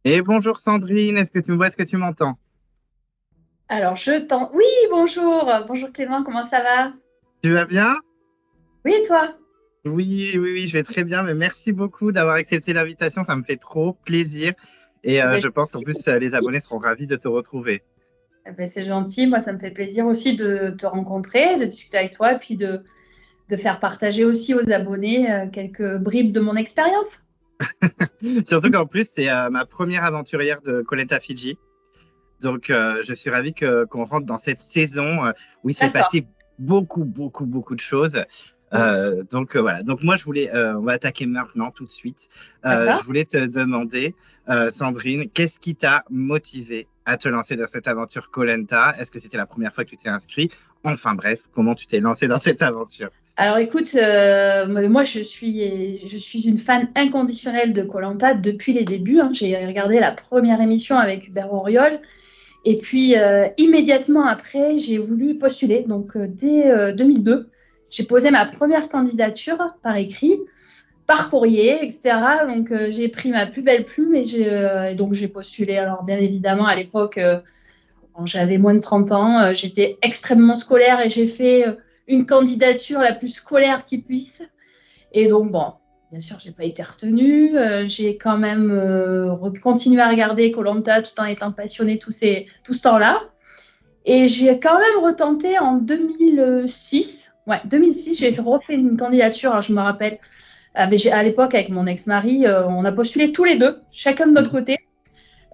Et bonjour Sandrine, est-ce que tu me vois, est-ce que tu m'entends? Alors, je t'en... Oui, bonjour. Bonjour Clément, comment ça va? Tu vas bien? Oui, et toi? Oui, oui, oui, je vais très bien, mais merci beaucoup d'avoir accepté l'invitation, ça me fait trop plaisir. Et Eh ben, je pense qu'en plus, les abonnés seront ravis de te retrouver. c'est gentil. Moi, ça me fait plaisir aussi de te rencontrer, de discuter avec toi, et puis de faire partager aussi aux abonnés quelques bribes de mon expérience. Surtout qu'en plus, c'est ma première aventurière de Koh Fidji. Donc, je suis ravi qu'on rentre dans cette saison où il s'est D'accord, passé beaucoup, beaucoup, beaucoup de choses. Voilà. Donc, moi, on va attaquer maintenant, tout de suite. Je d'accord. voulais te demander, Sandrine, qu'est-ce qui t'a motivé à te lancer dans cette aventure koh? Est-ce que c'était la première fois que tu t'es inscrit? Enfin, bref, comment tu t'es lancé dans cette aventure? Alors, écoute, moi, je suis une fan inconditionnelle de koh depuis les débuts, hein. J'ai regardé la première émission avec Hubert Auriol. Et puis, immédiatement après, j'ai voulu postuler. Donc, dès 2002, j'ai posé ma première candidature par écrit, par courrier, etc. Donc, j'ai pris ma plus belle plume et donc j'ai postulé. Alors, bien évidemment, à l'époque, quand j'avais moins de 30 ans, j'étais extrêmement scolaire et j'ai fait une candidature la plus scolaire qui puisse. Et donc, bon, bien sûr, j'ai pas été retenue. J'ai quand même continué à regarder koh tout en étant passionnée tout ce temps-là. Et j'ai quand même retenté en 2006. Ouais, 2006, j'ai refait une candidature, alors je me rappelle. À l'époque, avec mon ex-mari, on a postulé tous les deux, chacun de notre côté.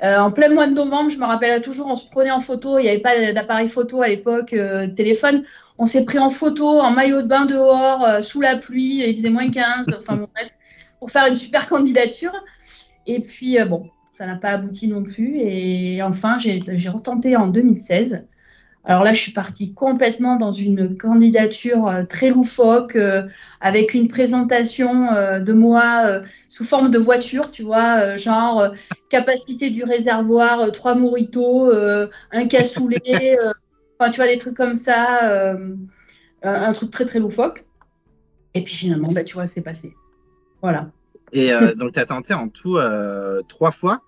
En plein mois de novembre, je me rappelle toujours, on se prenait en photo. Il n'y avait pas d'appareil photo à l'époque, téléphone. On s'est pris en photo, en maillot de bain dehors, sous la pluie, il faisait -15. Enfin bon, bref, pour faire une super candidature. Et puis, bon, ça n'a pas abouti non plus. Et enfin, j'ai retenté en 2016. Alors là, je suis partie complètement dans une candidature très loufoque, avec une présentation de moi sous forme de voiture, tu vois, genre capacité du réservoir, trois mojitos, un cassoulet, enfin, tu vois, des trucs comme ça, un truc très très loufoque. Et puis finalement, bah, tu vois, c'est passé. Voilà. Et donc, tu as tenté en tout 3 fois.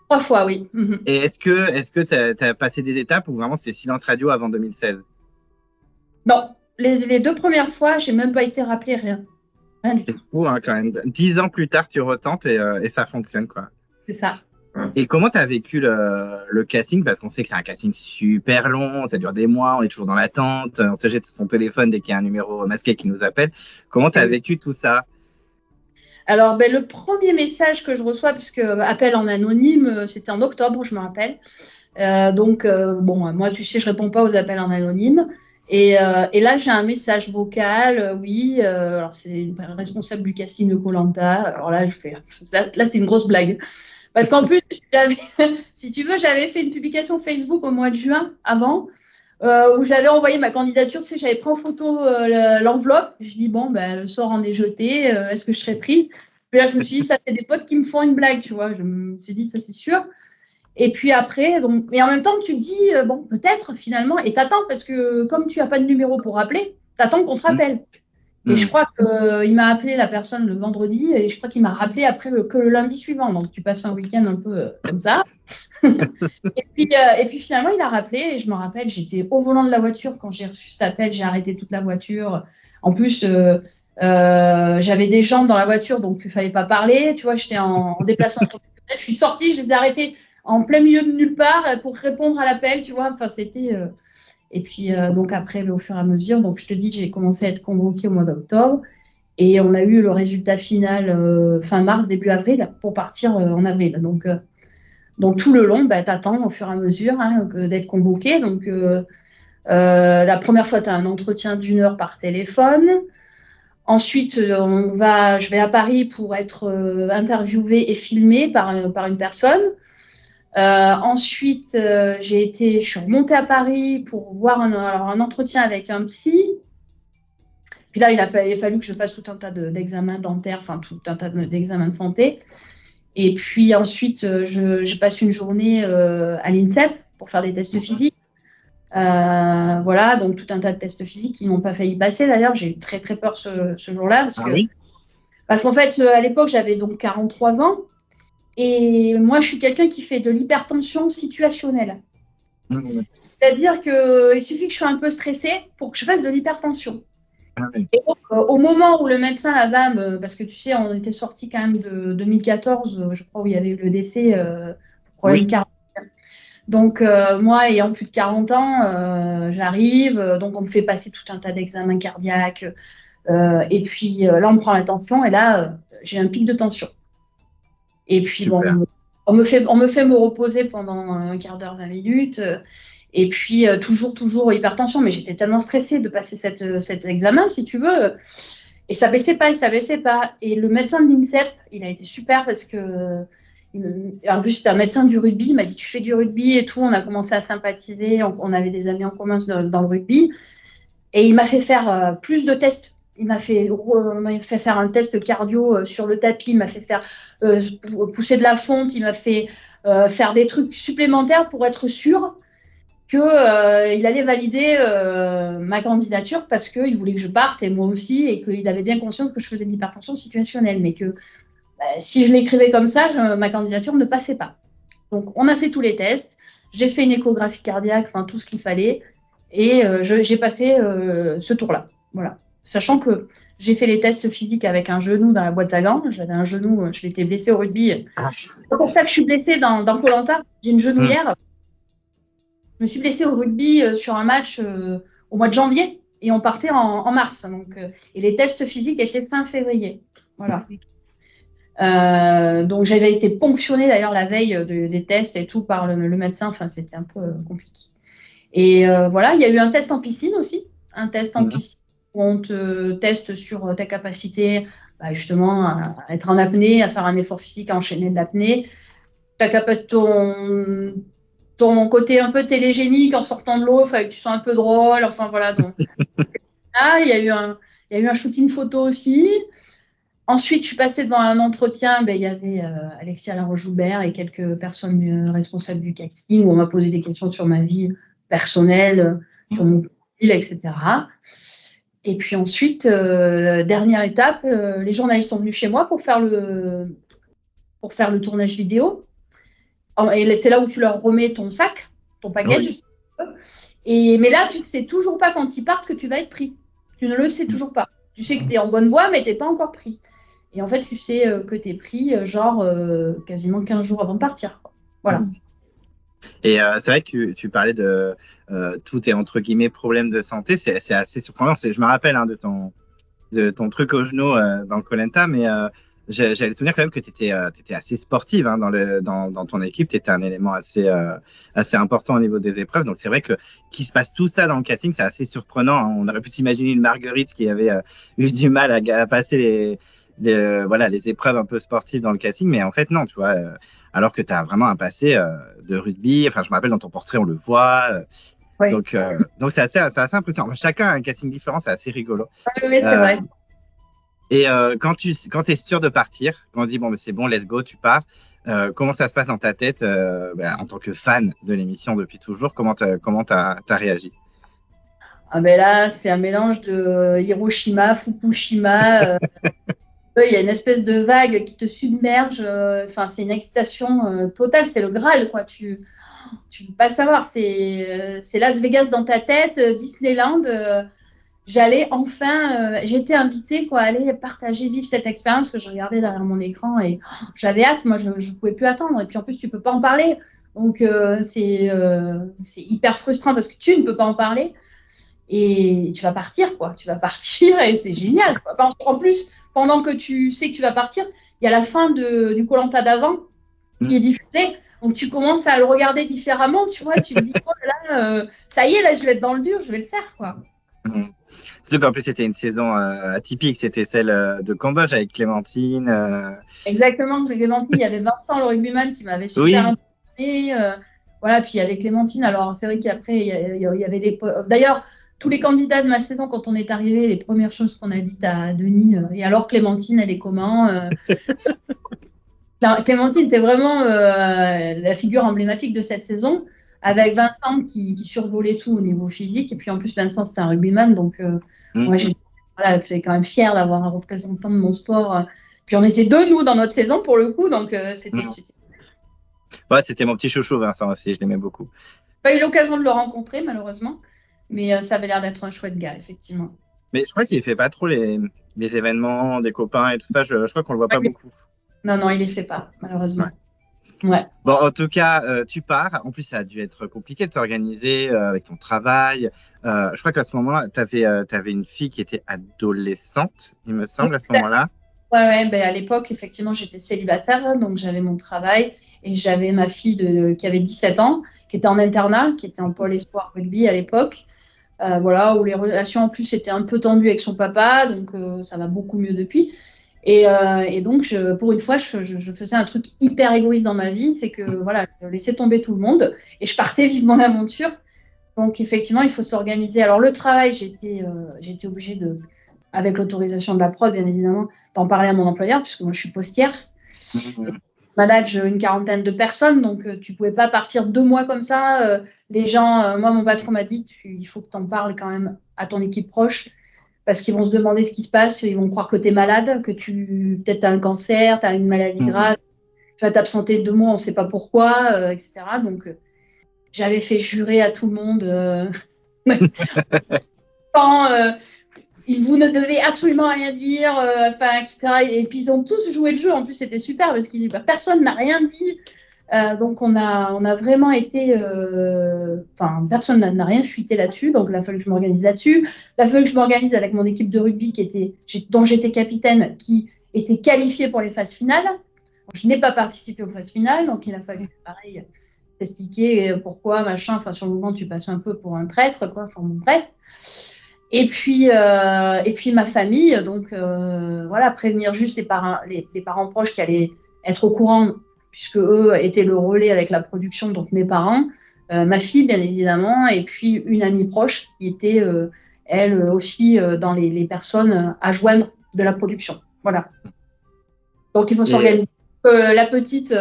Trois fois, oui. Mhm. Et est-ce que tu as passé des étapes ou vraiment c'était silence radio avant 2016? Non, les deux premières fois, j'ai même pas été rappelée, rien. Rien du C'est tout. fou, hein, quand même. 10 ans plus tard, tu retentes et ça fonctionne, quoi. C'est ça. Et comment tu as vécu le casting? Parce qu'on sait que c'est un casting super long, ça dure des mois, on est toujours dans l'attente, on se jette sur son téléphone dès qu'il y a un numéro masqué qui nous appelle. Comment tu Eh as oui. vécu tout ça? Alors, ben, le premier message que je reçois, puisque appel en anonyme, c'était en octobre, je me rappelle. Donc, bon, moi, tu sais, je réponds pas aux appels en anonyme. Et là, j'ai un message vocal, oui. Alors, c'est une responsable du casting de koh. Alors là, là, c'est une grosse blague. Parce qu'en plus, j'avais- si tu veux, j'avais fait une publication Facebook au mois de juin avant, où j'avais envoyé ma candidature. Tu sais, j'avais pris en photo l'enveloppe. Je dis, bon, ben, le sort en est jeté. Est-ce que je serai prise? Puis là, je me suis dit, ça fait des potes qui me font une blague, tu vois. Je me suis dit, ça, c'est sûr. Et puis après, donc, mais en même temps, tu te dis, bon, peut-être finalement, et t'attends, parce que comme tu n'as pas de numéro pour rappeler, t'attends qu'on te Hmm. rappelle. Et je Hmm. crois qu'il m'a appelé la personne le vendredi, et je crois qu'il m'a rappelé après que le lundi suivant. Donc, tu passes un week-end un peu comme ça. Et puis finalement, il a rappelé, et je me rappelle, j'étais au volant de la voiture quand j'ai reçu cet appel, j'ai arrêté toute la voiture. En plus, j'avais des gens dans la voiture, donc il ne fallait pas parler. Tu vois, j'étais en déplacement professionnel. Je suis sortie, je les ai arrêtés en plein milieu de nulle part pour répondre à l'appel, tu vois. Enfin, c'était. Et puis, donc après, au fur et à mesure, donc je te dis, j'ai commencé à être convoquée au mois d'octobre. Et on a eu le résultat final fin mars, début avril, pour partir en avril. Donc tout le long, bah, tu attends au fur et à mesure hein, d'être convoqué. Donc la première fois, tu as un entretien d'1 heure par téléphone. Ensuite, je vais à Paris pour être interviewée et filmée par une personne. Ensuite, je suis remontée à Paris pour voir alors, un entretien avec un psy. Puis là, il a fallu que je fasse tout un tas d'examens dentaires, enfin tout un tas d'examens de santé. Et puis ensuite, je passe une journée à l'INSEP pour faire des tests physiques. Voilà, donc tout un tas de tests physiques qui n'ont pas failli passer d'ailleurs. J'ai eu très très peur ce jour-là parce qu'en fait, à l'époque, j'avais donc 43 ans et moi, je suis quelqu'un qui fait de l'hypertension situationnelle. Mmh. C'est-à-dire qu'il suffit que je sois un peu stressée pour que je fasse de l'hypertension. Ah oui. Et donc, au moment où le médecin là-bas, parce que tu sais, on était sorti quand même de 2014, je crois, où il y avait eu le décès, problème Oui. cardiaque. Donc, moi, ayant plus de 40 ans, j'arrive, donc on me fait passer tout un tas d'examens cardiaques, et puis là, on me prend la tension, et là, j'ai un pic de tension. Et puis, Super. bon, on me fait me reposer pendant un quart d'heure, 20 minutes, et puis toujours hypertension, mais j'étais tellement stressée de passer cet examen, si tu veux, et ça baissait pas, et ça baissait pas. Et le médecin de l'INSEP, il a été super parce que en plus, c'était un médecin du rugby. Il m'a dit, tu fais du rugby et tout. On a commencé à sympathiser. On avait des amis en commun dans le rugby. Et il m'a fait faire plus de tests. Il m'a fait faire un test cardio sur le tapis. Il m'a fait faire pousser de la fonte. Il m'a fait faire des trucs supplémentaires pour être sûr qu'il allait valider ma candidature parce qu'il voulait que je parte et moi aussi et qu'il avait bien conscience que je faisais de l'hypertension situationnelle, mais que si je l'écrivais comme ça, ma candidature ne passait pas. Donc, on a fait tous les tests. J'ai fait une échographie cardiaque, enfin, tout ce qu'il fallait. Et j'ai passé ce tour-là. Voilà. Sachant que j'ai fait les tests physiques avec un genou dans la boîte à gants. J'avais un genou, je m'étais blessée au rugby. C'est pour ça que je suis blessée dans Koh-Lanta. J'ai une genouillère. Je me suis blessée au rugby sur un match au mois de janvier. Et on partait en mars. Donc, et les tests physiques étaient fin février. Voilà. Donc j'avais été ponctionnée d'ailleurs la veille des tests et tout par le médecin. Enfin, c'était un peu compliqué. Et voilà, il y a eu un test en piscine aussi. Un test en piscine où on te teste sur ta capacité justement à être en apnée, à faire un effort physique, à enchaîner de l'apnée. Ton côté un peu télégénique en sortant de l'eau, il fallait que tu sois un peu drôle. Enfin voilà. Donc là, il y a eu un shooting photo aussi. Ensuite, je suis passée devant un entretien. Il y avait Alexia Laroche-Joubert et quelques personnes responsables du casting où on m'a posé des questions sur ma vie personnelle, sur mon profil, etc. Et puis ensuite, dernière étape, les journalistes sont venus chez moi pour faire le tournage vidéo. Et c'est là où tu leur remets ton sac, ton package. Oui. Mais là, tu ne sais toujours pas quand ils partent que tu vas être pris. Tu ne le sais toujours pas. Tu sais que tu es en bonne voie, mais tu n'es pas encore pris. Et en fait, tu sais que tu es pris quasiment 15 jours avant de partir. Voilà. Et c'est vrai que tu parlais de tout est entre guillemets problème de santé. C'est assez surprenant. Je me rappelle de ton truc au genou dans Koh-Lanta, mais j'avais le souvenir quand même que tu étais assez sportive dans ton équipe. Tu étais un élément assez important au niveau des épreuves. Donc c'est vrai qu'il se passe tout ça dans le casting, c'est assez surprenant. Hein. On aurait pu s'imaginer une Marguerite qui avait eu du mal à passer les épreuves un peu sportives dans le casting, mais en fait non, tu vois, alors que tu as vraiment un passé de rugby, enfin je me rappelle dans ton portrait on le voit, oui. Donc c'est assez impressionnant. Chacun a un casting différent, c'est assez rigolo. Oui, c'est vrai. Et quand tu es sûr de partir, quand on dit bon mais c'est bon, let's go, tu pars, comment ça se passe dans ta tête en tant que fan de l'émission depuis toujours, comment t'as réagi? Ah ben là, c'est un mélange de Hiroshima, Fukushima. Il y a une espèce de vague qui te submerge. Enfin, c'est une excitation totale. C'est le Graal, quoi. Tu peux pas le savoir. C'est Las Vegas dans ta tête, Disneyland. J'allais enfin, j'étais invitée à aller partager, vivre cette expérience que je regardais derrière mon écran et j'avais hâte. Moi, je ne pouvais plus attendre. Et puis en plus, tu peux pas en parler. Donc c'est hyper frustrant parce que tu ne peux pas en parler. Et tu vas partir, quoi. Tu vas partir et c'est génial, quoi. En plus, pendant que tu sais que tu vas partir, il y a la fin du Koh-Lanta d'avant qui est diffusée. Donc, tu commences à le regarder différemment, tu vois. Tu te dis, oh là, ça y est, là, je vais être dans le dur, je vais le faire, quoi. Surtout qu'en plus, c'était une saison atypique. C'était celle de Cambodge avec Clémentine. Exactement, Clémentine. Il y avait Vincent, le rugbyman, qui m'avait super impressionné. Voilà, puis il y avait Clémentine. Alors, c'est vrai qu'après, il y avait des... D'ailleurs, tous les candidats de ma saison, quand on est arrivé, les premières choses qu'on a dites à Denis, et alors Clémentine, elle est comment Clémentine était vraiment la figure emblématique de cette saison, avec Vincent qui survolait tout au niveau physique. Et puis en plus, Vincent, c'était un rugbyman, donc moi, voilà, j'étais quand même fière d'avoir un représentant de mon sport. Puis on était deux, nous, dans notre saison, pour le coup, donc c'était Ouais, c'était mon petit chouchou, Vincent aussi, je l'aimais beaucoup. pas eu l'occasion de le rencontrer, malheureusement, mais ça avait l'air d'être un chouette gars, effectivement. Mais je crois qu'il fait pas trop les événements, des copains et tout ça. Je crois qu'on le voit pas beaucoup. Non, non, il les fait pas, malheureusement. Ouais. Bon, en tout cas, tu pars. En plus, ça a dû être compliqué de s'organiser avec ton travail. Je crois qu'à ce moment-là, tu avais une fille qui était adolescente, il me semble, à ce moment-là. Ouais, ben à l'époque, effectivement, j'étais célibataire, donc j'avais mon travail et j'avais ma fille qui avait 17 ans, qui était en internat, qui était en pôle espoir rugby à l'époque. Voilà, où les relations en plus étaient un peu tendues avec son papa, donc ça va beaucoup mieux depuis. Et donc, pour une fois, je faisais un truc hyper égoïste dans ma vie, c'est que voilà, je laissais tomber tout le monde et je partais vivre mon aventure. Donc, effectivement, il faut s'organiser. Alors, le travail, j'ai été obligée de, avec l'autorisation de la prod, bien évidemment, d'en parler à mon employeur, puisque moi, je suis postière. Je manage une quarantaine de personnes, donc tu pouvais pas partir 2 mois comme ça. Les gens, moi, mon patron m'a dit, il faut que tu en parles quand même à ton équipe proche, parce qu'ils vont se demander ce qui se passe, ils vont croire que tu es malade, que peut-être tu as un cancer, tu as une maladie grave, tu vas t'absenter 2 mois, on ne sait pas pourquoi, etc. Donc, j'avais fait jurer à tout le monde vous ne devez absolument rien dire, etc. Et puis, ils ont tous joué le jeu. En plus, c'était super parce que personne n'a rien dit. Donc, on a vraiment été. Personne n'a rien fuité là-dessus. Donc, il a fallu que je m'organise là-dessus. Il a fallu que je m'organise avec mon équipe de rugby dont j'étais capitaine, qui était qualifiée pour les phases finales. Je n'ai pas participé aux phases finales. Donc, il a fallu, pareil, t'expliquer pourquoi, machin. Enfin, sur le moment, tu passes un peu pour un traître, quoi. Enfin, bref. Et puis ma famille, donc voilà, prévenir juste les parents proches qui allaient être au courant, puisque eux étaient le relais avec la production, donc mes parents, ma fille bien évidemment, et puis une amie proche qui était elle aussi dans les personnes à joindre de la production. Voilà. Donc il faut s'organiser. La petite,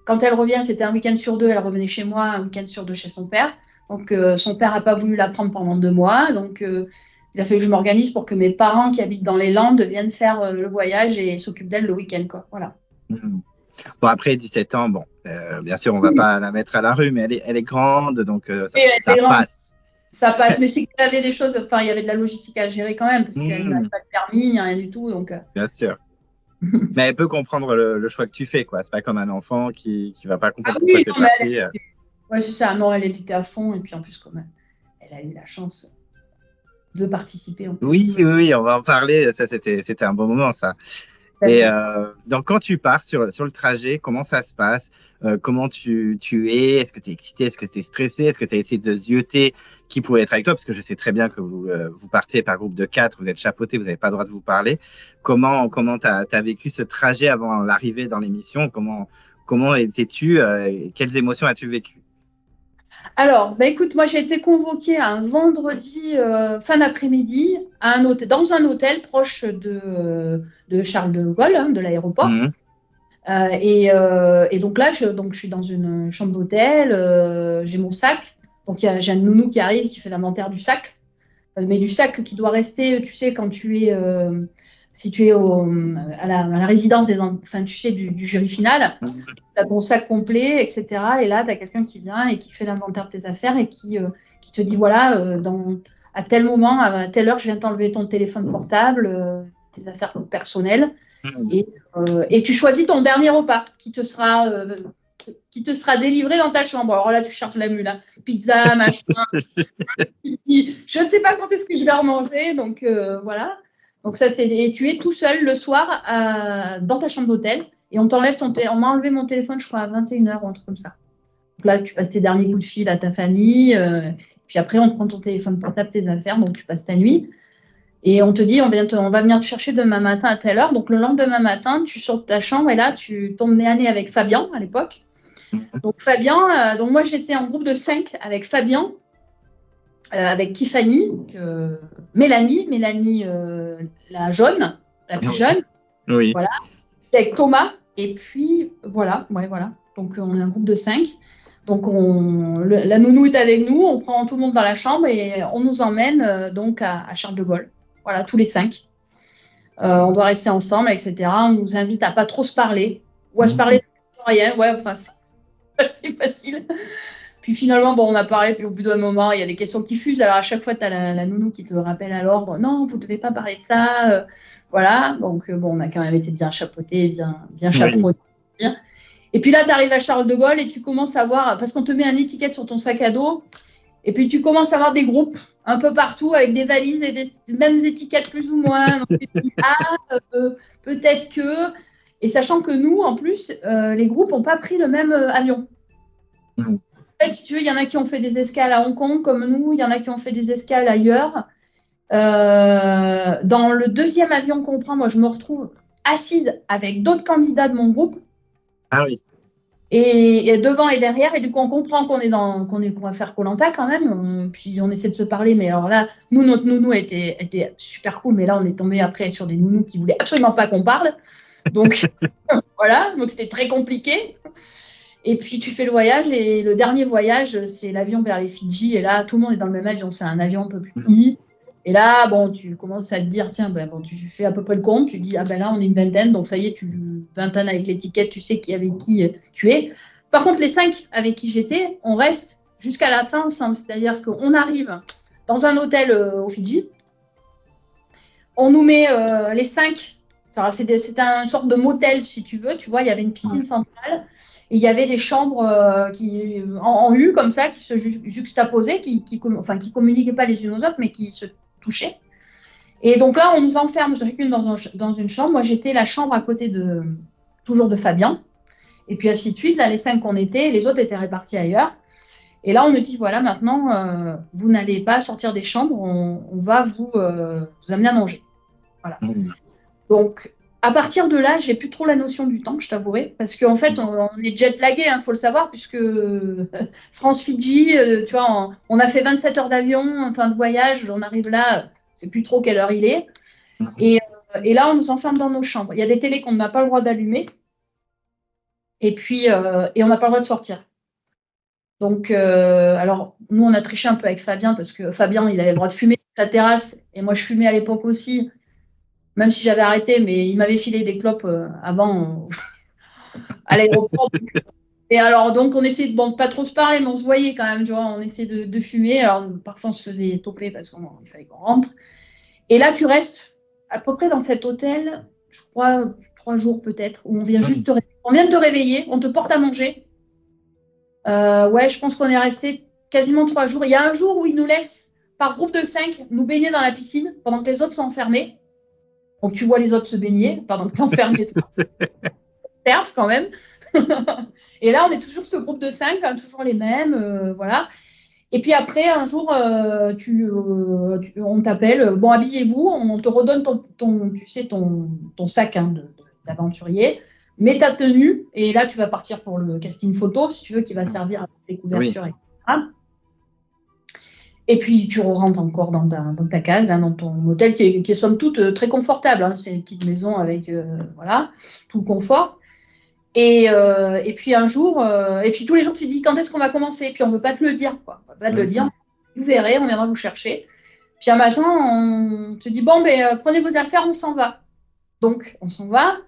quand elle revient, c'était un week-end sur 2, elle revenait chez moi, un week-end sur 2 chez son père. Donc son père n'a pas voulu la prendre pendant 2 mois, donc il a fallu que je m'organise pour que mes parents qui habitent dans les Landes viennent faire le voyage et s'occupent d'elle le week-end, quoi. Voilà. Bon, après 17 ans, bon, bien sûr, on ne va pas la mettre à la rue, mais elle est grande, donc ça passe. Ça passe, mais c'est qu'il y avait des choses, enfin, il y avait de la logistique à gérer quand même, parce qu'elle n'a pas de permis, ni rien du tout. Donc, bien sûr. Mais elle peut comprendre le choix que tu fais, quoi. C'est pas comme un enfant qui ne va pas comprendre pourquoi tu n'es pas pris. Ouais, c'est ça. Non, elle était à fond, et puis en plus, comme elle a eu la chance de participer. Oui, on va en parler. Ça, c'était un bon moment, ça. Et donc, quand tu pars sur le trajet, comment ça se passe? Comment tu es? Est-ce que tu es excité? Est-ce que tu es stressé? Est-ce que tu as essayé de zioter qui pourrait être avec toi? Parce que je sais très bien que vous partez par groupe de 4, vous êtes chapeautés, vous n'avez pas le droit de vous parler. Comment tu as vécu ce trajet avant l'arrivée dans l'émission? Comment étais-tu? Quelles émotions as-tu vécues? Alors, écoute, moi j'ai été convoquée un vendredi fin d'après-midi dans un hôtel proche de Charles de Gaulle, hein, de l'aéroport. Et donc là, je suis dans une chambre d'hôtel, j'ai mon sac. Donc j'ai un nounou qui arrive, qui fait l'inventaire du sac. Mais du sac qui doit rester, tu sais, quand tu es, si tu es à la résidence tu sais, du jury final, tu as ton sac complet, etc. Et là, tu as quelqu'un qui vient et qui fait l'inventaire de tes affaires et qui te dit, voilà, à tel moment, à telle heure, je viens t'enlever ton téléphone portable, tes affaires personnelles. Et tu choisis ton dernier repas qui te sera délivré dans ta chambre. Alors là, tu cherches la mule, hein. Pizza, machin. Je ne sais pas quand est-ce que je vais remanger, donc voilà. Donc ça, et tu es tout seul le soir dans ta chambre d'hôtel et on m'a enlevé mon téléphone, je crois, à 21h ou un truc comme ça. Donc là, tu passes tes derniers coups de fil à ta famille, puis après, on prend ton téléphone portable, tes affaires, donc tu passes ta nuit. Et on te dit, on va venir te chercher demain matin à telle heure. Donc, le lendemain matin, tu sors de ta chambre et là, tu tombes nez à nez avec Fabien à l'époque. Donc, Fabien, donc moi, j'étais en groupe de 5 avec Fabien, avec Tiffany, Mélanie la jaune, la plus jeune. Oui. Voilà. Avec Thomas. Et puis, voilà. Donc, on est un groupe de 5. Donc, la nounou est avec nous. On prend tout le monde dans la chambre et on nous emmène donc à Charles de Gaulle. Voilà, tous les 5. On doit rester ensemble, etc. On nous invite à pas trop se parler ou à se parler de rien. Ouais, enfin, c'est facile. Puis finalement, bon, on a parlé, puis au bout d'un moment, il y a des questions qui fusent. Alors à chaque fois, tu as la nounou qui te rappelle à l'ordre, non, vous ne devez pas parler de ça. Voilà, donc bon, on a quand même été bien chapeautés, bien chapeautés. Oui. Et puis là, tu arrives à Charles de Gaulle et tu commences à voir, parce qu'on te met une étiquette sur ton sac à dos, et puis tu commences à voir des groupes un peu partout avec des valises et des mêmes étiquettes plus ou moins. Donc, tu te dis, peut-être que... Et sachant que nous, en plus, les groupes n'ont pas pris le même avion. En fait, si tu veux, il y en a qui ont fait des escales à Hong Kong comme nous, il y en a qui ont fait des escales ailleurs. Dans le deuxième avion qu'on prend, moi, je me retrouve assise avec d'autres candidats de mon groupe. Ah oui. Et devant et derrière, et du coup, on comprend qu'on va faire Koh Lanta quand même. Puis on essaie de se parler, mais alors là, notre nounou était super cool, mais là, on est tombé après sur des nounous qui voulaient absolument pas qu'on parle. Donc, voilà, donc c'était très compliqué. Et puis tu fais le voyage et le dernier voyage, c'est l'avion vers les Fidji. Et là, tout le monde est dans le même avion. C'est un avion un peu plus petit. Et là, bon, tu commences à te dire, tiens, tu fais à peu près le compte. Tu dis, ah ben là, on est une vingtaine. Donc ça y est, vingtaine avec l'étiquette, tu sais avec qui tu es. Par contre, les 5 avec qui j'étais, on reste jusqu'à la fin ensemble. C'est-à-dire qu'on arrive dans un hôtel aux Fidji. On nous met les 5. C'était une sorte de motel, si tu veux. Tu vois, il y avait une piscine centrale. Et il y avait des chambres en U comme ça qui se juxtaposaient, qui communiquaient pas les unes aux autres, mais qui se touchaient. Et donc là, on nous enferme chacune dans une chambre. Moi, j'étais la chambre à côté toujours de Fabien. Et puis ainsi de suite. Là, les 5 qu'on était, les autres étaient répartis ailleurs. Et là, on nous dit, voilà, maintenant, vous n'allez pas sortir des chambres, on va vous amener à manger. Voilà. Donc, à partir de là, j'ai plus trop la notion du temps, je t'avouerai, parce qu'en fait, on est jet-lagué, faut le savoir, puisque France-Fidji, tu vois, on a fait 27 heures d'avion, en fin de voyage, on arrive là, c'est plus trop quelle heure il est. Et là, on nous enferme dans nos chambres. Il y a des télés qu'on n'a pas le droit d'allumer, et puis, on n'a pas le droit de sortir. Donc, alors, nous, on a triché un peu avec Fabien, parce que Fabien, il avait le droit de fumer sur sa terrasse, et moi, je fumais à l'époque aussi. Même si j'avais arrêté, mais il m'avait filé des clopes avant à l'aéroport. Et alors, donc, on essayait de pas trop se parler, mais on se voyait quand même, tu vois, on essayait de fumer. Alors, parfois, on se faisait toper parce qu'il fallait qu'on rentre. Et là, tu restes à peu près dans cet hôtel, je crois, 3 jours peut-être, où on vient juste on vient de te réveiller, on te porte à manger. Ouais, je pense qu'on est resté quasiment 3 jours. Il y a un jour où ils nous laissent, par groupe de 5, nous baigner dans la piscine pendant que les autres sont enfermés. Donc, tu vois les autres se baigner pendant que tu es enfermé. Serve quand même. Et là, on est toujours ce groupe de 5, toujours les mêmes. Voilà. Et puis après, un jour, on t'appelle. Bon, habillez-vous. On te redonne ton sac d'aventurier. Mets ta tenue. Et là, tu vas partir pour le casting photo, si tu veux, qui va servir à les couvertures, etc. Et puis, tu rentres encore dans ta case, dans ton hôtel qui est somme toute très confortable. C'est une petite maison avec tout le confort. Et puis un jour, et puis tous les jours, tu te dis quand est-ce qu'on va commencer? Et puis on ne veut pas te le dire, quoi. On ne veut pas te le dire. Vous verrez, on viendra vous chercher. Puis un matin, on te dit bon, prenez vos affaires, on s'en va. Donc, on s'en va.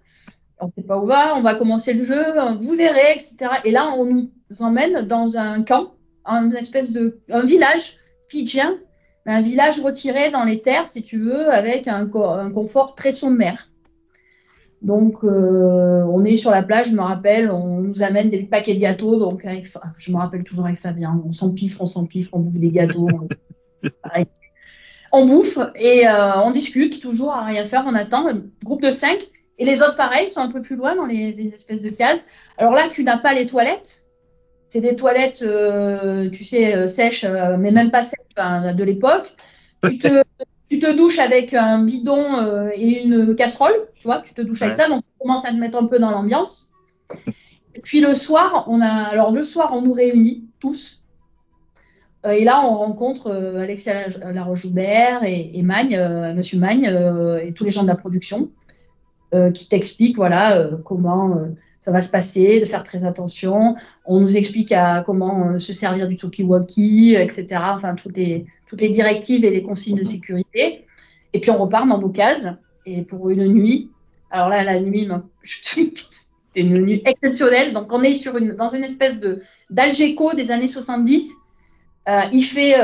On ne sait pas où on va commencer le jeu, vous verrez, etc. Et là, on nous emmène dans un camp, un village fidjien, un village retiré dans les terres, si tu veux, avec un confort très sommaire. Donc, on est sur la plage, je me rappelle, on nous amène des paquets de gâteaux, donc je me rappelle toujours avec Fabien, on s'empiffre, on bouffe des gâteaux, on bouffe et on discute toujours à rien faire, on attend, un groupe de 5, et les autres pareil, sont un peu plus loin dans les espèces de cases. Alors là, tu n'as pas les toilettes, c'est des toilettes, tu sais, sèches, mais même pas sèches de l'époque. Tu te douches avec un bidon et une casserole, tu vois, tu te douches avec ça, donc tu commences à te mettre un peu dans l'ambiance. Et puis le soir, on nous réunit tous. Et là, on rencontre Alexia Laroche-Joubert et Magne, Monsieur Magne, et tous les gens de la production qui t'expliquent voilà, comment ça va se passer, de faire très attention. On nous explique comment se servir du talkie-walkie, etc. Enfin, toutes les directives et les consignes de sécurité. Et puis, on repart dans nos cases et pour une nuit. Alors là, la nuit, c'était une nuit exceptionnelle. Donc, on est dans une espèce d'Algeco des années 70. Il fait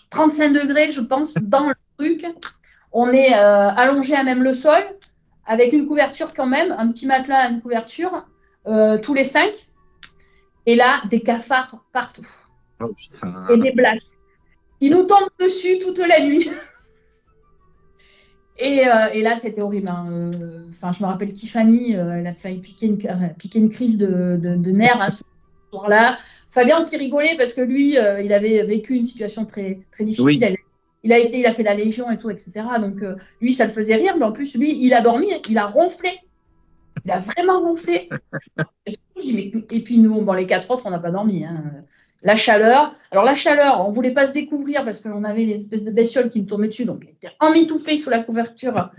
35 degrés, je pense, dans le truc. On est allongé à même le sol, avec une couverture quand même, un petit matelas, une couverture, tous les 5. Et là, des cafards partout. Oh, putain. Et des blagues. Ils nous tombent dessus toute la nuit. Et là, c'était horrible. Hein. Enfin, je me rappelle Tiffany, elle a failli piquer une crise de nerfs hein, ce soir-là. Fabien qui rigolait parce que lui, il avait vécu une situation très, très difficile. Oui. Il a fait la Légion et tout, etc. Donc, lui, ça le faisait rire. Mais en plus, lui, il a dormi, il a ronflé. Il a vraiment ronflé. Et puis, nous, bon, les 4 autres, on n'a pas dormi. Hein. La chaleur. Alors, la chaleur, on ne voulait pas se découvrir parce qu'on avait les espèces de bestioles qui nous tombaient dessus. Donc, on était emmitouflés sous la couverture.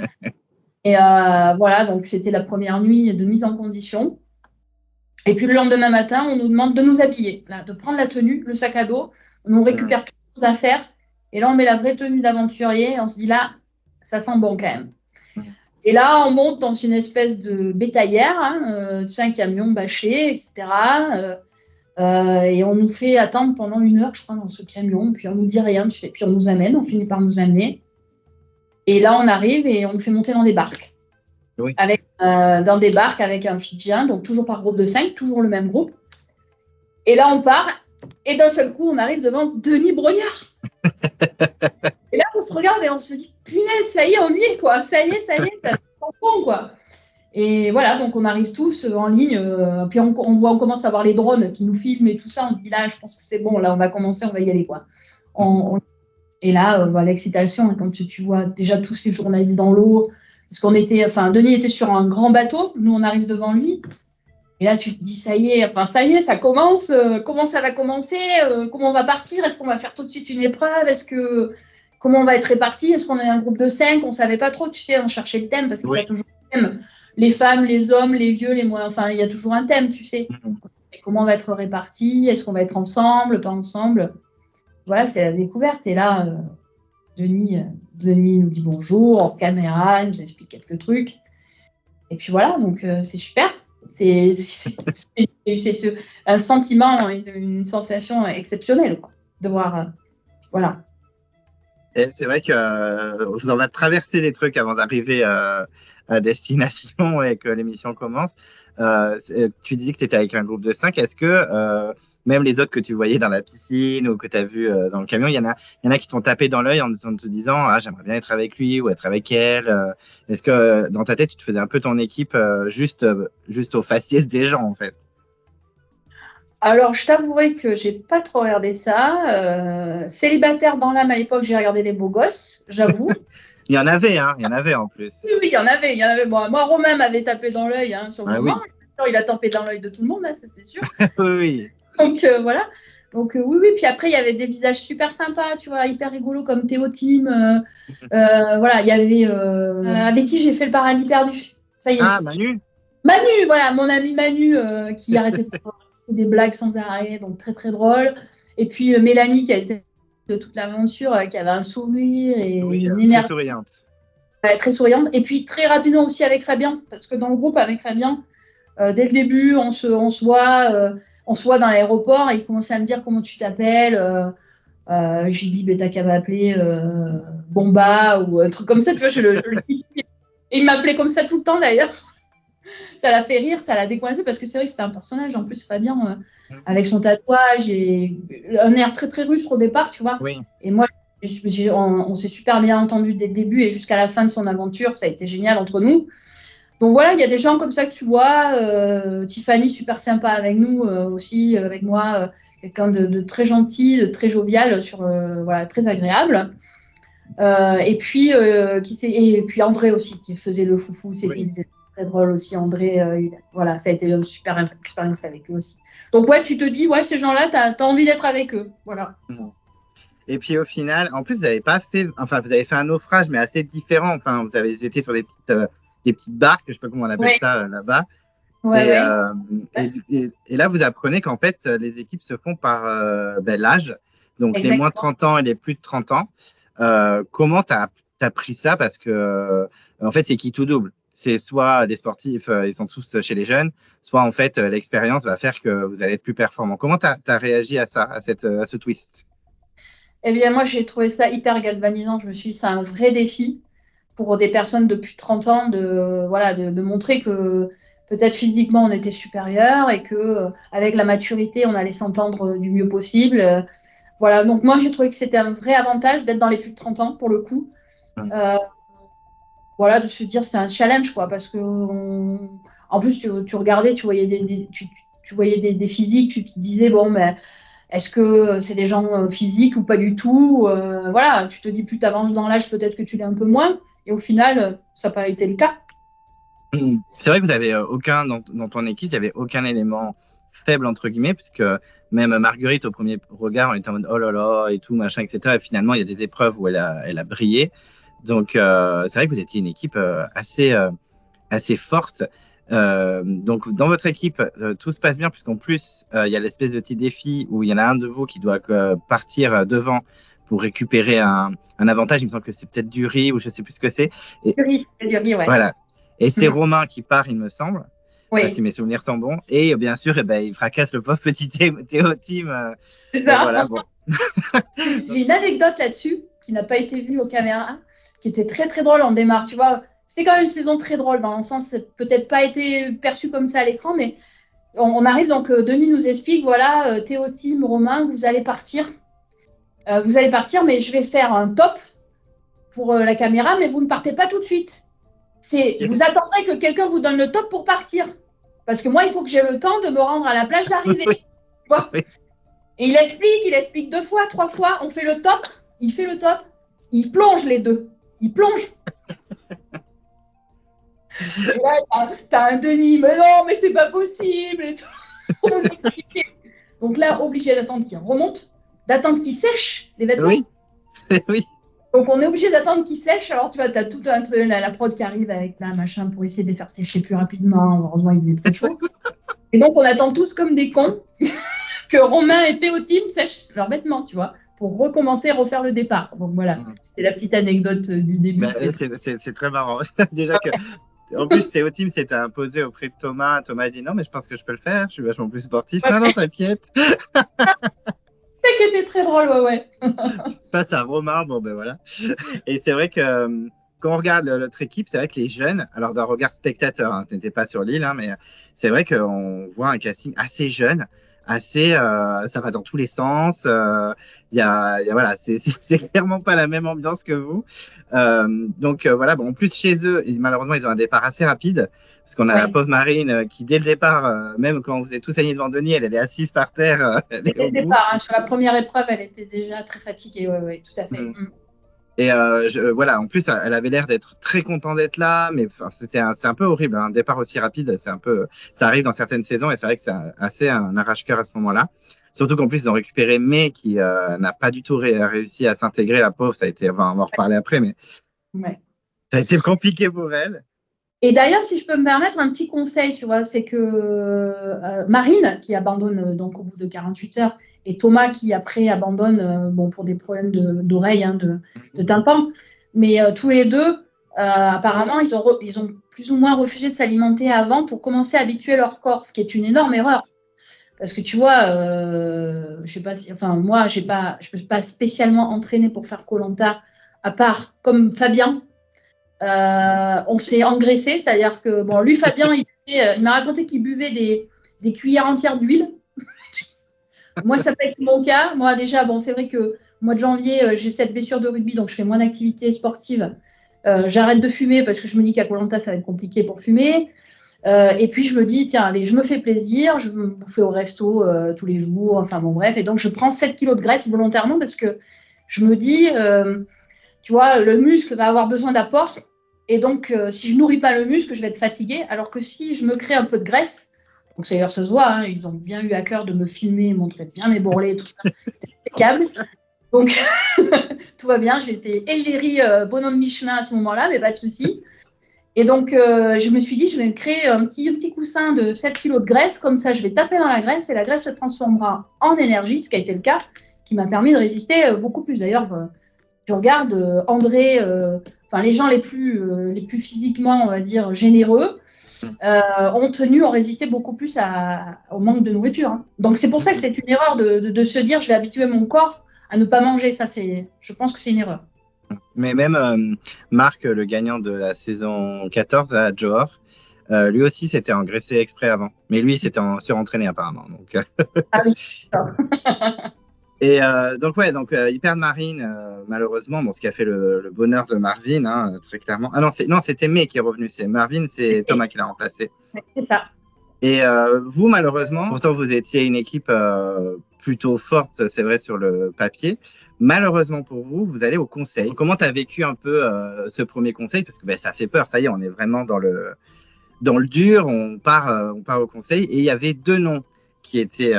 Et voilà, donc c'était la première nuit de mise en condition. Et puis, le lendemain matin, on nous demande de nous habiller, là, de prendre la tenue, le sac à dos. On récupère toutes nos affaires. Et là, on met la vraie tenue d'aventurier. Et on se dit, là, ça sent bon quand même. Et là, on monte dans une espèce de bétaillère, hein, tu sais, un camion bâché, etc. Et on nous fait attendre pendant 1 heure, je crois, dans ce camion. Puis on nous dit rien, tu sais. Puis on nous amène, on finit par nous amener. Et là, on arrive et on nous fait monter dans des barques. Oui. Dans des barques avec un Fidjien, donc toujours par groupe de 5, toujours le même groupe. Et là, on part. Et d'un seul coup, on arrive devant Denis Brognard. Et là, on se regarde et on se dit, punaise, ça y est, on y est, quoi. Ça y est, ça sent bon, quoi. Et voilà, donc on arrive tous en ligne. Puis on commence à voir les drones qui nous filment et tout ça. On se dit, là, je pense que c'est bon, là, on va commencer, on va y aller, quoi. Et là, l'excitation, quand tu vois déjà tous ces journalistes dans l'eau, parce Denis était sur un grand bateau, nous, on arrive devant lui. Et là, tu te dis, ça y est, ça commence. Comment ça va commencer comment on va partir? Est-ce qu'on va faire tout de suite une épreuve? Comment on va être répartis? Est-ce qu'on est un groupe de 5? On ne savait pas trop, tu sais, on cherchait le thème parce qu'il y a toujours un thème. Les femmes, les hommes, les vieux, les moins. Enfin, il y a toujours un thème, tu sais. Et comment on va être répartis? Est-ce qu'on va être ensemble, pas ensemble? Voilà, c'est la découverte. Et là, Denis nous dit bonjour en caméra, il nous explique quelques trucs. Et puis voilà, donc c'est super. C'est un sentiment, une sensation exceptionnelle quoi, de voir. Voilà. Et c'est vrai que vous en avez traversé des trucs avant d'arriver à destination et que l'émission commence. Tu dis que tu étais avec un groupe de 5. Est-ce que même les autres que tu voyais dans la piscine ou que tu as vu dans le camion, il y en a qui t'ont tapé dans l'œil en te disant « Ah, j'aimerais bien être avec lui ou être avec elle ». Est-ce que dans ta tête, tu te faisais un peu ton équipe juste au faciès des gens, en fait? Alors, je t'avouerai que j'ai pas trop regardé ça. Célibataire dans l'âme, à l'époque, j'ai regardé Les Beaux Gosses, j'avoue. Il y en avait en plus. Oui, il y en avait. Bon, moi, Romain m'avait tapé dans l'œil sur le moment. Oui. Il a tapé dans l'œil de tout le monde, hein, c'est sûr. Oui. Donc, voilà. Donc, oui. Puis après, il y avait des visages super sympas, tu vois, hyper rigolos comme Théo Tim. Voilà, il y avait avec qui j'ai fait le paradis perdu. Ça y est. Ah, Manu. Manu, voilà, mon ami Manu qui arrêtait de faire des blagues sans arrêt, donc très très drôle. Et puis Mélanie qui a été de toute l'aventure, qui avait un sourire et une énergie. Très souriante. Ouais, très souriante. Et puis très rapidement aussi avec Fabien, parce que dans le groupe avec Fabien, dès le début, on se voit dans l'aéroport et il commençait à me dire comment tu t'appelles. J'ai dit, t'as qu'à m'appeler Bomba ou un truc comme ça, tu vois, je le dis. Et il m'appelait comme ça tout le temps d'ailleurs. Ça l'a fait rire, ça l'a décoincé parce que c'est vrai que c'était un personnage en plus, Fabien, avec son tatouage et un air très très rustre au départ, tu vois. Oui. Et moi, on s'est super bien entendu dès le début et jusqu'à la fin de son aventure, ça a été génial entre nous. Donc voilà, il y a des gens comme ça que tu vois. Tiffany, super sympa avec nous aussi, avec moi, quelqu'un de très gentil, de très jovial, voilà, très agréable. Et puis André aussi, qui faisait le foufou, c'était très drôle aussi. André, voilà, ça a été une super expérience avec lui aussi. Donc ouais, tu te dis, ouais, ces gens-là, t'as envie d'être avec eux, voilà. Et puis au final, en plus, vous avez pas fait, enfin, vous avez fait un naufrage, mais assez différent. Enfin, vous avez été sur des petites barques, je sais pas comment on appelle ça là-bas. Ouais, Et, ouais. euh, et là, vous apprenez qu'en fait, les équipes se font par l'âge, donc les moins de Exactement. 30 ans et les plus de 30 ans. Comment tu as pris ça? Parce que, en fait, c'est qui tout double. C'est soit des sportifs, ils sont tous chez les jeunes, soit en fait, l'expérience va faire que vous allez être plus performant. Comment tu as réagi à ça, à ce twist? Eh bien, moi, j'ai trouvé ça hyper galvanisant. Je me suis dit, c'est un vrai défi pour des personnes de plus de 30 ans voilà, de montrer que peut-être physiquement, on était supérieur et que avec la maturité, on allait s'entendre du mieux possible. Voilà, donc moi, j'ai trouvé que c'était un vrai avantage d'être dans les plus de 30 ans, pour le coup. Euh, voilà, de se dire, c'est un challenge, quoi, parce que en plus, tu regardais, tu voyais tu voyais des physiques, tu te disais, bon, mais est-ce que c'est des gens physiques ou pas du tout? Voilà, tu te dis plus tu avances dans l'âge, peut-être que tu l'es un peu moins. Et au final, ça n'a pas été le cas. C'est vrai que vous avez aucun, dans ton équipe, il n'y avait aucun élément faible, entre guillemets, parce que même Marguerite, au premier regard, on était en mode oh là là et tout, machin, etc. Et finalement, il y a des épreuves où elle a brillé. Donc, c'est vrai que vous étiez une équipe assez forte. Donc, dans votre équipe, tout se passe bien, puisqu'en plus, il y a l'espèce de petit défi où il y en a un de vous qui doit partir devant pour récupérer un avantage. Il me semble que c'est peut-être du riz ou je sais plus ce que c'est. Et Du riz, ouais. voilà. Et c'est Mhm. Romain qui part, il me semble, si Oui, mes souvenirs sont bons. Et bien sûr, eh ben, il fracasse le pauvre petit Théo Team. c'est Et ça. voilà, bon. J'ai une anecdote là-dessus qui n'a pas été vue aux caméras, qui était très très drôle en démarre. Tu vois, c'était quand même une saison très drôle dans le sens, c'est peut-être pas été perçu comme ça à l'écran, mais on arrive donc, Denis nous explique, voilà, Théo Team, Romain, vous allez partir. Vous allez partir, mais je vais faire un top pour la caméra, mais vous ne partez pas tout de suite. Vous attendrez que quelqu'un vous donne le top pour partir. Parce que moi, il faut que j'ai le temps de me rendre à la plage d'arrivée. Oui, Tu vois. oui. Et il explique 2 fois, 3 fois, on fait le top, il fait le top, il plonge les deux. Il plonge. Et là, t'as un Denis, mais non, mais c'est pas possible. Et tout. On donc là, obligé d'attendre qu'il remonte, d'attendre qu'il sèche les vêtements. Oui, oui. Donc on est obligé d'attendre qu'ils sèchent. Alors tu vois, tu as tout un truc, la prod qui arrive avec la machin pour essayer de les faire sécher plus rapidement. Heureusement, il faisait très chaud. Et donc on attend tous comme des cons que Romain et Théo Team sèchent leurs vêtements, tu vois, pour recommencer, refaire le départ. Donc voilà, c'était la petite anecdote du début. Bah, c'est très marrant. Déjà que, en plus, Théo Team s'était imposé auprès de Thomas. Thomas a dit non, mais je pense que je peux le faire. Je suis vachement plus sportif. Non, non, Ouais, t'inquiète. ça qui était très drôle, ouais, ouais. Passe à Romain. Bon, ben voilà. Et c'est vrai que quand on regarde notre équipe, c'est vrai que les jeunes, alors d'un regard spectateur, hein, tu n'étais pas sur l'île, hein, mais c'est vrai qu'on voit un casting assez jeune, ça va dans tous les sens. Voilà, c'est clairement pas la même ambiance que vous. Donc voilà, bon, en plus chez eux, malheureusement, ils ont un départ assez rapide. Parce qu'on a la Ouais. pauvre Marine qui, dès le départ, même quand vous êtes tous alignés devant Denis, elle est assise par terre, elle est C'était au le bout. départ, hein. Sur la première épreuve, elle était déjà très fatiguée, ouais, ouais, tout à fait. Mm. Et voilà, en plus, elle avait l'air d'être très contente d'être là, mais c'était un peu horrible. Un départ aussi rapide, ça arrive dans certaines saisons et c'est vrai que c'est assez un arrache-cœur à ce moment-là. Surtout qu'en plus, ils ont récupéré May qui n'a pas du tout réussi à s'intégrer. La pauvre, ça a été, on va en reparler après, mais Ouais. ça a été compliqué pour elle. Et d'ailleurs, si je peux me permettre un petit conseil, tu vois, c'est que Marine, qui abandonne donc au bout de 48 heures, et Thomas, qui après abandonne bon, pour des problèmes d'oreille, hein, de tympan, mais tous les deux, apparemment, ils ont plus ou moins refusé de s'alimenter avant pour commencer à habituer leur corps, ce qui est une énorme erreur. Parce que tu vois, je sais pas si, enfin, moi, je ne suis pas spécialement entraînée pour faire koh à part comme Fabien. On s'est engraissé, c'est-à-dire que, bon, lui, Fabien, il m'a raconté qu'il buvait des cuillères entières d'huile. Moi, ça peut être mon cas. Moi, déjà, bon, c'est vrai que au mois de janvier, j'ai cette blessure de rugby, donc je fais moins d'activité sportive. J'arrête de fumer parce que je me dis qu'à koh ça va être compliqué pour fumer. Et puis, je me dis, tiens, allez, je me fais plaisir, je me bouffer au resto tous les jours, enfin, bon, bref. Et donc, je prends 7 kilos de graisse volontairement parce que je me dis, tu vois, le muscle va avoir besoin d'apport. Et donc, si je nourris pas le muscle, je vais être fatiguée. Alors que si je me crée un peu de graisse, donc d'ailleurs, ça se voit, hein, ils ont bien eu à cœur de me filmer, montrer bien mes bourrelets, tout ça. C'est impeccable. Donc, tout va bien. J'étais égérie bonhomme Michelin à ce moment-là, mais pas de souci. Et donc, je me suis dit, je vais me créer un petit coussin de 7 kilos de graisse. Comme ça, je vais taper dans la graisse et la graisse se transformera en énergie, ce qui a été le cas, qui m'a permis de résister beaucoup plus. D'ailleurs, tu regardes André, enfin les gens les plus physiquement, on va dire, généreux, ont résisté beaucoup plus au manque de nourriture. Hein. Donc c'est pour ça que c'est une erreur de se dire je vais habituer mon corps à ne pas manger. Ça, je pense que c'est une erreur. Mais même Marc, le gagnant de la saison 14 à Johor, lui aussi s'était engraissé exprès avant. Mais lui, s'était surentraîné apparemment. Donc, Ah oui. Et donc, ouais, donc Hypermarine, malheureusement, bon, ce qui a fait le bonheur de Marvin, hein, très clairement. Ah non, c'était May qui est revenu. C'est Marvin, c'est Thomas qui l'a remplacé. C'est ça. Et vous, malheureusement, pourtant vous étiez une équipe plutôt forte, c'est vrai, sur le papier. Malheureusement pour vous, vous allez au conseil. Comment tu as vécu un peu ce premier conseil? Parce que ben, ça fait peur, ça y est, on est vraiment dans le dur, on part au conseil. Et il y avait deux noms qui étaient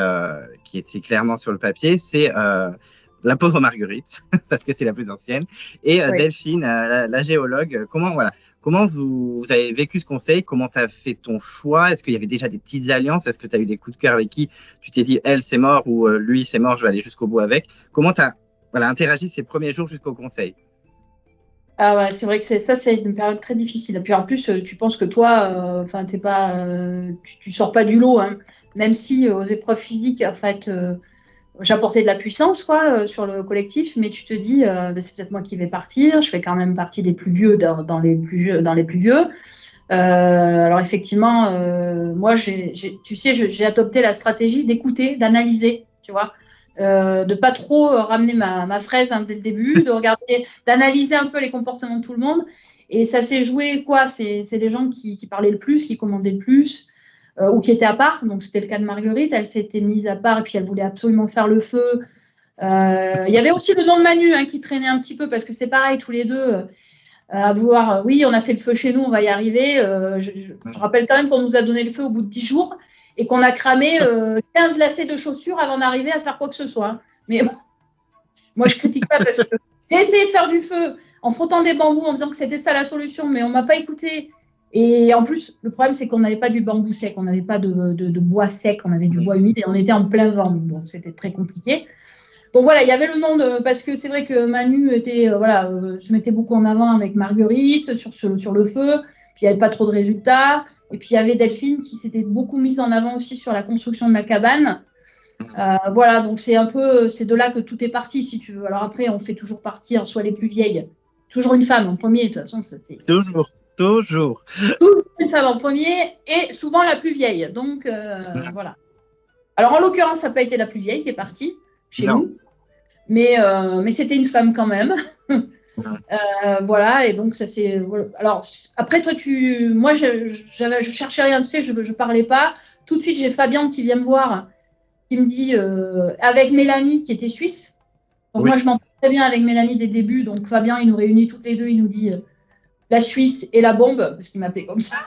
clairement sur le papier. C'est la pauvre Marguerite, parce que c'est la plus ancienne, et oui. Delphine, la géologue. Comment vous avez vécu ce conseil? Comment tu as fait ton choix? Est-ce qu'il y avait déjà des petites alliances? Est-ce que tu as eu des coups de cœur avec qui tu t'es dit, elle, c'est mort, ou lui, c'est mort, je vais aller jusqu'au bout avec? Comment tu as interagi ces premiers jours jusqu'au conseil? Ah ouais, c'est vrai que c'est une période très difficile. Et puis en plus, tu penses que toi, t'es pas, tu sors pas du lot, hein. Même si aux épreuves physiques, en fait, j'apportais de la puissance, quoi, sur le collectif, mais tu te dis, c'est peut-être moi qui vais partir. Je fais quand même partie des plus vieux dans les plus vieux. Alors effectivement, moi, tu sais, j'ai adopté la stratégie d'écouter, d'analyser, tu vois. De pas trop ramener ma fraise dès le début, de regarder, d'analyser un peu les comportements de tout le monde. Et ça s'est joué quoi? C'est les gens qui parlaient le plus, qui commandaient le plus, ou qui étaient à part. Donc c'était le cas de Marguerite, elle s'était mise à part et puis elle voulait absolument faire le feu. Il y avait aussi le nom de Manu qui traînait un petit peu parce que c'est pareil, tous les deux. À vouloir, oui, on a fait le feu chez nous, on va y arriver. Je rappelle quand même qu'on nous a donné le feu au bout de 10 jours et qu'on a cramé 15 lacets de chaussures avant d'arriver à faire quoi que ce soit. Mais bon, moi, je critique pas parce que j'ai essayé de faire du feu en frottant des bambous en disant que c'était ça la solution, mais on m'a pas écouté. Et en plus, le problème, c'est qu'on n'avait pas du bambou sec, on n'avait pas de bois sec, on avait du bois humide et on était en plein vent. Donc, c'était très compliqué. Donc voilà, il y avait le nom parce que c'est vrai que Manu était, je mettais beaucoup en avant avec Marguerite sur le feu, puis il n'y avait pas trop de résultats. Et puis il y avait Delphine qui s'était beaucoup mise en avant aussi sur la construction de la cabane. Voilà, donc c'est de là que tout est parti, si tu veux. Alors après, on fait toujours partir, soit les plus vieilles, toujours une femme en premier, de toute façon, ça c'est. Toujours. Toujours une femme en premier et souvent la plus vieille. Donc voilà. Alors en l'occurrence, ça n'a pas été la plus vieille qui est partie chez nous. Mais c'était une femme quand même. Voilà, et donc ça c'est. Voilà. Alors après, toi, moi, je cherchais rien, tu sais, je parlais pas. Tout de suite, j'ai Fabien qui vient me voir, qui me dit, avec Mélanie, qui était suisse. Donc moi, je m'entends très bien avec Mélanie dès le début. Donc Fabien, il nous réunit toutes les deux, il nous dit la Suisse et la bombe, parce qu'il m'appelait comme ça.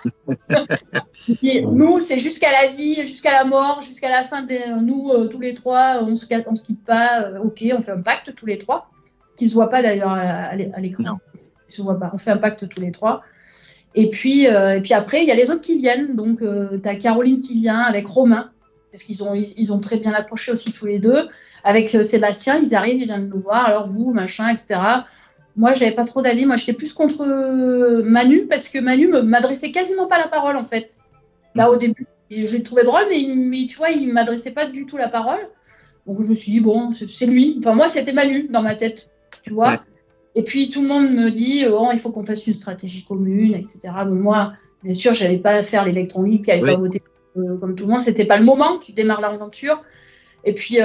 Nous, c'est jusqu'à la vie, jusqu'à la mort, jusqu'à la fin. Nous, tous les trois, on se quitte pas. Ok, on fait un pacte tous les trois, qui ne se voit pas d'ailleurs à l'écran. Se voit pas. On fait un pacte tous les trois. Et puis après, il y a les autres qui viennent. Donc, tu as Caroline qui vient avec Romain, parce qu'ils ont très bien accroché aussi tous les deux. Avec Sébastien, ils arrivent, ils viennent nous voir. Alors vous, machin, etc. Moi, j'avais pas trop d'avis. Moi, j'étais plus contre Manu, parce que Manu m'adressait quasiment pas la parole, en fait. Là, au début, je le trouvais drôle, mais tu vois, il ne m'adressait pas du tout la parole. Donc, je me suis dit, bon, c'est lui. Enfin, moi, c'était Manu dans ma tête, tu vois. Ouais. Et puis, tout le monde me dit, oh, il faut qu'on fasse une stratégie commune, etc. Donc, moi, bien sûr, je n'allais pas faire l'électronique, je n'avais pas voté comme tout le monde. Ce n'était pas le moment, tu démarres l'aventure. Et puis,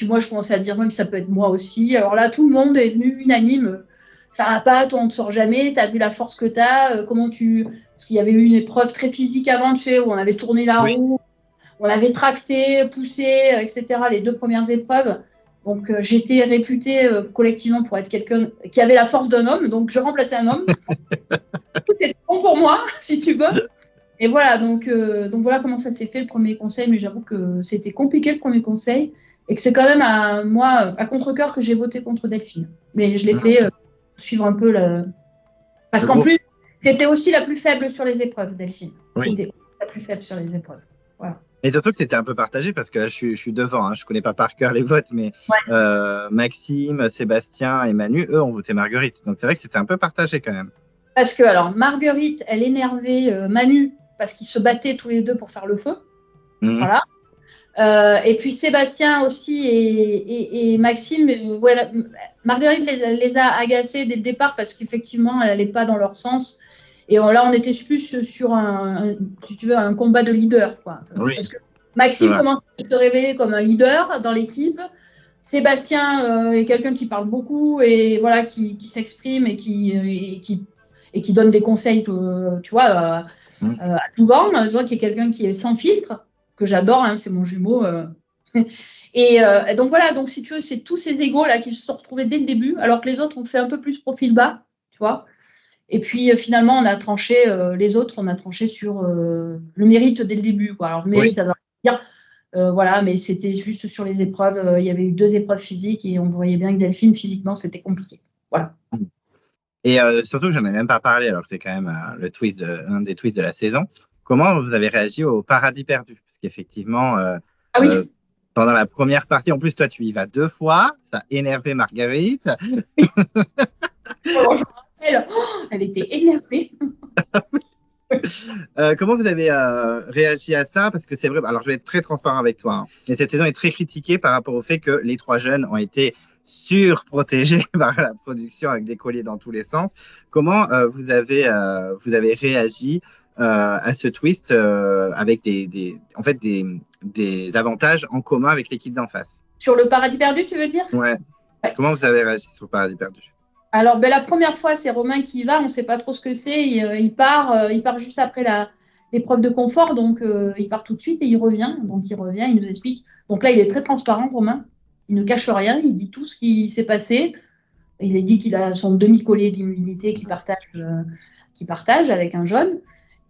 moi, je commençais à dire, même, ça peut être moi aussi. Alors là, tout le monde est venu unanime. Ça va pas, toi, on ne te sort jamais. Tu as vu la force que tu as. Comment tu. Parce qu'il y avait eu une épreuve très physique avant, tu sais, où on avait tourné la roue, on avait tracté, poussé, etc. Les 2 premières épreuves. Donc, j'étais réputée collectivement pour être quelqu'un qui avait la force d'un homme. Donc, je remplaçais un homme. C'était bon pour moi, si tu veux. Et voilà, donc voilà comment ça s'est fait le premier conseil. Mais j'avoue que c'était compliqué le premier conseil. et que c'est quand même moi, à contre-cœur que j'ai voté contre Delphine. Mais je l'ai fait suivre un peu le. Parce Le qu'en groupe. plus, c'était aussi la plus faible sur les épreuves, Delphine. Oui. C'était la plus faible sur les épreuves. Voilà. Et surtout que c'était un peu partagé parce que là, je suis devant, hein, je connais pas par cœur les votes, mais Ouais. Maxime, Sébastien et Manu, eux, ont voté Marguerite. Donc c'est vrai que c'était un peu partagé quand même. Parce que, alors, Marguerite, elle énervait Manu parce qu'ils se battaient tous les deux pour faire le feu. Mhm. Voilà. Et puis Sébastien aussi et Maxime, voilà, Marguerite les a agacés dès le départ parce qu'effectivement, elle n'allait pas dans leur sens. Et là, on était plus sur si tu veux, un combat de leader, quoi. Oui, Parce que c'est Maxime vrai. commence à se révéler comme un leader dans l'équipe. Sébastien est quelqu'un qui parle beaucoup et voilà, qui s'exprime et qui donne des conseils, tu vois, Mhm. à tout vent, tu vois, qui est quelqu'un qui est sans filtre, que j'adore, hein, c'est mon jumeau. Et donc voilà, donc si tu veux, c'est tous ces égaux là qui se sont retrouvés dès le début, alors que les autres ont fait un peu plus profil bas, tu vois. Et puis finalement, on a tranché, les autres, on a tranché sur le mérite dès le début, quoi. Alors le mérite, Oui. ça veut rien dire, voilà, mais c'était juste sur les épreuves. Il y avait eu 2 épreuves physiques et on voyait bien que Delphine, physiquement, c'était compliqué. Voilà. Et surtout que j'en ai même pas parlé, alors que c'est quand même un des twists de la saison. Comment vous avez réagi au paradis perdu? Parce qu'effectivement, Ah euh, oui, pendant la première partie, en plus, toi, tu y vas 2 fois, ça a énervé Marguerite. alors, je me rappelle, elle était énervée. Comment vous avez réagi à ça? Parce que c'est vrai, alors je vais être très transparent avec toi, hein, mais cette saison est très critiquée par rapport au fait que les 3 jeunes ont été surprotégés par la production avec des colliers dans tous les sens. Comment vous avez réagi à ce twist avec en fait des avantages en commun avec l'équipe d'en face? Sur le paradis perdu, tu veux dire? Ouais. Ouais. Comment vous avez réagi sur Paradis perdu? Alors, ben, la première fois, c'est Romain qui y va. On ne sait pas trop ce que c'est. Il part juste après l'épreuve de confort. Donc, il part tout de suite et il revient. Donc, il revient, il nous explique. Donc là, il est très transparent, Romain. Il ne cache rien. Il dit tout ce qui s'est passé. Il a dit qu'il a son demi-collier d'immunité qu'il partage avec un jeune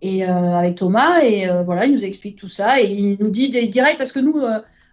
et avec Thomas. Et voilà, il nous explique tout ça. Et il nous dit direct, parce que nous,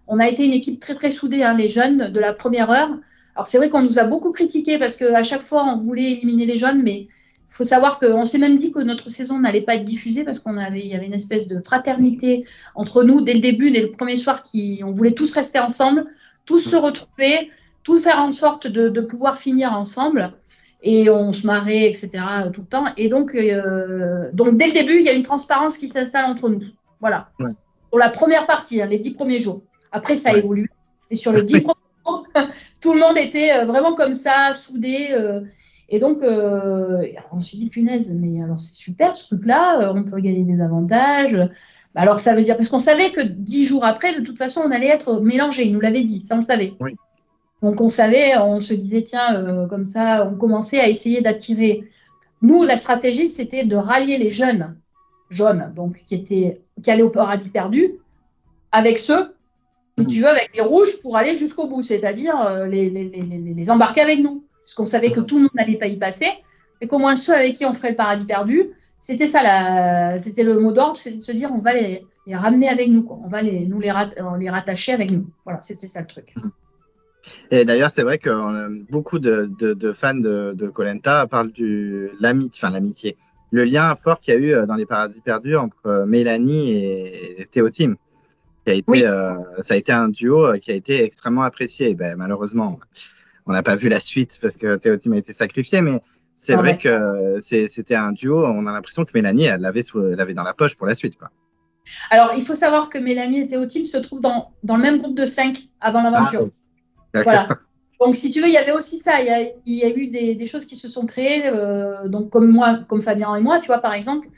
on a été une équipe très, très soudée, hein, les jeunes de la première heure. Alors, c'est vrai qu'on nous a beaucoup critiqué parce qu'à chaque fois, on voulait éliminer les jeunes, mais il faut savoir qu'on s'est même dit que notre saison n'allait pas être diffusée parce il y avait une espèce de fraternité entre nous dès le début, dès le premier soir, on voulait tous rester ensemble, tous se retrouver, tout faire en sorte de pouvoir finir ensemble. Et on se marrait, etc., tout le temps. Et donc, dès le début, il y a une transparence qui s'installe entre nous. Voilà. Ouais, Pour la première partie, hein, les 10 premiers jours. Après, ça a ouais. évolué. Et sur les 10 premiers jours, tout le monde était vraiment comme ça, soudé. Et donc, on s'est dit, punaise, mais alors c'est super ce truc-là, on peut gagner des avantages. Alors, ça veut dire, parce qu'on savait que 10 jours après, de toute façon, on allait être mélangés. Il nous l'avait dit, ça on le savait. Oui. Donc on savait, on se disait, tiens, comme ça, on commençait à essayer d'attirer. Nous, la stratégie, c'était de rallier les jeunes jaunes, donc qui allaient au paradis perdu, avec ceux, si tu veux, avec les rouges pour aller jusqu'au bout, c'est-à-dire les embarquer avec nous. Puisqu'on savait que tout le monde n'allait pas y passer, et qu'au moins ceux avec qui on ferait le paradis perdu, c'était ça, c'était le mot d'ordre, c'est de se dire, on va les ramener avec nous, quoi. On va les rattacher avec nous. Voilà, c'était ça le truc. Et d'ailleurs, c'est vrai que beaucoup de fans de koh parlent l'amitié, le lien fort qu'il y a eu dans les Paradis perdus entre Mélanie et Théotime, Oui, ça a été un duo qui a été extrêmement apprécié. Et ben, malheureusement, on n'a pas vu la suite parce que Théotime a été sacrifié, mais c'est ah vrai ouais. que c'était un duo. On a l'impression que Mélanie, elle l'avait dans la poche pour la suite, quoi. Alors, il faut savoir que Mélanie et Théotime se trouvent dans le même groupe de 5 avant Ah, l'aventure. Voilà. d'accord. Donc, si tu veux, il y avait aussi ça. Il y a eu des choses qui se sont créées, donc comme moi, comme Fabien et moi, tu vois, par exemple,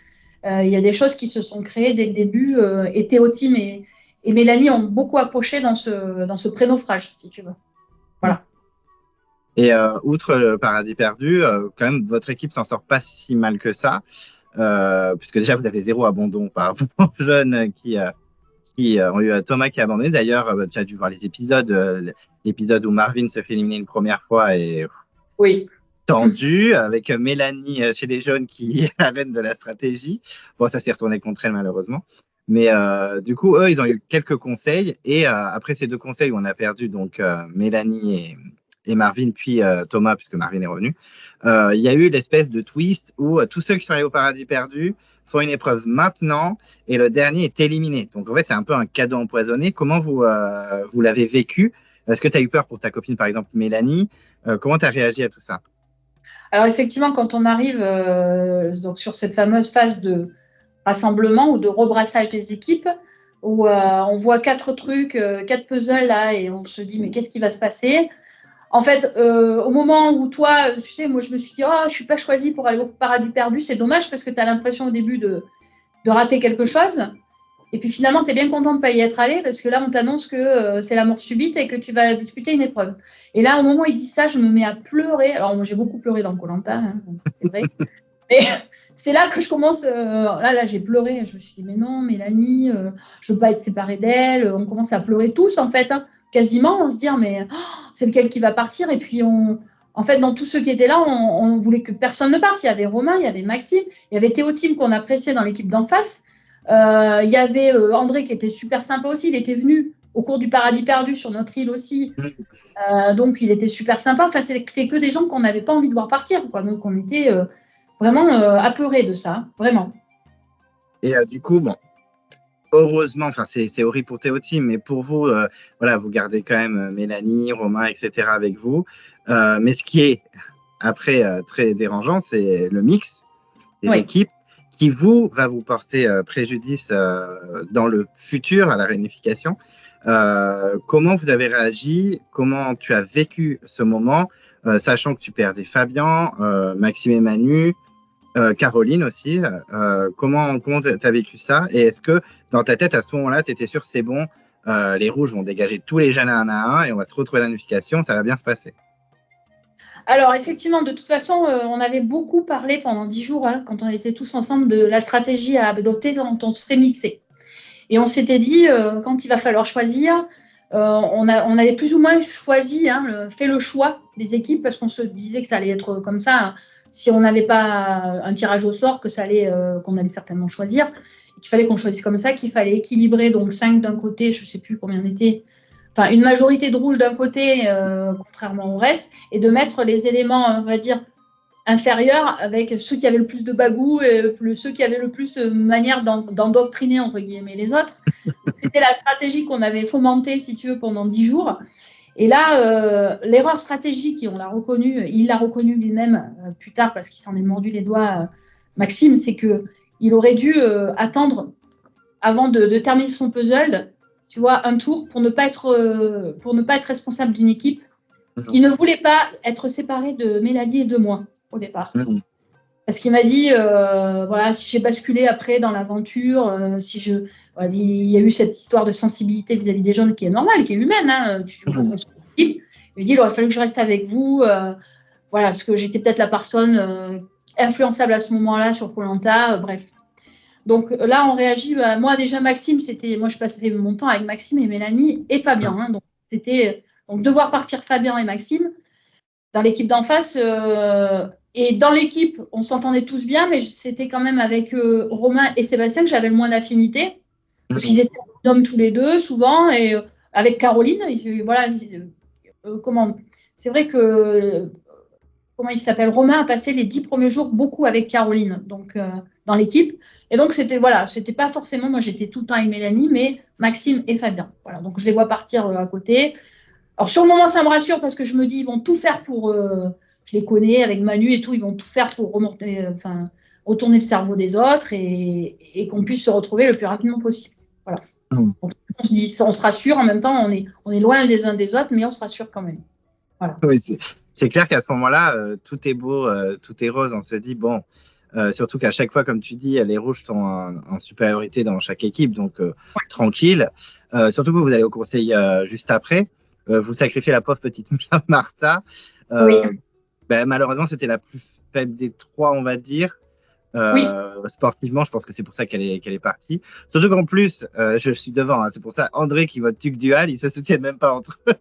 il y a des choses qui se sont créées dès le début, et Théotime et Mélanie ont beaucoup accroché dans ce pré-naufrage, si tu veux. Voilà. Et outre le Paradis perdu, quand même, votre équipe s'en sort pas si mal que ça, puisque déjà vous avez 0 abandon par rapport aux jeunes qui ont eu Thomas qui a abandonné. D'ailleurs, tu as dû voir les épisodes, l'épisode où Marvin se fait éliminer une première fois et Oui. tendu, avec Mélanie chez les jeunes qui est la reine de la stratégie. Bon, ça s'est retourné contre elle malheureusement. Mais du coup, eux, ils ont eu quelques conseils. Et après ces deux conseils où on a perdu donc Mélanie et Marvin, puis Thomas, puisque Marvin est revenu, il y a eu l'espèce de twist où tous ceux qui sont allés au paradis perdu font une épreuve maintenant et le dernier est éliminé. Donc en fait, c'est un peu un cadeau empoisonné. Comment vous l'avez vécu? Est-ce que tu as eu peur pour ta copine, par exemple, Mélanie? Comment tu as réagi à tout ça? Alors effectivement, quand on arrive donc sur cette fameuse phase de rassemblement ou de rebrassage des équipes, où on voit quatre trucs, quatre puzzles là, et on se dit mais qu'est-ce qui va se passer? En fait, au moment où toi, tu sais, moi je me suis dit, oh, je suis pas choisie pour aller au paradis perdu, c'est dommage parce que tu as l'impression au début de rater quelque chose. Et puis finalement, tu es bien content de ne pas y être allé parce que là, on t'annonce que c'est la mort subite et que tu vas disputer une épreuve. Et là, au moment où il dit ça, je me mets à pleurer. Alors, moi, j'ai beaucoup pleuré dans koh, hein, c'est vrai. Mais c'est là que je commence. Là, j'ai pleuré. Je me suis dit, mais non, Mélanie, je ne veux pas être séparée d'elle. On commence à pleurer tous, en fait, hein, quasiment. On se dit, mais oh, c'est lequel qui va partir? Et puis, en fait, dans tous ceux qui étaient là, on voulait que personne ne parte. Il y avait Romain, il y avait Maxime, il y avait Théotime qu'on appréciait dans l'équipe d'en face. Il y avait André qui était super sympa aussi. Il était venu au cours du Paradis perdu sur notre île aussi. Donc, il était super sympa. Enfin, c'était que des gens qu'on n'avait pas envie de voir partir, quoi. Donc, on était vraiment apeurés de ça, vraiment. Et du coup, bon, heureusement, enfin c'est horrible pour Théo Team, mais pour vous, voilà, vous gardez quand même Mélanie, Romain, etc. avec vous. Mais ce qui est après très dérangeant, c'est le mix des Oui. équipes qui va vous porter préjudice dans le futur à la réunification. Comment vous avez réagi? Comment tu as vécu ce moment, sachant que tu perdais Fabien, Maxime et Manu, Caroline aussi, comment tu as vécu ça? Et est-ce que dans ta tête, à ce moment-là, tu étais sûr c'est bon, les rouges vont dégager tous les jeunes un à un et on va se retrouver à l'unification, ça va bien se passer? Alors, effectivement, de toute façon, on avait beaucoup parlé pendant 10 jours, hein, quand on était tous ensemble, de la stratégie à adopter quand on serait mixé. Et on s'était dit, quand il va falloir choisir, on avait plus ou moins choisi, hein, fait le choix des équipes parce qu'on se disait que ça allait être comme ça. Hein, si on n'avait pas un tirage au sort, qu'on allait certainement choisir, et qu'il fallait qu'on choisisse comme ça, qu'il fallait équilibrer donc 5 d'un côté, je ne sais plus combien on était, enfin une majorité de rouge d'un côté, contrairement au reste, et de mettre les éléments, on va dire, inférieurs avec ceux qui avaient le plus de bagou et ceux qui avaient le plus manière d'endoctriner, entre guillemets, les autres. C'était la stratégie qu'on avait fomentée, si tu veux, pendant 10 jours. Et là, l'erreur stratégique, et on l'a reconnu, il l'a reconnu lui-même plus tard parce qu'il s'en est mordu les doigts, Maxime, c'est qu'il aurait dû attendre avant de terminer son puzzle, tu vois, un tour pour ne pas être responsable d'une équipe qui ne voulait pas être séparé de Mélanie et de moi au départ. Parce qu'il m'a dit, voilà, si j'ai basculé après dans l'aventure, il y a eu cette histoire de sensibilité vis-à-vis des jeunes qui est normale, qui est humaine. Hein, il m'a dit, il aurait fallu que je reste avec vous, voilà, parce que j'étais peut-être la personne influençable à ce moment-là sur koh, bref. Donc là, on réagit. Moi, déjà, Maxime, moi, je passais mon temps avec Maxime et Mélanie et Fabien. Hein, donc, c'était devoir partir Fabien et Maxime dans l'équipe d'en face. Et dans l'équipe, on s'entendait tous bien, mais c'était quand même avec Romain et Sébastien que j'avais le moins d'affinité. Parce qu'ils étaient hommes tous les deux, souvent. Et avec Caroline, voilà, comment. C'est vrai que comment il s'appelle, Romain a passé les 10 premiers jours beaucoup avec Caroline, donc dans l'équipe. Et donc c'était pas forcément, moi j'étais tout le temps avec Mélanie, mais Maxime et Fabien. Voilà, donc je les vois partir à côté. Alors sur le moment, ça me rassure parce que je me dis ils vont tout faire pour, je les connais avec Manu et tout, ils vont tout faire pour retourner le cerveau des autres et qu'on puisse se retrouver le plus rapidement possible. Voilà. Donc, on se dit, on se rassure. En même temps, on est loin les uns des autres, mais on se rassure quand même. Voilà. Oui, c'est clair qu'à ce moment-là, tout est beau, tout est rose. On se dit, bon, surtout qu'à chaque fois, comme tu dis, les rouges sont en supériorité dans chaque équipe, donc tranquille. Surtout que vous allez au conseil juste après. Vous sacrifiez la pauvre petite Martha. Oui. Ben, malheureusement, c'était la plus faible des trois, on va dire. Oui. Sportivement, je pense que c'est pour ça qu'elle est partie. Surtout qu'en plus, je suis devant, hein, c'est pour ça, André qui vote Tuc Dual, ils se soutiennent même pas entre eux.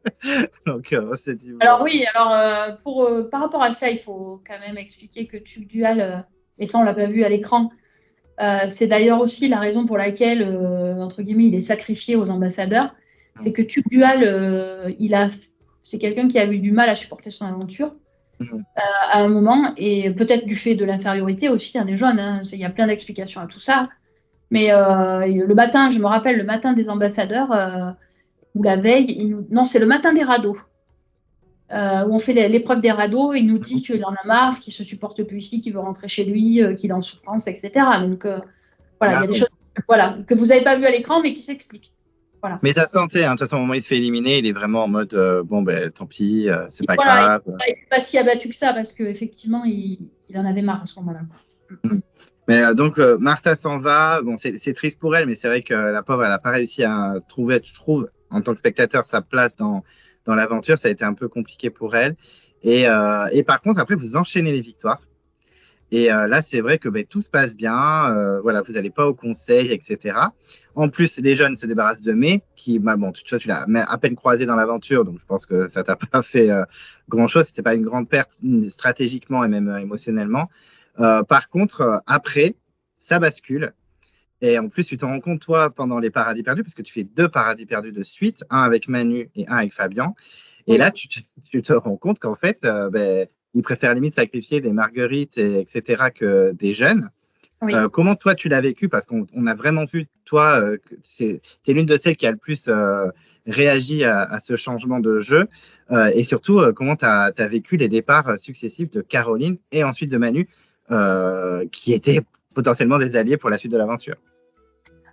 Donc, on s'est dit, Alors oui, par rapport à ça, il faut quand même expliquer que Tuc Dual, et ça on l'a pas vu à l'écran, C'est d'ailleurs aussi la raison pour laquelle, entre guillemets, il est sacrifié aux ambassadeurs. C'est que Tube Dual, c'est quelqu'un qui a eu du mal à supporter son aventure à un moment, et peut-être du fait de l'infériorité aussi des jeunes. Hein. Il y a plein d'explications à tout ça. Mais le matin, je me rappelle, le matin des ambassadeurs, ou la veille, non, c'est le matin des radeaux. Où on fait l'épreuve des radeaux, il nous dit qu'il en a marre, qu'il se supporte plus ici, qu'il veut rentrer chez lui, qu'il est en souffrance, etc. Donc voilà, il y a des choses que vous n'avez pas vues à l'écran, mais qui s'expliquent. Voilà. Mais ça sentait, hein, de toute façon, au moment où il se fait éliminer, il est vraiment en mode bon, ben tant pis, c'est pas grave. Il n'est pas si abattu que ça, parce qu'effectivement, il en avait marre à ce moment-là. Mais donc, Martha s'en va. Bon, c'est triste pour elle, mais c'est vrai que la pauvre, elle n'a pas réussi à trouver, je trouve, en tant que spectateur, sa place dans l'aventure. Ça a été un peu compliqué pour elle. Et par contre, après, vous enchaînez les victoires. Et là, c'est vrai que tout se passe bien. Voilà, vous n'allez pas au conseil, etc. En plus, les jeunes se débarrassent de Mai, qui, bon, tu l'as à peine croisé dans l'aventure, donc je pense que ça t'a pas fait grand-chose. C'était pas une grande perte stratégiquement et même émotionnellement. Par contre, après, ça bascule. Et en plus, tu t'en rends compte, toi, pendant les paradis perdus, parce que tu fais 2 paradis perdus de suite, un avec Manu et un avec Fabien. Et là, tu te rends compte qu'en fait, ils préfèrent limite sacrifier des marguerites, etc., que des jeunes. Oui. Comment toi, tu l'as vécu? Parce qu'on a vraiment vu, toi, que tu es l'une de celles qui a le plus réagi à ce changement de jeu. Et surtout, comment tu as vécu les départs successifs de Caroline et ensuite de Manu, qui étaient potentiellement des alliés pour la suite de l'aventure?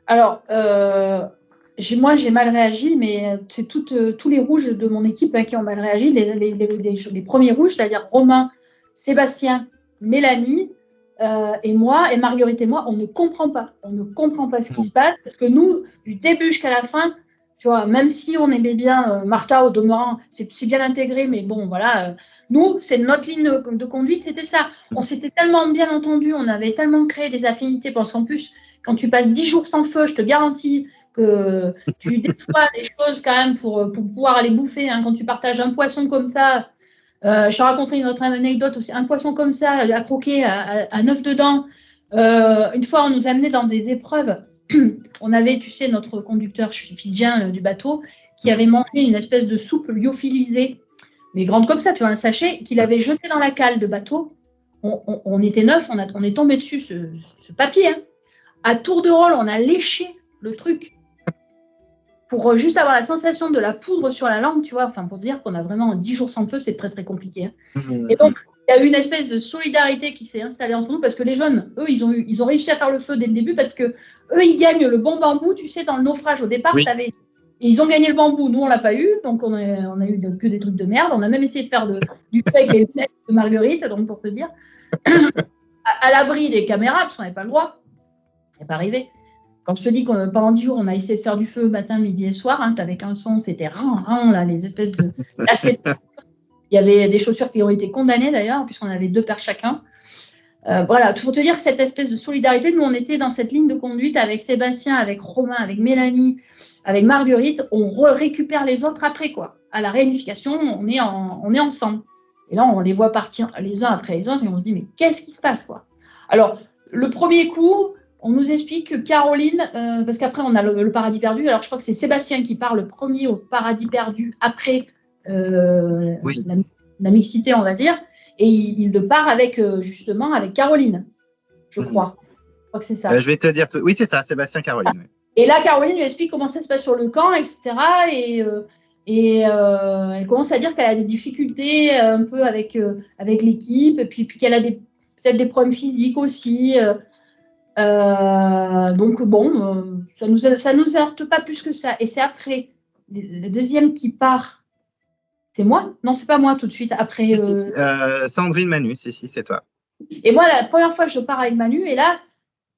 Alors, moi, j'ai mal réagi, mais c'est tous les rouges de mon équipe qui ont mal réagi. Les premiers rouges, c'est-à-dire Romain, Sébastien, Mélanie et moi, et Marguerite et moi, on ne comprend pas. On ne comprend pas ce qui se passe, parce que nous, du début jusqu'à la fin, tu vois, même si on aimait bien Martha au demeurant, c'est bien intégré, mais bon, voilà. Nous, c'est notre ligne de conduite, c'était ça. On s'était tellement bien entendus, on avait tellement créé des affinités, parce qu'en plus, quand tu passes 10 jours sans feu, je te garantis que tu déploies des choses quand même pour pouvoir aller bouffer. Hein. Quand tu partages un poisson comme ça, je te raconterai une autre anecdote aussi. Un poisson comme ça, à croquer, à 9 dedans. Une fois, on nous amenait dans des épreuves. On avait, tu sais, notre conducteur fidjien du bateau qui avait mangé une espèce de soupe lyophilisée, mais grande comme ça, tu vois, un sachet, qu'il avait jeté dans la cale de bateau. On était neuf, on est tombé dessus, ce papier. Hein. À tour de rôle, on a léché le truc pour juste avoir la sensation de la poudre sur la langue, tu vois, enfin pour dire qu'on a vraiment 10 jours sans feu, c'est très très compliqué. Hein. Et donc, il y a eu une espèce de solidarité qui s'est installée entre nous parce que les jeunes, eux, ils ont réussi à faire le feu dès le début parce que eux, ils gagnent le bon bambou, tu sais, dans le naufrage au départ, oui. Ils ont gagné le bambou, nous on l'a pas eu, donc on a eu que des trucs de merde. On a même essayé de faire du feu avec les lunettes de Marguerite, donc pour te dire, à l'abri des caméras parce qu'on n'avait pas le droit, c'est pas arrivé. Quand je te dis que pendant 10 jours, on a essayé de faire du feu matin, midi et soir, hein, avec un son, c'était rin, là, les espèces de... Là, il y avait des chaussures qui ont été condamnées d'ailleurs, puisqu'on avait 2 paires chacun. Voilà, il faut te dire que cette espèce de solidarité, nous, on était dans cette ligne de conduite avec Sébastien, avec Romain, avec Mélanie, avec Marguerite. On récupère les autres après, quoi. À la réunification, on est ensemble. Et là, on les voit partir les uns après les autres et on se dit, mais qu'est-ce qui se passe, quoi? Alors, le premier coup... On nous explique que Caroline, parce qu'après on a le paradis perdu, alors je crois que c'est Sébastien qui part le premier au paradis perdu après oui. la mixité, on va dire, et il part justement avec Caroline, je crois. Je crois que c'est ça. Je vais te dire, oui c'est ça, Sébastien, Caroline. Oui. Et là, Caroline lui explique comment ça se passe sur le camp, etc. Et elle commence à dire qu'elle a des difficultés un peu avec l'équipe, et puis qu'elle a peut-être des problèmes physiques aussi. Donc bon, ça nous heurte pas plus que ça. Et c'est après, le deuxième qui part, c'est moi? Non, c'est pas moi tout de suite. Après, Sandrine, Manu, c'est toi. Et moi, la première fois, je pars avec Manu, et là,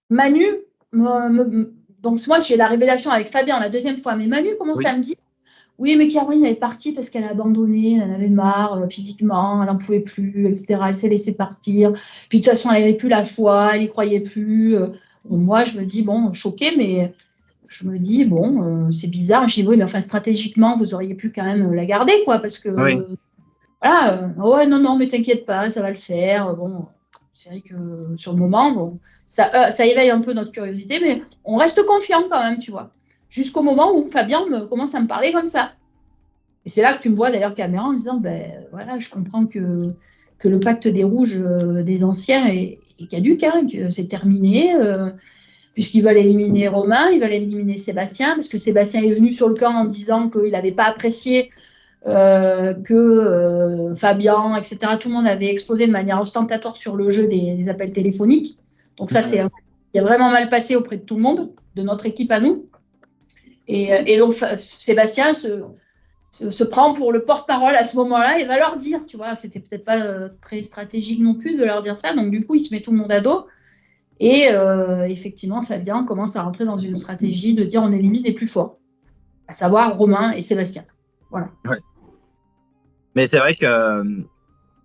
Manu, donc moi, j'ai la révélation avec Fabien la deuxième fois, mais Manu commence à me dire, oui, mais Caroline, elle est partie parce qu'elle a abandonné, elle en avait marre physiquement, elle n'en pouvait plus, etc. Elle s'est laissée partir. Puis de toute façon, elle n'avait plus la foi, elle n'y croyait plus. Bon, moi, je me dis, bon, choquée, mais je me dis, bon, c'est bizarre. Je dis, oui, mais enfin, stratégiquement, vous auriez pu quand même la garder, quoi, parce que, voilà, ouais, non, mais t'inquiète pas, ça va le faire. Bon, C'est vrai que sur le moment, bon, ça éveille un peu notre curiosité, mais on reste confiant quand même, tu vois. Jusqu'au moment où Fabien commence à me parler comme ça. Et c'est là que tu me vois d'ailleurs caméra en disant, ben voilà, je comprends que le pacte des rouges des anciens est caduque, hein, que c'est terminé, puisqu'ils veulent éliminer Romain, ils veulent éliminer Sébastien, parce que Sébastien est venu sur le camp en disant qu'il n'avait pas apprécié que Fabien, etc., tout le monde avait explosé de manière ostentatoire sur le jeu des appels téléphoniques. Donc ça, c'est vraiment mal passé auprès de tout le monde, de notre équipe à nous. Et donc Sébastien se prend pour le porte-parole à ce moment-là et va leur dire, tu vois, c'était peut-être pas très stratégique non plus de leur dire ça. Donc du coup, il se met tout le monde à dos. Et effectivement, Fabien commence à rentrer dans une stratégie de dire on élimine les plus forts, à savoir Romain et Sébastien. Voilà. Ouais. Mais c'est vrai que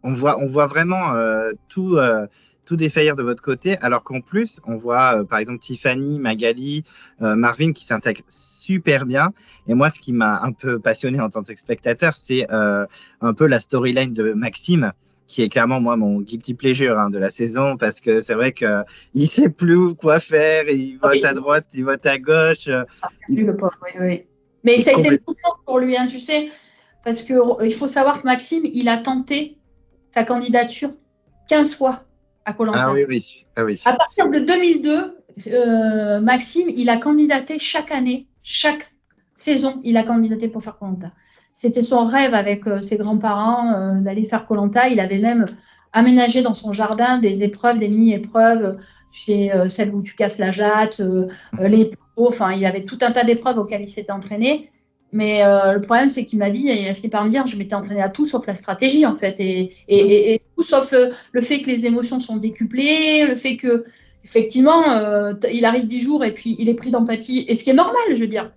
on voit vraiment tout défaillir de votre côté, alors qu'en plus, on voit par exemple Tiffany, Magali, Marvin qui s'intègrent super bien. Et moi, ce qui m'a un peu passionné en tant que spectateur, c'est un peu la storyline de Maxime, qui est clairement, moi, mon guilty pleasure de la saison, parce que c'est vrai qu'il ne sait plus quoi faire, il vote à droite, il vote à gauche. Le pauvre, oui. Mais ça a été le coup pour lui, hein, tu sais, parce qu'il faut savoir que Maxime, il a tenté sa candidature 15 fois à Koh-Lanta. Ah oui. À partir de 2002, Maxime, il a candidaté chaque année, chaque saison, il a candidaté pour faire Koh-Lanta. C'était son rêve avec ses grands-parents d'aller faire Koh-Lanta. Il avait même aménagé dans son jardin des épreuves, des mini-épreuves, tu sais, celles où tu casses la jatte, les pots, enfin, il avait tout un tas d'épreuves auxquelles il s'était entraîné. Mais le problème, c'est qu'il m'a dit, il a fini par me dire, je m'étais entraîné à tout sauf la stratégie, en fait, et tout sauf le fait que les émotions sont décuplées, le fait que, effectivement, il arrive 10 jours et puis il est pris d'empathie, et ce qui est normal, je veux dire.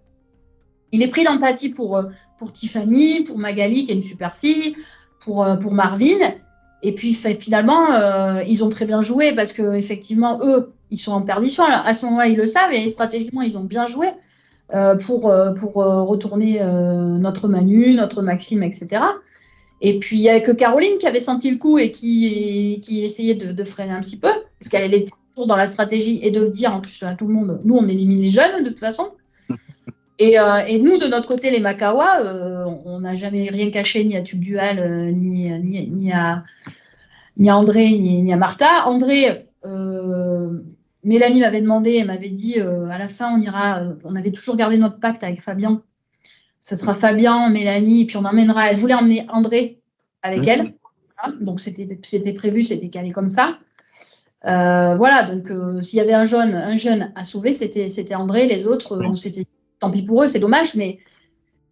Il est pris d'empathie pour Tiffany, pour Magali, qui est une super fille, pour Marvin, et puis finalement, ils ont très bien joué parce que effectivement, eux, ils sont en perdition. Alors, à ce moment-là, ils le savent et stratégiquement, ils ont bien joué. Pour retourner notre Manu, notre Maxime, etc. Et puis, il n'y avait que Caroline qui avait senti le coup et qui essayait de freiner un petit peu, parce qu'elle était toujours dans la stratégie et de le dire en plus à tout le monde, nous, on élimine les jeunes de toute façon. Et nous, de notre côté, les Makawa, on n'a jamais rien caché, ni à Tube Dual, ni à André, ni à Martha. André, Mélanie m'avait demandé, elle m'avait dit à la fin, on avait toujours gardé notre pacte avec Fabien. Ce sera Fabien, Mélanie, et puis on emmènera. Elle voulait emmener André avec elle. Voilà, donc c'était prévu, c'était calé comme ça. Voilà, donc s'il y avait un jeune à sauver, c'était André. Les autres, on s'était dit, tant pis pour eux, c'est dommage, mais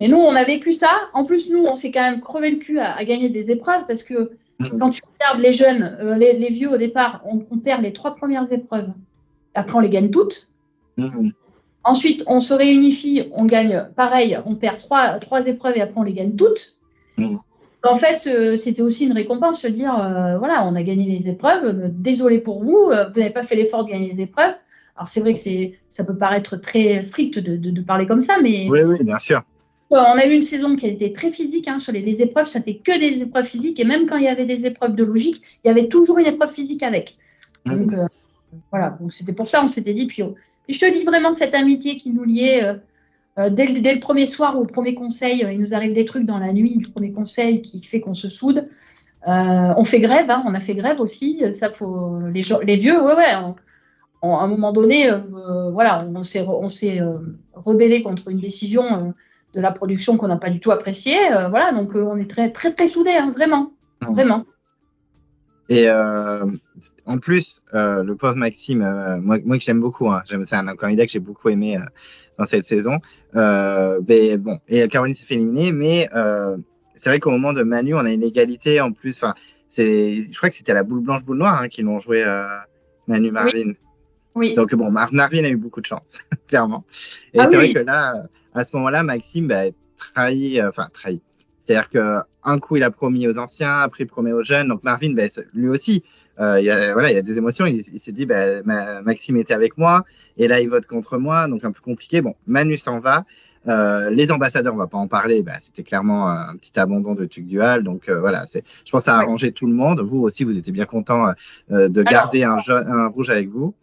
nous, on a vécu ça. En plus, nous, on s'est quand même crevé le cul à gagner des épreuves parce que quand tu regardes les jeunes, les vieux au départ, on perd les 3 premières épreuves. Après, on les gagne toutes. Ensuite, on se réunifie, on gagne pareil, on perd 3 épreuves et après, on les gagne toutes. En fait, c'était aussi une récompense, se dire, voilà, on a gagné les épreuves, désolé pour vous, vous n'avez pas fait l'effort de gagner les épreuves. Alors, c'est vrai que ça peut paraître très strict de parler comme ça, mais… Oui, bien sûr. On a eu une saison qui a été très physique sur les épreuves, ça n'était que des épreuves physiques, et même quand il y avait des épreuves de logique, il y avait toujours une épreuve physique avec. Donc, voilà, donc c'était pour ça, on s'était dit, puis je te dis vraiment cette amitié qui nous liait dès le premier soir au premier conseil, il nous arrive des trucs dans la nuit, le premier conseil qui fait qu'on se soude. On fait grève, on a fait grève aussi, ça faut les vieux, à un moment donné, voilà, on s'est rebellé contre une décision de la production qu'on n'a pas du tout appréciée, voilà, donc on est très très très soudés, vraiment. Et en plus, le pauvre Maxime, moi que j'aime beaucoup, c'est un candidat que j'ai beaucoup aimé dans cette saison. Mais bon, et Caroline s'est fait éliminer, mais c'est vrai qu'au moment de Manu, on a une égalité en plus. Enfin, je crois que c'était la boule blanche, boule noire qui l'ont joué Manu, Marvin. Oui. Donc bon, Marvin a eu beaucoup de chance, clairement. Et c'est vrai que là, à ce moment-là, Maxime trahi. C'est-à-dire qu'un coup, il a promis aux anciens, après, il promet aux jeunes. Donc, Marvin, lui aussi, voilà, il y a des émotions. Il s'est dit, bah, Maxime était avec moi, et là, il vote contre moi, donc un peu compliqué. Bon, Manu s'en va. Les ambassadeurs, on ne va pas en parler. Bah, c'était clairement un petit abandon de Tuc Dual. Donc voilà, je pense que ça a arrangé tout le monde. Vous aussi, vous étiez bien content de garder un rouge avec vous.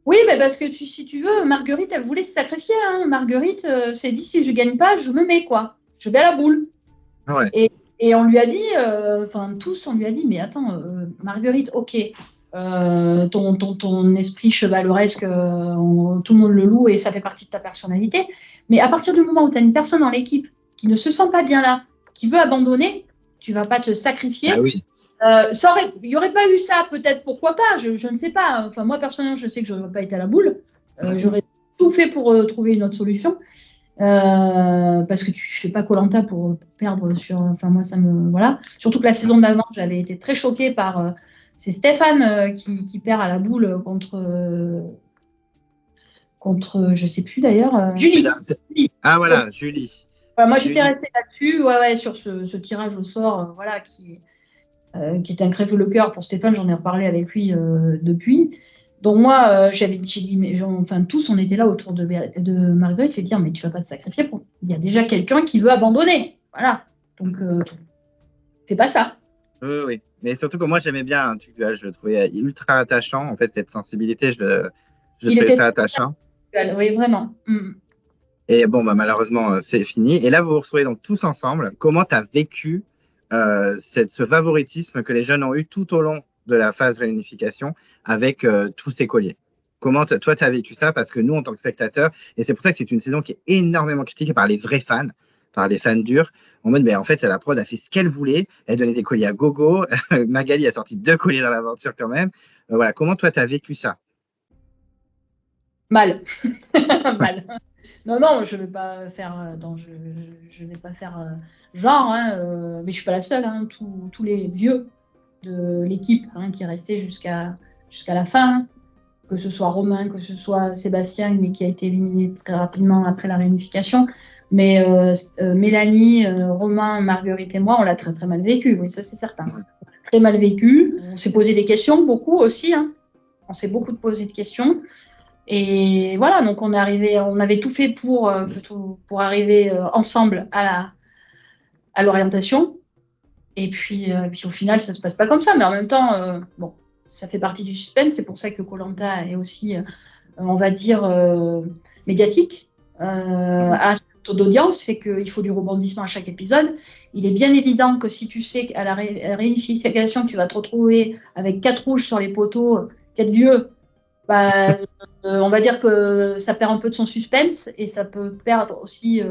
Oui, mais parce que si tu veux, Marguerite, elle voulait se sacrifier. Hein. Marguerite s'est dit, si je gagne pas, je me mets, quoi. Je vais à la boule. Ouais. Et on lui a dit, tous, on lui a dit, mais attends, Marguerite, ok, ton esprit chevaleresque, tout le monde le loue et ça fait partie de ta personnalité. Mais à partir du moment où tu as une personne dans l'équipe qui ne se sent pas bien là, qui veut abandonner, tu vas pas te sacrifier. Ah oui. Il n'y aurait pas eu ça, peut-être, pourquoi pas, je ne sais pas. Enfin, moi, personnellement, je sais que je n'aurais pas été à la boule. J'aurais tout fait pour trouver une autre solution. Parce que tu fais pas Koh-Lanta pour perdre sur. Enfin, moi, ça me. Voilà. Surtout que la saison d'avant, j'avais été très choquée par. C'est Stéphane qui perd à la boule contre je sais plus d'ailleurs. Julie. Ah, voilà, Julie. Voilà, moi, j'étais restée là-dessus, ouais, sur ce tirage au sort, voilà, qui était un crève-le-cœur pour Stéphane. J'en ai reparlé avec lui depuis. Donc moi, j'ai dit, mais enfin tous, on était là autour de Marguerite, je vais dire, mais tu vas pas te sacrifier il y a déjà quelqu'un qui veut abandonner, voilà. Donc fais pas ça. Oui. Mais surtout que moi j'aimais bien, je le trouvais ultra attachant. En fait, cette sensibilité, je le trouvais très attachant. Oui, vraiment. Et bon, bah, malheureusement, c'est fini. Et là, vous vous retrouvez donc tous ensemble. Comment tu as vécu ce favoritisme que les jeunes ont eu tout au long de la phase réunification avec tous ces colliers? Comment toi, tu as vécu ça? Parce que nous, en tant que spectateurs, et c'est pour ça que c'est une saison qui est énormément critiquée par les vrais fans, par les fans durs, en mode, mais en fait, la prod a fait ce qu'elle voulait, elle donnait des colliers à gogo, Magali a sorti 2 colliers dans l'aventure quand même. Voilà, comment toi, tu as vécu ça? Mal. Mal. Non, je ne vais pas faire, je vais pas faire genre, hein, mais je ne suis pas la seule. Hein, tous les vieux de l'équipe qui est resté jusqu'à la fin, que ce soit Romain, que ce soit Sébastien, mais qui a été éliminé très rapidement après la réunification. Mais Mélanie, Romain, Marguerite et moi, on l'a très très mal vécu, oui, ça c'est certain. Très mal vécu. On s'est posé des questions, beaucoup aussi. Hein. On s'est beaucoup posé de questions. Et voilà, donc on avait tout fait pour arriver ensemble à l'orientation. Et puis au final, ça se passe pas comme ça. Mais en même temps, bon, ça fait partie du suspense. C'est pour ça que Koh-Lanta est aussi, on va dire, médiatique à ce taux d'audience. C'est qu'il faut du rebondissement à chaque épisode. Il est bien évident que si tu sais qu'à la réunification, tu vas te retrouver avec 4 rouges sur les poteaux, 4 vieux, bah, on va dire que ça perd un peu de son suspense et ça peut perdre aussi,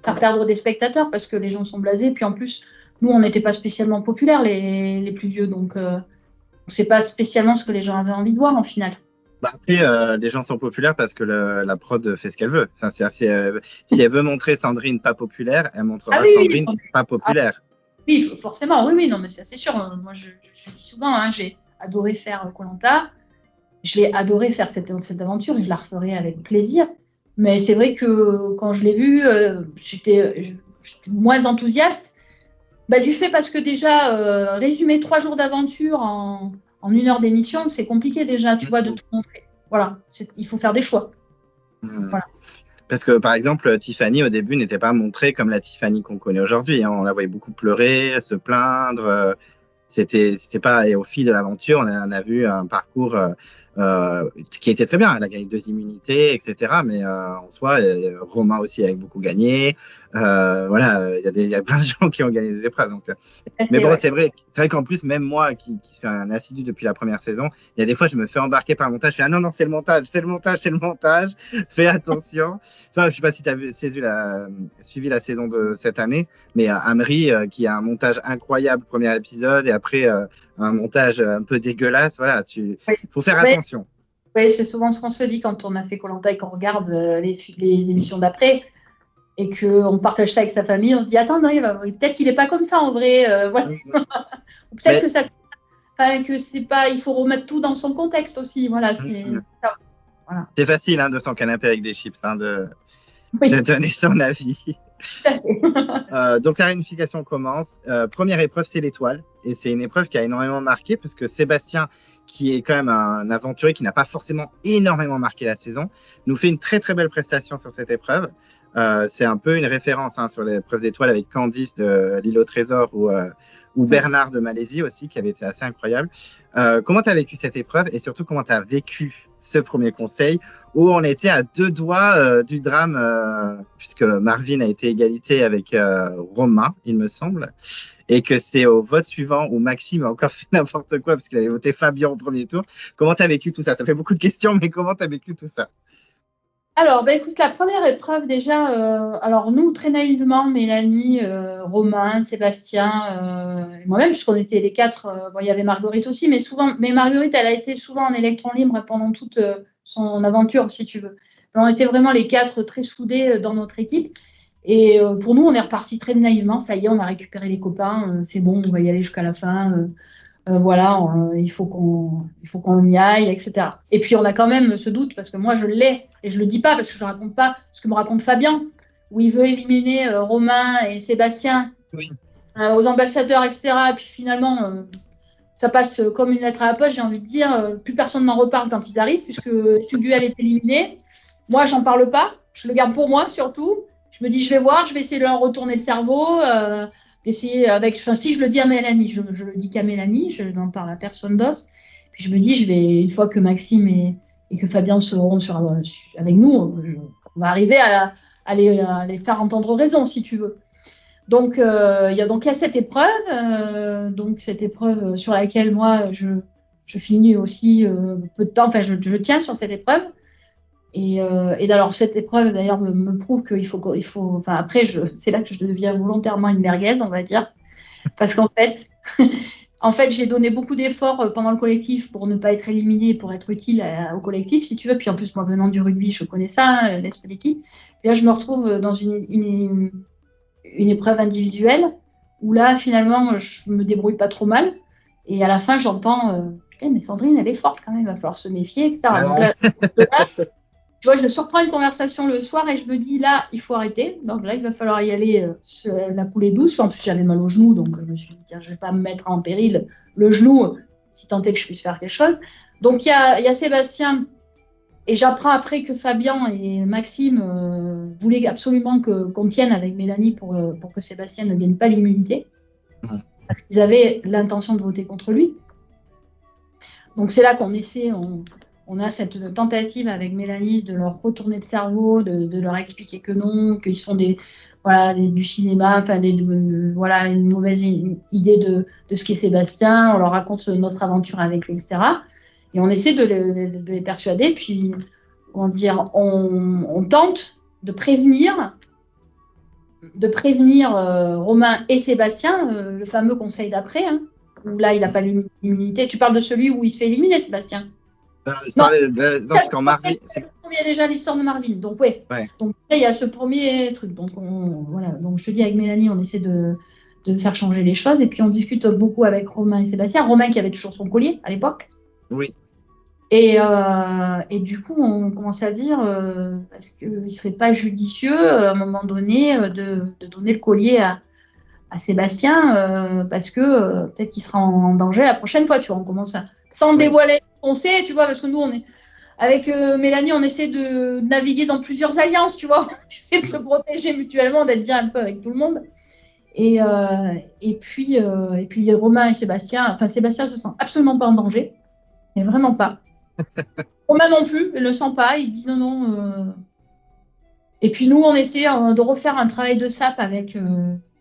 faire perdre des spectateurs parce que les gens sont blasés. Puis en plus, nous, on n'était pas spécialement populaires, les plus vieux, donc on ne sait pas spécialement ce que les gens avaient envie de voir en finale. Bah après, les gens sont populaires parce que la prod fait ce qu'elle veut. Enfin, si elle veut montrer Sandrine pas populaire, elle montrera Sandrine pas populaire. Oui, forcément, oui, non, mais c'est sûr. Moi, je dis souvent, hein, j'ai adoré faire Koh-Lanta. Je l'ai adoré faire cette aventure et je la referai avec plaisir. Mais c'est vrai que quand je l'ai vue, j'étais moins enthousiaste. Bah, du fait parce que déjà, résumer 3 jours d'aventure en 1 heure d'émission, c'est compliqué déjà, tu vois, de tout montrer. Voilà, il faut faire des choix. Voilà. Parce que, par exemple, Tiffany, au début, n'était pas montrée comme la Tiffany qu'on connaît aujourd'hui. Hein. On la voyait beaucoup pleurer, se plaindre. C'était pas. Et au fil de l'aventure, on a vu un parcours qui était très bien. Elle a gagné 2 immunités, etc. Mais en soi, Romain aussi a beaucoup gagné. Voilà, il y a plein de gens qui ont gagné des épreuves. Donc, mais bon, c'est vrai qu'en plus, même moi qui suis un assidu depuis la première saison, il y a des fois, je me fais embarquer par le montage. Je fais, ah non, c'est le montage. Fais attention. Enfin, je ne sais pas si tu as suivi la saison de cette année, mais Amri, qui a un montage incroyable, premier épisode, et après, un montage un peu dégueulasse. Voilà, faut faire attention. Oui, c'est souvent ce qu'on se dit quand on a fait Koh-Lanta et qu'on regarde les émissions d'après. Et qu'on partage ça avec sa famille, on se dit attends, non, peut-être qu'il n'est pas comme ça en vrai. Voilà. Ou peut-être que ça, que c'est pas, il faut remettre tout dans son contexte aussi. Voilà, voilà. C'est facile de son canapé avec des chips, de donner son avis. Donc la réunification commence. Première épreuve, c'est l'étoile. et c'est une épreuve qui a énormément marqué, parce que Sébastien, qui est quand même un aventurier qui n'a pas forcément énormément marqué la saison, nous fait une très très belle prestation sur cette épreuve. C'est un peu une référence hein, sur l'épreuve d'étoiles avec Candice de l'île au trésor ou Bernard de Malaisie aussi, qui avait été assez incroyable. Comment tu as vécu cette épreuve et surtout comment tu as vécu ce premier conseil où on était à 2 doigts du drame, puisque Marvin a été égalité avec Romain, il me semble, et que c'est au vote suivant où Maxime a encore fait n'importe quoi parce qu'il avait voté Fabien au premier tour. Comment tu as vécu tout ça? Ça fait beaucoup de questions, mais comment tu as vécu tout ça? Alors, bah, écoute, la première épreuve, déjà, alors nous, très naïvement, Mélanie, Romain, Sébastien, et moi-même, puisqu'on était les 4, bon, il y avait Marguerite aussi, mais Marguerite, elle a été souvent en électron libre pendant toute son aventure, si tu veux. On était vraiment les 4 très soudés dans notre équipe. Et pour nous, on est reparti très naïvement. Ça y est, on a récupéré les copains. C'est bon, on va y aller jusqu'à la fin. Voilà, il faut qu'on y aille, etc. Et puis on a quand même ce doute parce que moi je l'ai et je le dis pas parce que je raconte pas ce que me raconte Fabien où il veut éliminer Romain et Sébastien Oui. aux ambassadeurs, etc. Et puis finalement ça passe comme une lettre à la poste. J'ai envie de dire plus personne n'en reparle quand ils arrivent puisque Tuguel est éliminé. Moi j'en parle pas, je le garde pour moi surtout. Je me dis je vais voir, je vais essayer de leur retourner le cerveau. D'essayer avec, enfin, si je le dis à Mélanie, je le dis qu'à Mélanie, je n'en parle à personne d'autre. Puis je me dis, je vais, une fois que Maxime et que Fabien seront avec nous, on va arriver à les faire entendre raison, si tu veux. Donc, il y a cette épreuve, donc cette épreuve sur laquelle moi, je finis aussi peu de temps, enfin, je tiens sur cette épreuve. Et alors, cette épreuve, d'ailleurs, me prouve qu'il faut, enfin, après, c'est là que je deviens volontairement une merguez, on va dire. Parce qu'en fait, j'ai donné beaucoup d'efforts pendant le collectif pour ne pas être éliminée, pour être utile au collectif, si tu veux. Puis en plus, moi, venant du rugby, je connais ça, hein, l'esprit d'équipe. Et là, je me retrouve dans une épreuve individuelle où là, finalement, je me débrouille pas trop mal. Et à la fin, j'entends, putain, mais Sandrine, elle est forte quand même, il va falloir se méfier, etc. Donc là, tu vois, je surprends une conversation le soir et je me dis, là, il faut arrêter. Donc là, il va falloir y aller la coulée douce. En plus, j'avais mal au genou, donc je me suis dit, tiens, je ne vais pas me mettre en péril le genou, si tant est que je puisse faire quelque chose. Donc, il y a Sébastien, et j'apprends après que Fabien et Maxime voulaient absolument qu'on tienne avec Mélanie pour que Sébastien ne gagne pas l'immunité. Parce qu'ils avaient l'intention de voter contre lui. Donc, c'est là qu'on essaie, on a cette tentative avec Mélanie de leur retourner le cerveau, de leur expliquer que non, qu'ils sont du cinéma, enfin voilà, une mauvaise idée de ce qu'est Sébastien. On leur raconte notre aventure avec lui, etc. Et on essaie de les persuader. Puis, on tente de prévenir Romain et Sébastien, le fameux conseil d'après, hein, où là, il n'a pas l'immunité. Tu parles de celui où il se fait éliminer, Sébastien? Je parlais dans ce camp Marvin. Il y a déjà l'histoire de Marvin. Donc, ouais. Donc, là, il y a ce premier truc. Donc, voilà. Donc, je te dis, avec Mélanie, on essaie de faire changer les choses. Et puis, on discute beaucoup avec Romain et Sébastien. Romain qui avait toujours son collier à l'époque. Oui. Et du coup, on commence à dire est-ce qu'il ne serait pas judicieux, à un moment donné, de donner le collier à Sébastien parce que peut-être qu'il sera en danger la prochaine fois. Tu vois, on commence à, sans dévoiler on sait, tu vois, parce que nous, avec Mélanie, on essaie de naviguer dans plusieurs alliances, tu vois. On essaie de se protéger mutuellement, d'être bien un peu avec tout le monde. Et puis Romain et Sébastien, enfin Sébastien se sent absolument pas en danger, mais vraiment pas. Romain non plus, il le sent pas, il dit non. Et puis nous, on essaie de refaire un travail de sape avec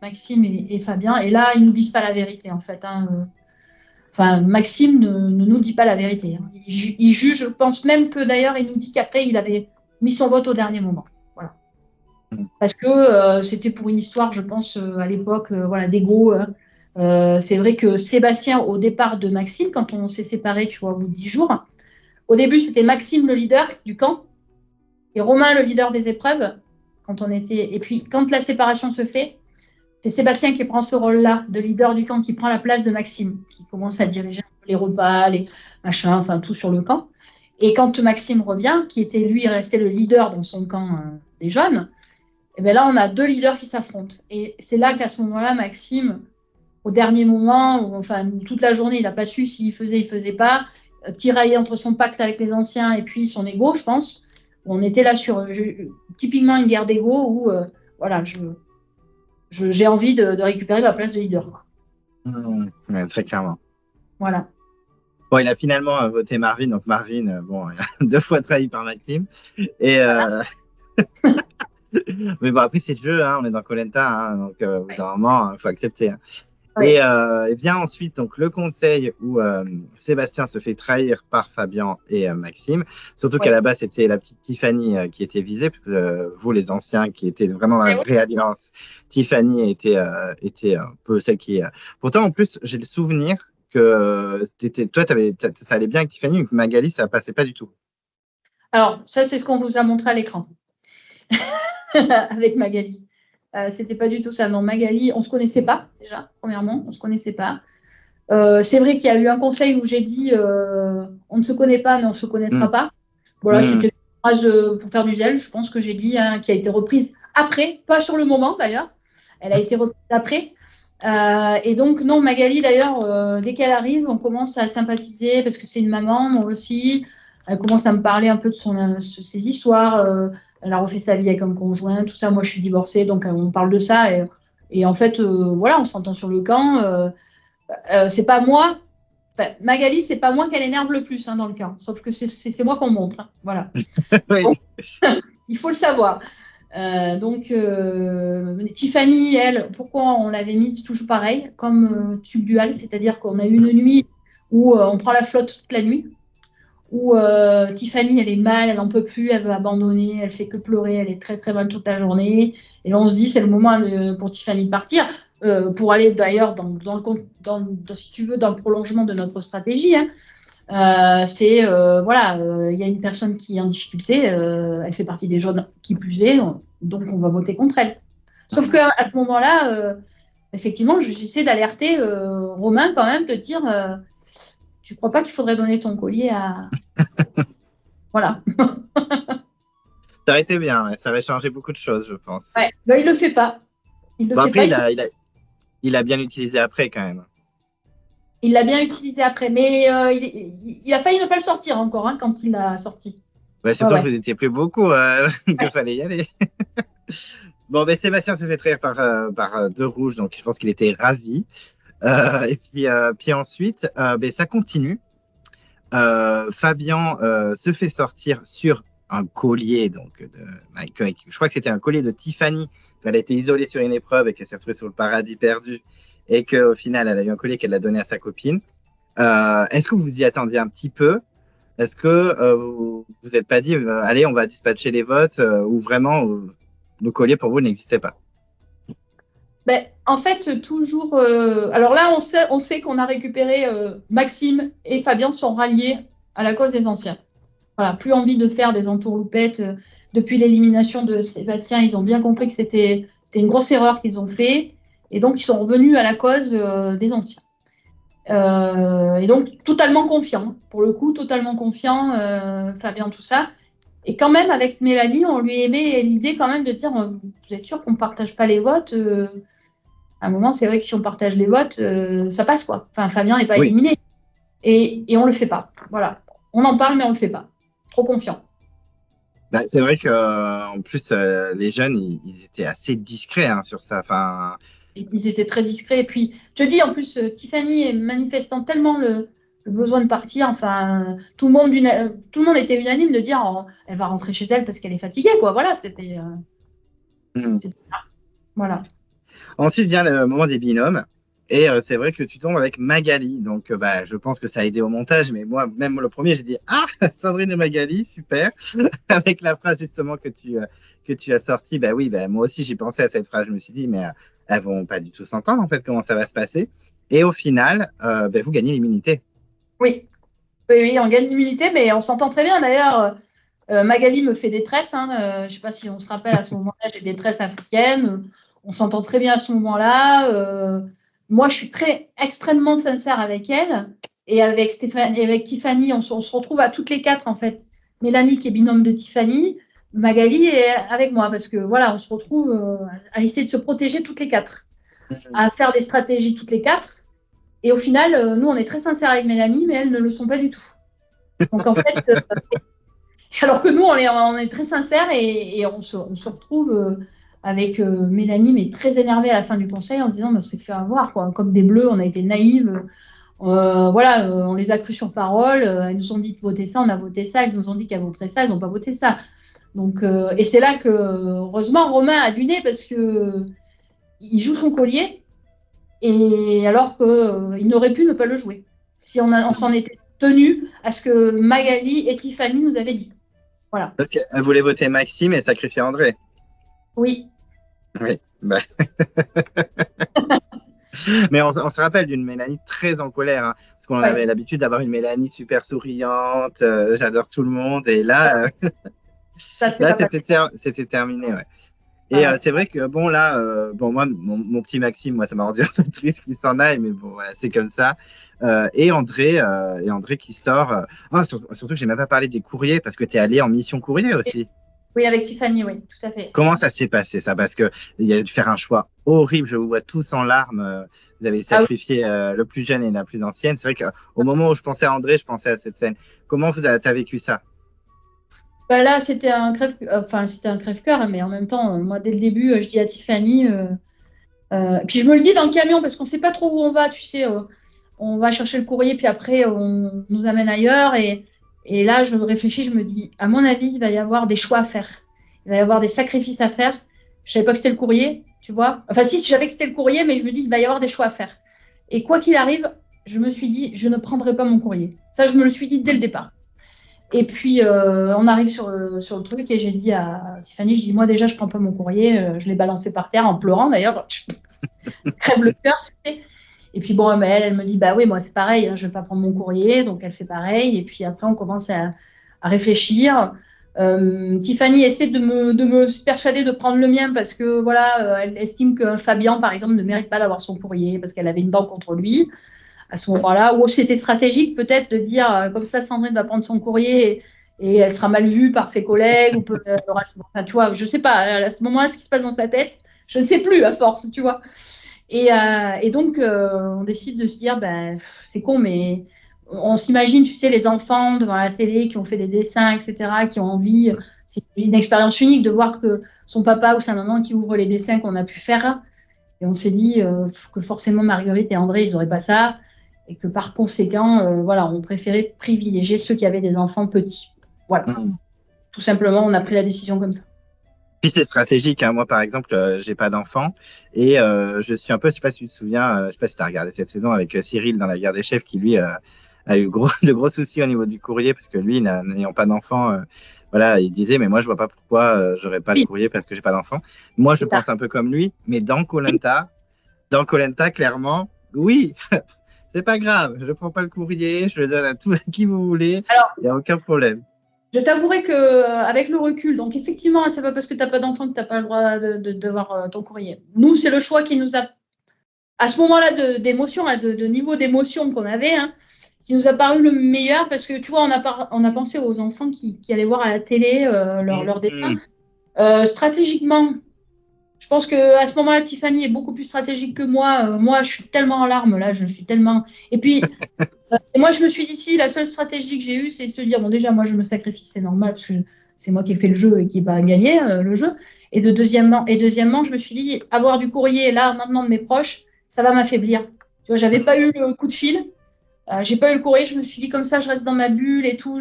Maxime et Fabien, et là, ils nous disent pas la vérité en fait. Enfin, Maxime ne nous dit pas la vérité. Hein. Il juge, je pense même que d'ailleurs, il nous dit qu'après, il avait mis son vote au dernier moment. Voilà. Parce que c'était pour une histoire, je pense, à l'époque, voilà, d'ego. C'est vrai que Sébastien, au départ de Maxime, quand on s'est séparés, tu vois, au bout de 10 jours, au début, c'était Maxime le leader du camp et Romain le leader des épreuves. Et puis, quand la séparation se fait, c'est Sébastien qui prend ce rôle-là de leader du camp, qui prend la place de Maxime, qui commence à diriger les repas, les machins, enfin tout sur le camp. Et quand Maxime revient, qui était lui resté le leader dans son camp des jeunes, et bien là on a 2 leaders qui s'affrontent. Et c'est là qu'à ce moment-là, Maxime au dernier moment, enfin toute la journée, il n'a pas su s'il faisait, il faisait pas, tiraillé entre son pacte avec les anciens et puis son ego, je pense. On était là sur typiquement une guerre d'ego où voilà, j'ai envie de récupérer ma place de leader, quoi. Ouais, très clairement. Voilà. Bon, il a finalement voté Marvin, donc Marvin, bon, deux fois trahi par Maxime. Et, mais bon, après, c'est le jeu, hein, on est dans koh donc au bout Ouais. d'un moment, il faut accepter. Hein. Ouais. Et vient ensuite donc, le conseil où Sébastien se fait trahir par Fabien et Maxime. Surtout qu'à Ouais. la base, c'était la petite Tiffany qui était visée, puisque vous, les anciens, qui étaient vraiment dans la Et ouais. vraie alliance, Tiffany était un peu celle qui. Pourtant, en plus, j'ai le souvenir que toi, ça allait bien avec Tiffany, mais que Magali, ça passait pas du tout. Alors, ça, c'est ce qu'on vous a montré à l'écran avec Magali. C'était pas du tout ça. Non, Magali, on se connaissait pas déjà, premièrement, on se connaissait pas. C'est vrai qu'il y a eu un conseil où j'ai dit on ne se connaît pas, mais on se connaîtra Hum, pas. Voilà, hum. c'était une phrase pour faire du zèle, je pense que j'ai dit, hein, qui a été reprise après, pas sur le moment d'ailleurs. Elle a été reprise après. Et donc, non, Magali, d'ailleurs, dès qu'elle arrive, on commence à sympathiser parce que c'est une maman, moi aussi. Elle commence à me parler un peu de ses histoires. Elle a refait sa vie avec un conjoint, tout ça. Moi, je suis divorcée, donc on parle de ça. Et en fait, voilà, on s'entend sur le camp. C'est pas moi. Enfin, Magali, c'est pas moi qu'elle énerve le plus hein, dans le camp. Sauf que c'est moi qu'on montre. Hein. Voilà. Oui. Bon, il faut le savoir. Tiffany, elle, pourquoi on l'avait mise toujours pareil, comme tube dual, c'est-à-dire qu'on a eu une nuit où on prend la flotte toute la nuit, où Tiffany, elle est mal, elle n'en peut plus, elle veut abandonner, elle fait que pleurer, elle est très très mal toute la journée. Et là, on se dit, c'est le moment pour Tiffany de partir, pour aller d'ailleurs si tu veux, dans le prolongement de notre stratégie. Hein. Voilà, il y a une personne qui est en difficulté, elle fait partie des jaunes qui plus est, donc on va voter contre elle. Sauf qu'à ce moment-là, effectivement, j'essaie d'alerter Romain quand même, de dire, tu crois pas qu'il faudrait donner ton collier à... Voilà. Ça aurait été bien, ouais. Ça aurait changé beaucoup de choses, je pense. Ouais. Ben, il le fait pas. Il le Bon, fait après, pas. il a bien utilisé après, quand même. Il l'a bien utilisé après, mais il a failli ne pas le sortir encore hein, quand il l'a sorti. Ouais, Ouais, surtout que ouais. vous étiez plus beaucoup Ouais. que fallait y aller. Bon, ben, Sébastien se fait trahir par deux rouges, donc je pense qu'il était ravi. Et puis ensuite, ben, ça continue. Fabien se fait sortir sur un collier, donc je crois que c'était un collier de Tiffany. Elle a été isolée sur une épreuve et qu'elle s'est retrouvée sur le paradis perdu. Et qu'au final, elle a eu un collier qu'elle a donné à sa copine. Est-ce que vous vous y attendiez un petit peu? Est-ce que vous vous êtes pas dit, allez, on va dispatcher les votes, ou vraiment le collier pour vous n'existait pas? Ben, en fait, toujours. Alors là, on sait qu'on a récupéré Maxime et Fabien sont ralliés à la cause des anciens. Voilà, plus envie de faire des entourloupettes. Depuis l'élimination de Sébastien, ils ont bien compris que c'était une grosse erreur qu'ils ont fait. Et donc, ils sont revenus à la cause des anciens. Et donc, totalement confiant. Pour le coup, totalement confiant, Fabien, tout ça. Et quand même, avec Mélanie, on lui aimait l'idée quand même de dire, vous êtes sûr qu'on ne partage pas les votes à un moment, c'est vrai que si on partage les votes, ça passe quoi. Enfin, Fabien n'est pas Oui. éliminé. Et on le fait pas. Voilà. On en parle, mais on le fait pas. Trop confiant. Bah, c'est vrai que en plus les jeunes ils étaient assez discrets hein, sur ça. Enfin, Ils étaient très discrets. Et puis, je te dis, en plus, Tiffany est manifestant tellement le besoin de partir. Enfin, tout le monde était unanime de dire, oh, elle va rentrer chez elle parce qu'elle est fatiguée, quoi. Voilà, hmm. voilà. Ensuite vient le moment des binômes. Et c'est vrai que tu tombes avec Magali. Donc, bah, je pense que ça a aidé au montage. Mais moi, même le premier, j'ai dit, ah, Sandrine et Magali, super. Avec la phrase justement que tu as sortie. Bah oui, bah, moi aussi, j'ai pensé à cette phrase. Je me suis dit, mais elles vont pas du tout s'entendre, en fait, comment ça va se passer. Et au final, bah, vous gagnez l'immunité. Oui. Oui, oui, on gagne l'immunité, mais on s'entend très bien. D'ailleurs, Magali me fait des tresses. Hein, je ne sais pas si on se rappelle à ce moment-là, j'ai des tresses africaines. On s'entend très bien à ce moment-là. Moi, je suis extrêmement sincère avec elle. Et avec Stéphanie, et avec Tiffany, on se retrouve à toutes les quatre, en fait. Mélanie, qui est binôme de Tiffany, Magali est avec moi. Parce que voilà, on se retrouve à essayer de se protéger toutes les quatre. à faire des stratégies toutes les quatre. Et au final, nous, on est très sincères avec Mélanie, mais elles ne le sont pas du tout. Donc en fait, alors que nous, on est très sincères et on se retrouve avec Mélanie, mais très énervée à la fin du conseil en se disant, mais on s'est fait avoir, quoi. Comme des bleus, on a été naïves. Voilà, on les a crus sur parole. Elles nous ont dit de voter ça, on a voté ça. Elles nous ont dit qu'elles voteraient ça, elles n'ont pas voté ça. Donc, et c'est là que, heureusement, Romain a du nez parce que il joue son collier, et alors qu'il n'aurait pu ne pas le jouer. Si on s'en était tenu à ce que Magali et Tiffany nous avaient dit. Voilà. Parce qu'elle voulait voter Maxime et sacrifier André. Oui. Oui. Bah. Mais on se rappelle d'une Mélanie très en colère, hein, parce qu'on avait l'habitude d'avoir une Mélanie super souriante, j'adore tout le monde, et là, là c'était terminé. Ouais. Et c'est vrai que bon là, bon moi mon petit Maxime, moi ça m'a rendu un peu triste qu'il s'en aille, mais bon voilà c'est comme ça. Et André qui sort. Surtout que j'ai même pas parlé des courriers parce que tu es allé en mission courrier aussi. Oui, avec Tiffany, oui, tout à fait. Comment ça s'est passé ça? Parce que il a dû faire un choix horrible. Je vous vois tous en larmes. Vous avez sacrifié le plus jeune et la plus ancienne. C'est vrai qu'au moment où je pensais à André, je pensais à cette scène. Comment t'as vécu ça? Bah là, c'était un crève-cœur, mais en même temps, moi, dès le début, je dis à Tiffany, puis je me le dis dans le camion parce qu'on ne sait pas trop où on va, tu sais, on va chercher le courrier, puis après, on nous amène ailleurs. Et là, je réfléchis, je me dis, à mon avis, il va y avoir des choix à faire. Il va y avoir des sacrifices à faire. Je ne savais pas que c'était le courrier, tu vois. Enfin, si, je savais que c'était le courrier, mais je me dis, il va y avoir des choix à faire. Et quoi qu'il arrive, je me suis dit, je ne prendrai pas mon courrier. Ça, je me le suis dit dès le départ. Et puis, on arrive sur le truc et j'ai dit à Tiffany, je dis, moi déjà, je ne prends pas mon courrier. Je l'ai balancé par terre en pleurant, d'ailleurs. Je crève le cœur, tu sais. Et puis, bon, mais elle me dit, bah oui, moi, c'est pareil, hein, je ne vais pas prendre mon courrier. Donc, elle fait pareil. Et puis, après, on commence à réfléchir. Tiffany essaie de me persuader de prendre le mien parce que, voilà, elle estime que Fabien, par exemple, ne mérite pas d'avoir son courrier parce qu'elle avait une banque contre lui à ce moment-là, ou c'était stratégique peut-être de dire comme ça Sandrine va prendre son courrier et elle sera mal vue par ses collègues, ou enfin, tu vois, je sais pas, à ce moment-là, ce qui se passe dans sa tête, je ne sais plus à force, tu vois. Et donc, on décide de se dire, ben, c'est con, mais on s'imagine, tu sais, les enfants devant la télé qui ont fait des dessins, etc., qui ont envie, c'est une expérience unique de voir que son papa ou sa maman qui ouvre les dessins qu'on a pu faire. Et on s'est dit que forcément Marguerite et André, ils n'auraient pas ça. Et que par conséquent, voilà, on préférait privilégier ceux qui avaient des enfants petits. Voilà. Tout simplement, on a pris la décision comme ça. Puis c'est stratégique, hein. Moi, par exemple, j'ai pas d'enfant et je suis un peu, je sais pas si tu te souviens, je sais pas si tu as regardé cette saison avec Cyril dans La Guerre des Chefs qui, lui, a eu de gros soucis au niveau du courrier parce que lui, n'ayant pas d'enfant, voilà, il disait, mais moi, je vois pas pourquoi j'aurais pas le courrier parce que j'ai pas d'enfant. Moi, je pense un peu comme lui, mais dans koh clairement, oui, c'est pas grave, je prends pas le courrier, je le donne à qui vous voulez, il n'y a aucun problème. Je t'avouerai qu'avec le recul, donc effectivement, c'est pas parce que tu n'as pas d'enfant que tu n'as pas le droit de voir ton courrier. Nous, c'est le choix qui nous a, à ce moment-là d'émotion, de niveau d'émotion qu'on avait, hein, qui nous a paru le meilleur parce que tu vois, on a pensé aux enfants qui allaient voir à la télé leur dessin. Stratégiquement, je pense qu'à ce moment-là, Tiffany est beaucoup plus stratégique que moi. Moi, je suis tellement en larmes là, je suis tellement. Et puis, et moi, je me suis dit, si la seule stratégie que j'ai eue, c'est se dire, bon, déjà, moi, je me sacrifie, c'est normal, parce que c'est moi qui ai fait le jeu et qui va gagner le jeu. Et deuxièmement, je me suis dit, avoir du courrier là, maintenant, de mes proches, ça va m'affaiblir. Tu vois, j'avais pas eu le coup de fil, j'ai pas eu le courrier, je me suis dit, comme ça, je reste dans ma bulle et tout,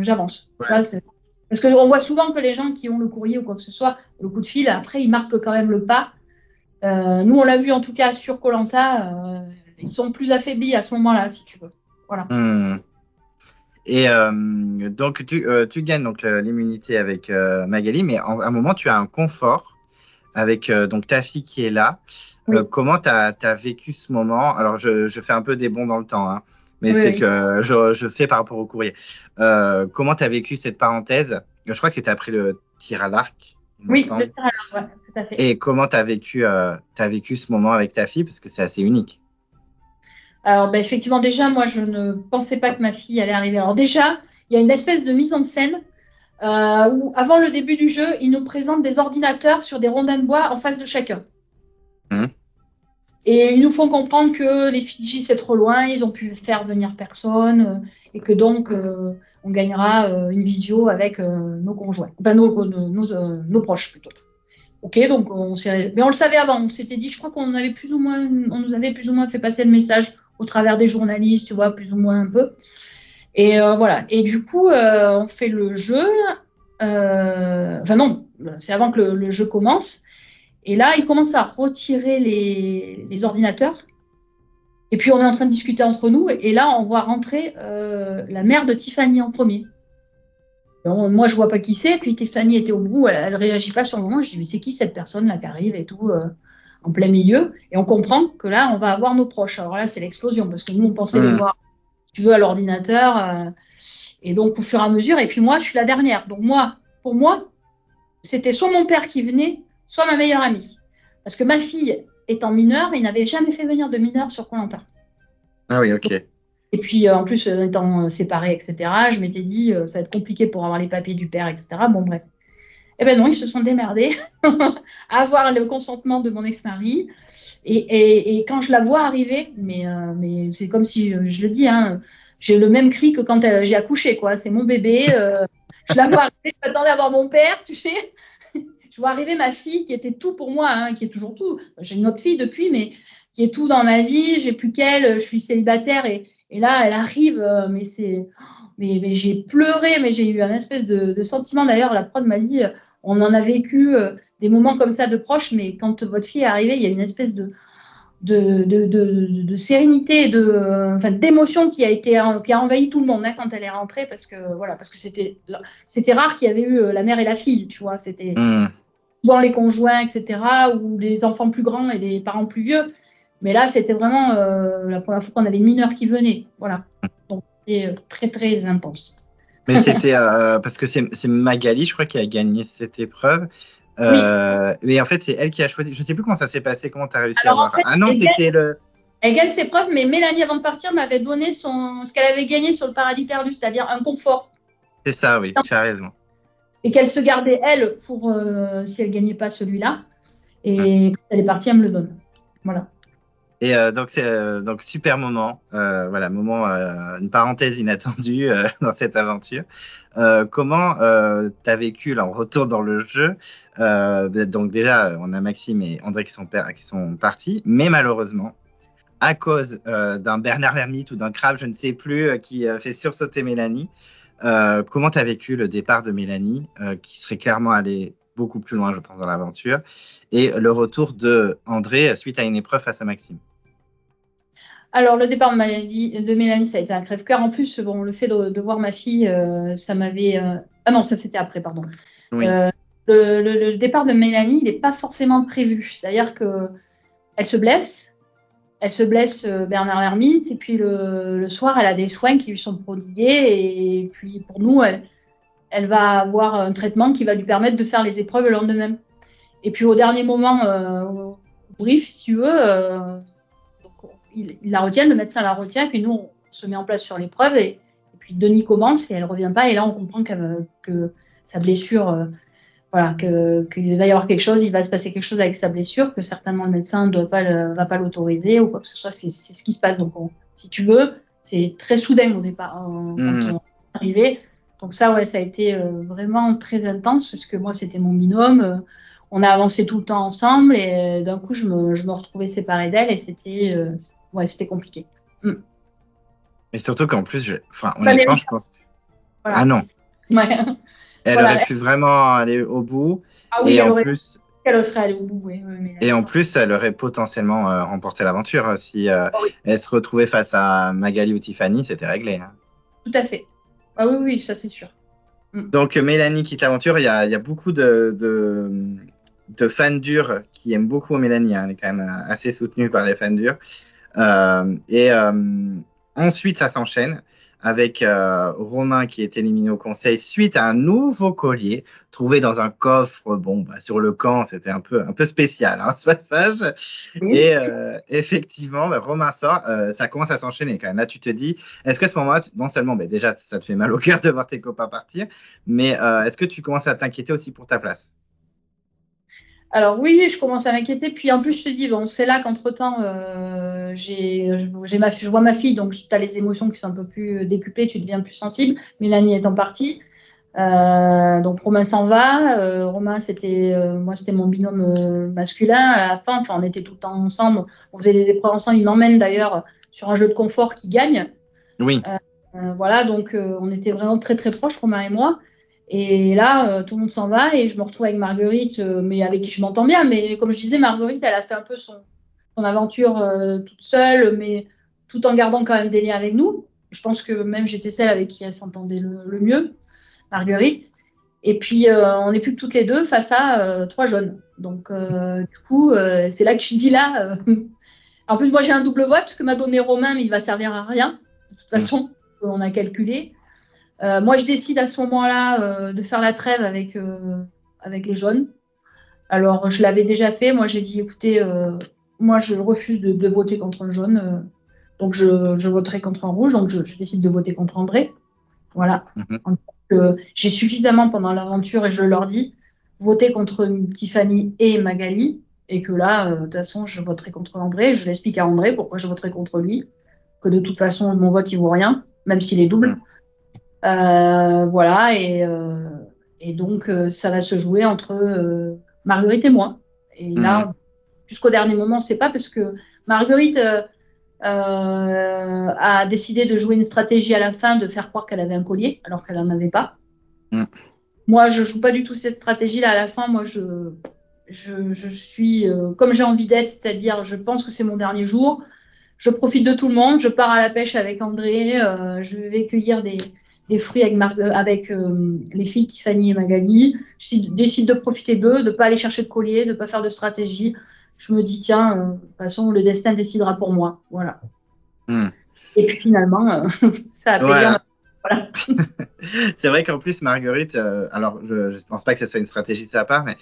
j'avance. Ouais. Parce qu'on voit souvent que les gens qui ont le courrier ou quoi que ce soit, le coup de fil, après, ils marquent quand même le pas. Nous, on l'a vu en tout cas sur koh ils sont plus affaiblis à ce moment-là, si tu veux. Voilà. Et donc, tu gagnes donc l'immunité avec Magali, mais à un moment, tu as un confort avec donc ta fille qui est là. Oui. Comment tu as vécu ce moment? Alors, je fais un peu des bonds dans le temps, hein, mais Oui, c'est oui. que je fais par rapport au courrier. Comment tu as vécu cette parenthèse? Je crois que c'était après le tir à l'arc, il me Oui, semble. le tir à l'arc, ouais, tout à fait. Et comment tu as vécu ce moment avec ta fille? Parce que c'est assez unique. Alors, ben, effectivement, déjà, moi, je ne pensais pas que ma fille allait arriver. Alors, déjà, il y a une espèce de mise en scène où, avant le début du jeu, ils nous présentent des ordinateurs sur des rondins de bois en face de chacun. Et ils nous font comprendre que les Fidji, c'est trop loin, ils ont pu faire venir personne, et que donc on gagnera une visio avec nos conjoints, enfin nos proches plutôt. Ok, donc mais on le savait avant, on s'était dit, je crois qu'on avait plus ou moins, on nous avait plus ou moins fait passer le message au travers des journalistes, tu vois, plus ou moins un peu. Et voilà. Et du coup, on fait le jeu. Enfin non, c'est avant que le jeu commence. Et là, ils commencent à retirer les ordinateurs. Et puis, on est en train de discuter entre nous. Et là, on voit rentrer la mère de Tiffany en premier. Moi, je vois pas qui c'est. Puis Tiffany était au bout. Elle réagit pas sur le moment. Je dis, mais c'est qui cette personne là qui arrive et tout en plein milieu. Et on comprend que là, on va avoir nos proches. Alors là, c'est l'explosion parce que nous, on pensait les voir, si tu veux, à l'ordinateur. Et donc, au fur et à mesure. Et puis moi, je suis la dernière. Donc moi, pour moi, c'était soit mon père qui venait, soit ma meilleure amie. Parce que ma fille étant mineure, il n'avait jamais fait venir de mineur sur koh. Ah oui, ok. Et puis, en plus, étant séparés, etc., je m'étais dit, ça va être compliqué pour avoir les papiers du père, etc. Bon, bref. Eh ben non, ils se sont démerdés à avoir le consentement de mon ex-mari. Et quand je la vois arriver, mais c'est comme si, je le dis, hein, j'ai le même cri que quand j'ai accouché, quoi. C'est mon bébé. Je la vois arriver, je m'attendais à voir mon père, tu sais. Je vois arriver ma fille qui était tout pour moi, hein, qui est toujours tout. J'ai une autre fille depuis, mais qui est tout dans ma vie. J'ai plus qu'elle, je suis célibataire et là, elle arrive, mais j'ai pleuré, mais j'ai eu un espèce de sentiment. D'ailleurs, la prod m'a dit, on en a vécu des moments comme ça de proches, mais quand votre fille est arrivée, il y a une espèce de sérénité, enfin, d'émotion qui a envahi tout le monde hein, quand elle est rentrée, parce que voilà, parce que c'était rare qu'il y avait eu la mère et la fille, tu vois, c'était Hmm. souvent les conjoints, etc., ou les enfants plus grands et les parents plus vieux. Mais là, c'était vraiment la première fois qu'on avait une mineure qui venait. Voilà. Donc, c'était très, très intense. Mais c'était parce que c'est Magali, je crois, qui a gagné cette épreuve. Oui. Mais en fait, c'est elle qui a choisi. Je ne sais plus comment ça s'est passé, comment tu as réussi à Alors, en avoir. fait, Ah non, c'était le. elle gagne ses preuves, mais Mélanie, avant de partir, m'avait donné ce qu'elle avait gagné sur le paradis perdu, c'est-à-dire un confort. C'est ça, oui, tu as raison. Et qu'elle se gardait, elle, pour si elle gagnait pas celui-là. Hmm. Et quand elle est partie, elle me le donne. Voilà. Et donc, c'est donc super moment. Voilà, moment, une parenthèse inattendue dans cette aventure. Comment tu as vécu, là, on retourne dans le jeu. Donc, déjà, on a Maxime et André qui sont partis, mais malheureusement, à cause d'un Bernard l'ermite ou d'un crabe, je ne sais plus, qui fait sursauter Mélanie. Comment tu as vécu le départ de Mélanie, qui serait clairement allée beaucoup plus loin, je pense, dans l'aventure, et le retour de André suite à une épreuve face à Maxime? Alors, le départ de Mélanie, ça a été un crève-cœur. En plus, bon, le fait de voir ma fille, ça m'avait. Ah non, ça c'était après, pardon. Oui, Euh, le départ de Mélanie, il n'est pas forcément prévu. C'est-à-dire que elle se blesse. Elle se blesse, Bernard l'ermite, et puis le soir, elle a des soins qui lui sont prodigués. Et puis, pour nous, elle va avoir un traitement qui va lui permettre de faire les épreuves le lendemain. Et puis, au dernier moment, au brief, si tu veux, donc, il la retient, le médecin la retient, et puis nous, on se met en place sur l'épreuve, et puis Denis commence et elle ne revient pas, et là, on comprend que sa blessure, voilà, qu'il va y avoir quelque chose, il va se passer quelque chose avec sa blessure, que certainement le médecin ne va pas l'autoriser ou quoi que ce soit, c'est ce qui se passe. Donc, si tu veux, c'est très soudain au départ, quand mmh. on est arrivé. Donc ça, ouais, ça a été vraiment très intense, parce que moi, c'était mon binôme. On a avancé tout le temps ensemble, et d'un coup, je me retrouvais séparée d'elle, et ouais, c'était compliqué. Mm. Et surtout qu'en plus, enfin, Pas honnêtement, je mérite, pense. Ah voilà. non, Ouais. elle aurait Voilà. pu vraiment aller au bout, Ah oui, et en plus, elle serait allée au bout, oui, oui, et Mélanie. en plus, elle aurait potentiellement remporté l'aventure si Ah oui, elle se retrouvait face à Magali ou Tiffany, c'était réglé, hein. tout à fait. Ah oui, oui, ça c'est sûr. Mm. Donc, Mélanie quitte l'aventure. Il y a beaucoup de fans durs qui aiment beaucoup Mélanie, hein. Elle est quand même assez soutenue par les fans durs. Et ensuite, ça s'enchaîne avec Romain qui est éliminé au conseil suite à un nouveau collier trouvé dans un coffre. Bon, bah, sur le camp, c'était un peu spécial, hein, ce passage. Oui. Et effectivement, bah, Romain sort. Ça commence à s'enchaîner quand même. Là, tu te dis, est-ce qu'à ce moment-là, non seulement, bah, déjà, ça te fait mal au cœur de voir tes copains partir, mais est-ce que tu commences à t'inquiéter aussi pour ta place? Alors oui, je commence à m'inquiéter. Puis en plus, je te dis, bon, c'est là qu'entre-temps, je vois ma fille, donc tu as les émotions qui sont un peu plus décuplées, tu deviens plus sensible. Mélanie étant partie. Donc Romain s'en va. Romain, moi, c'était mon binôme masculin à la fin. Enfin, on était tout le temps ensemble. On faisait des épreuves ensemble. Il m'emmène d'ailleurs sur un jeu de confort qui gagne. Oui. Voilà, donc on était vraiment très très proches, Romain et moi. Et là, tout le monde s'en va et je me retrouve avec Marguerite, mais avec qui je m'entends bien. Mais comme je disais, Marguerite, elle a fait un peu son aventure toute seule, mais tout en gardant quand même des liens avec nous. Je pense que même j'étais celle avec qui elle s'entendait le mieux, Marguerite. Et puis, on n'est plus que toutes les deux face à trois jeunes. Donc, du coup, c'est là que je dis là. En plus, moi, j'ai un double vote que m'a donné Romain, mais il va servir à rien. De toute façon, on a calculé. Moi, je décide à ce moment-là de faire la trêve avec les jaunes. Alors, je l'avais déjà fait. Moi, j'ai dit, écoutez, moi, je refuse de voter contre un jaune. Donc, je voterai contre un rouge. Donc, je décide de voter contre André. Voilà. J'ai suffisamment pendant l'aventure, et je leur dis, voter contre Tiffany et Magali. Et que là, de toute façon, je voterai contre André. Je l'explique à André pourquoi je voterai contre lui. Que de toute façon, mon vote, il vaut rien, même s'il est double. Voilà, et donc ça va se jouer entre Marguerite et moi. Et là, jusqu'au dernier moment, on ne sait pas parce que Marguerite a décidé de jouer une stratégie à la fin de faire croire qu'elle avait un collier alors qu'elle n'en avait pas. Moi, je ne joue pas du tout cette stratégie-là. À la fin, moi, je suis comme j'ai envie d'être, c'est-à-dire je pense que c'est mon dernier jour. Je profite de tout le monde. Je pars à la pêche avec André. Je vais cueillir des fruits avec les filles Tiffany et Magali. Je décide de profiter d'eux, de ne pas aller chercher de collier, de ne pas faire de stratégie. Je me dis, tiens, de toute façon, le destin décidera pour moi. Voilà. Et puis finalement, ça a payé. Voilà. C'est vrai qu'en plus, Marguerite, alors je ne pense pas que ce soit une stratégie de sa part, mais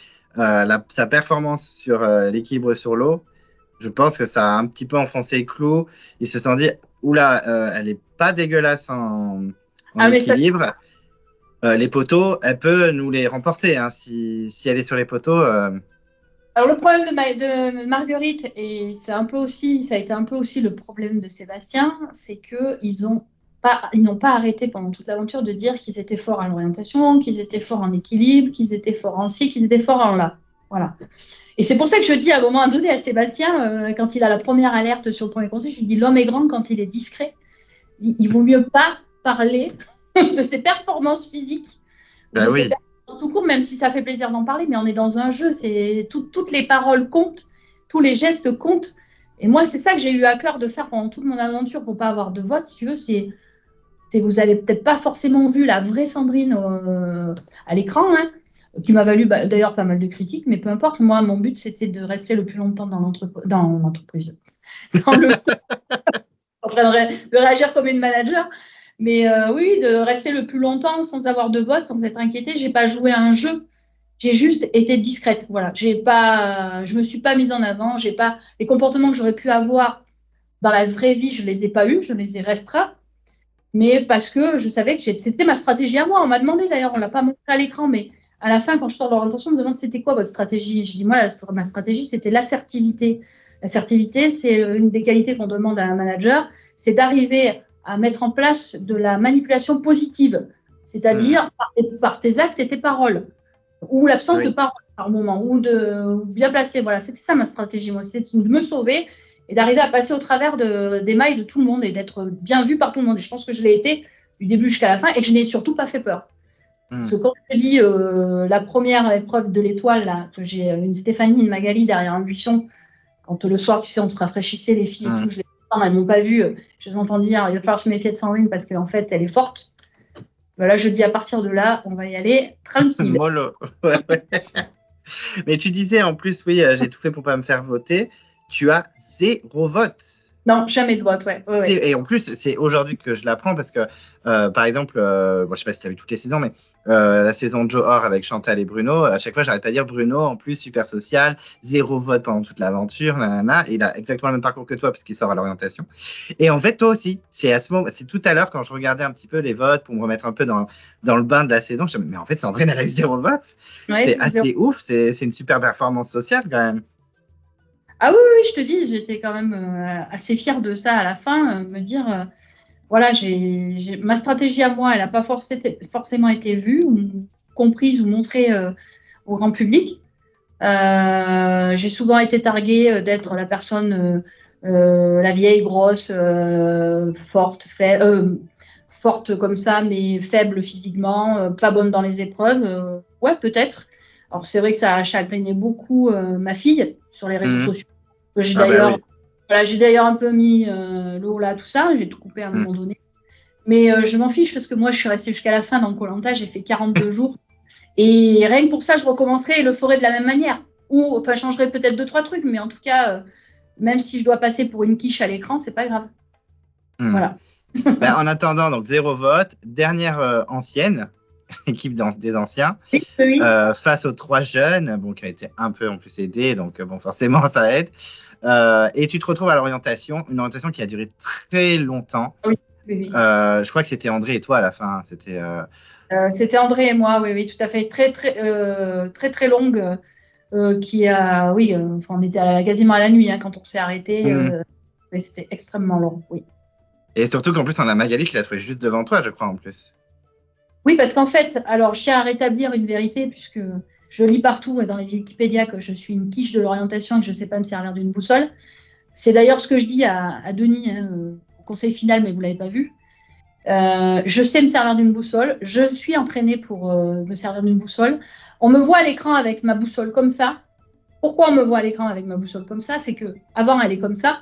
sa performance sur l'équilibre sur l'eau, je pense que ça a un petit peu enfoncé le clou. Ils se sont dit, oula, elle est pas dégueulaise en équilibre. Les poteaux, elle peut nous les remporter. Hein, si elle est sur les poteaux. Alors le problème de Marguerite, et ça a été un peu aussi le problème de Sébastien, c'est qu'ils n'ont pas arrêté pendant toute l'aventure de dire qu'ils étaient forts à l'orientation, qu'ils étaient forts en équilibre, qu'ils étaient forts en ci, qu'ils étaient forts en là. Voilà. Et c'est pour ça que je dis à un moment donné à Sébastien, quand il a la première alerte sur le premier conseil, je lui dis l'homme est grand quand il est discret. Il vaut mieux pas parler de ses performances physiques. Bah oui. Tout court, même si ça fait plaisir d'en parler, mais on est dans un jeu, toutes les paroles comptent, tous les gestes comptent. Et moi, c'est ça que j'ai eu à cœur de faire pendant toute mon aventure pour pas avoir de vote, si tu veux. Vous avez peut-être pas forcément vu la vraie Sandrine à l'écran, hein, qui m'a valu d'ailleurs pas mal de critiques, mais peu importe. Moi, mon but, c'était de rester le plus longtemps dans l'entreprise. En train de réagir comme une manager. Mais oui, de rester le plus longtemps sans avoir de vote, sans être inquiétée. J'ai pas joué à un jeu. J'ai juste été discrète. Voilà. Je me suis pas mise en avant. Les comportements que j'aurais pu avoir dans la vraie vie, je les ai pas eus. Je les ai restreints. Mais parce que je savais que c'était ma stratégie à moi. On m'a demandé d'ailleurs, on l'a pas montré à l'écran, mais à la fin, quand je sors de l'orientation, on me demande c'était quoi votre stratégie. Je dis moi, ma stratégie, c'était l'assertivité. L'assertivité, c'est une des qualités qu'on demande à un manager, c'est d'arriver à mettre en place de la manipulation positive, c'est-à-dire par tes actes et tes paroles, ou l'absence de parole par moment, ou bien placer. Voilà, c'était ça ma stratégie, moi, c'était de me sauver et d'arriver à passer au travers des mailles de tout le monde et d'être bien vu par tout le monde. Et je pense que je l'ai été du début jusqu'à la fin et que je n'ai surtout pas fait peur. Parce que quand je te dis la première épreuve de l'étoile, là, que j'ai une Stéphanie, une Magali derrière un buisson, quand le soir, tu sais, on se rafraîchissait, les filles et tout, elles n'ont pas vu, je les entends dire, il va falloir se méfier de Sandrine parce qu'en fait, elle est forte. Voilà, je dis à partir de là, on va y aller tranquille. Mollo. Mais tu disais en plus, oui, j'ai tout fait pour pas me faire voter. Tu as 0 vote. Non, jamais de vote, ouais. Ouais, ouais. Et en plus, c'est aujourd'hui que je l'apprends parce que, par exemple, bon, je sais pas si tu as vu toutes les saisons, mais la saison de Joe Orr avec Chantal et Bruno, à chaque fois, j'arrête pas de dire Bruno, en plus, super social, zéro vote pendant toute l'aventure, nanana. Il a exactement le même parcours que toi puisqu'il sort à l'orientation. Et en fait, toi aussi, c'est à ce moment, c'est tout à l'heure quand je regardais un petit peu les votes pour me remettre un peu dans le bain de la saison, je me dis, mais en fait, Sandrine, elle a eu zéro vote. Ouais, C'est zéro. assez ouf, c'est une super performance sociale quand même. Ah oui, oui, je te dis, j'étais quand même assez fière de ça à la fin, me dire, voilà, ma stratégie à moi, elle n'a pas forcément été vue ou comprise ou montrée au grand public. J'ai souvent été targuée d'être la personne, la vieille, grosse, forte comme ça, mais faible physiquement, pas bonne dans les épreuves. Ouais, peut-être. Alors c'est vrai que ça a chagriné beaucoup ma fille sur les réseaux Mhm. sociaux. J'ai Ah bah d'ailleurs, oui. voilà, j'ai d'ailleurs un peu mis l'eau là, tout ça. J'ai tout coupé à un Mhm. moment donné. Mais je m'en fiche parce que moi, je suis restée jusqu'à la fin dans koh J'ai fait 42 jours. Et rien que pour ça, je recommencerai et le ferai de la même manière. Ou enfin, je changerai peut-être deux, trois trucs, mais en tout cas, même si je dois passer pour une quiche à l'écran, c'est pas grave. Mhm. Voilà. Bah, en attendant, donc zéro vote, dernière ancienne, équipe des anciens, Oui, oui. face aux trois jeunes, bon, qui a été un peu en plus aidé, donc bon, forcément ça aide. Et tu te retrouves à l'orientation, une orientation qui a duré très longtemps. Oui, oui, oui. Je crois que c'était André et toi à la fin. C'était. C'était André et moi, oui, oui, tout à fait. Très, très, très, très longue. Qui a, oui, enfin, on était quasiment à la nuit hein, quand on s'est arrêté. Mhm. Mais c'était extrêmement long, oui. Et surtout qu'en plus, on a Magali qui l'a trouvé juste devant toi, je crois, en plus. Oui, parce qu'en fait, alors, je tiens à rétablir une vérité, puisque je lis partout dans les Wikipédia que je suis une quiche de l'orientation et que je ne sais pas me servir d'une boussole. C'est d'ailleurs ce que je dis à Denis hein, au conseil final, mais vous ne l'avez pas vu. Je sais me servir d'une boussole. Je suis entraînée pour me servir d'une boussole. On me voit à l'écran avec ma boussole comme ça. Pourquoi on me voit à l'écran avec ma boussole comme ça? C'est que avant elle est comme ça,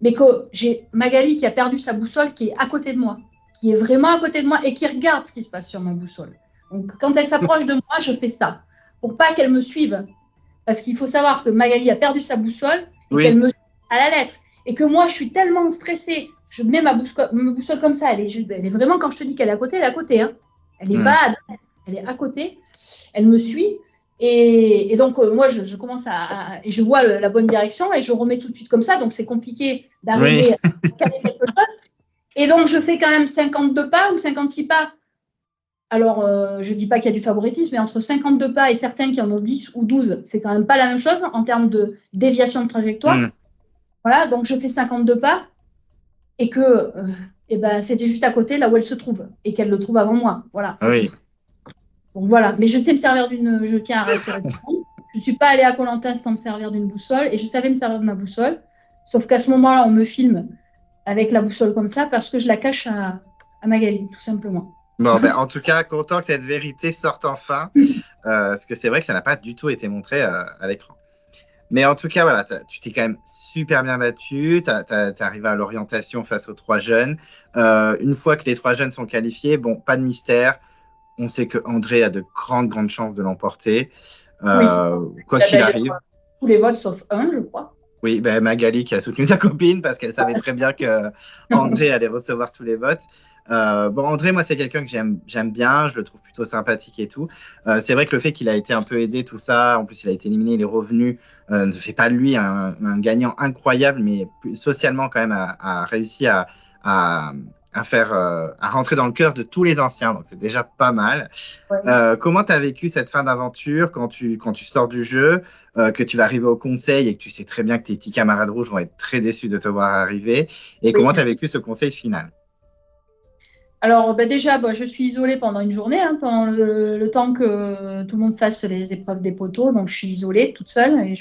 mais que j'ai Magali qui a perdu sa boussole, qui est à côté de moi, qui est vraiment à côté de moi et qui regarde ce qui se passe sur ma boussole. Donc quand elle s'approche de moi, je fais ça pour pas qu'elle me suive. Parce qu'il faut savoir que Magali a perdu sa boussole et qu'elle Oui. me suit à la lettre. Et que moi, je suis tellement stressée. Je mets ma boussole comme ça. Elle est vraiment, quand je te dis qu'elle est à côté, elle est à côté. Hein. Elle n'est Mhm. pas elle est à côté. Elle me suit. Et donc, moi, je commence et je vois la bonne direction et je remets tout de suite comme ça. Donc, c'est compliqué Oui. d'arriver à caler quelque chose. Et donc, je fais quand même 52 pas ou 56 pas. Alors, je ne dis pas qu'il y a du favoritisme, mais entre 52 pas et certains qui en ont 10 ou 12, c'est quand même pas la même chose en termes de déviation de trajectoire. Mhm. Voilà, donc je fais 52 pas et que eh ben, c'était juste à côté, là où elle se trouve, et qu'elle le trouve avant moi. Voilà, c'est tout. Oui. Donc voilà, mais je sais me servir je tiens à rassurer tout le monde. Je ne suis pas allée à koh sans me servir d'une boussole et je savais me servir de ma boussole. Sauf qu'à ce moment-là, on me filme avec la boussole comme ça parce que je la cache à Magali, tout simplement. Bon, ben, en tout cas, content que cette vérité sorte enfin, parce que c'est vrai que ça n'a pas du tout été montré à l'écran. Mais en tout cas, voilà, tu t'es quand même super bien battu. T'es arrivé à l'orientation face aux trois jeunes. Une fois que les trois jeunes sont qualifiés, bon, pas de mystère. On sait que André a de grandes, grandes chances de l'emporter, Oui, quoi il a qu'il d'ailleurs arrive. tous les votes sauf un, je crois. Oui, ben Magali qui a soutenu sa copine parce qu'elle savait très bien que André allait recevoir tous les votes. Bon, André, moi, c'est quelqu'un que j'aime bien, je le trouve plutôt sympathique et tout. C'est vrai que le fait qu'il a été un peu aidé, tout ça, en plus, il a été éliminé, il est revenu, ne fait pas de lui un gagnant incroyable, mais socialement, quand même, a réussi à, à rentrer dans le cœur de tous les anciens. Donc, c'est déjà pas mal. Ouais. Comment tu as vécu cette fin d'aventure quand tu sors du jeu, que tu vas arriver au conseil et que tu sais très bien que tes petits camarades rouges vont être très déçus de te voir arriver? Et Oui. comment tu as vécu ce conseil final? Alors ben déjà, je suis isolée pendant une journée, hein, pendant le temps que tout le monde fasse les épreuves des poteaux. Donc je suis isolée toute seule et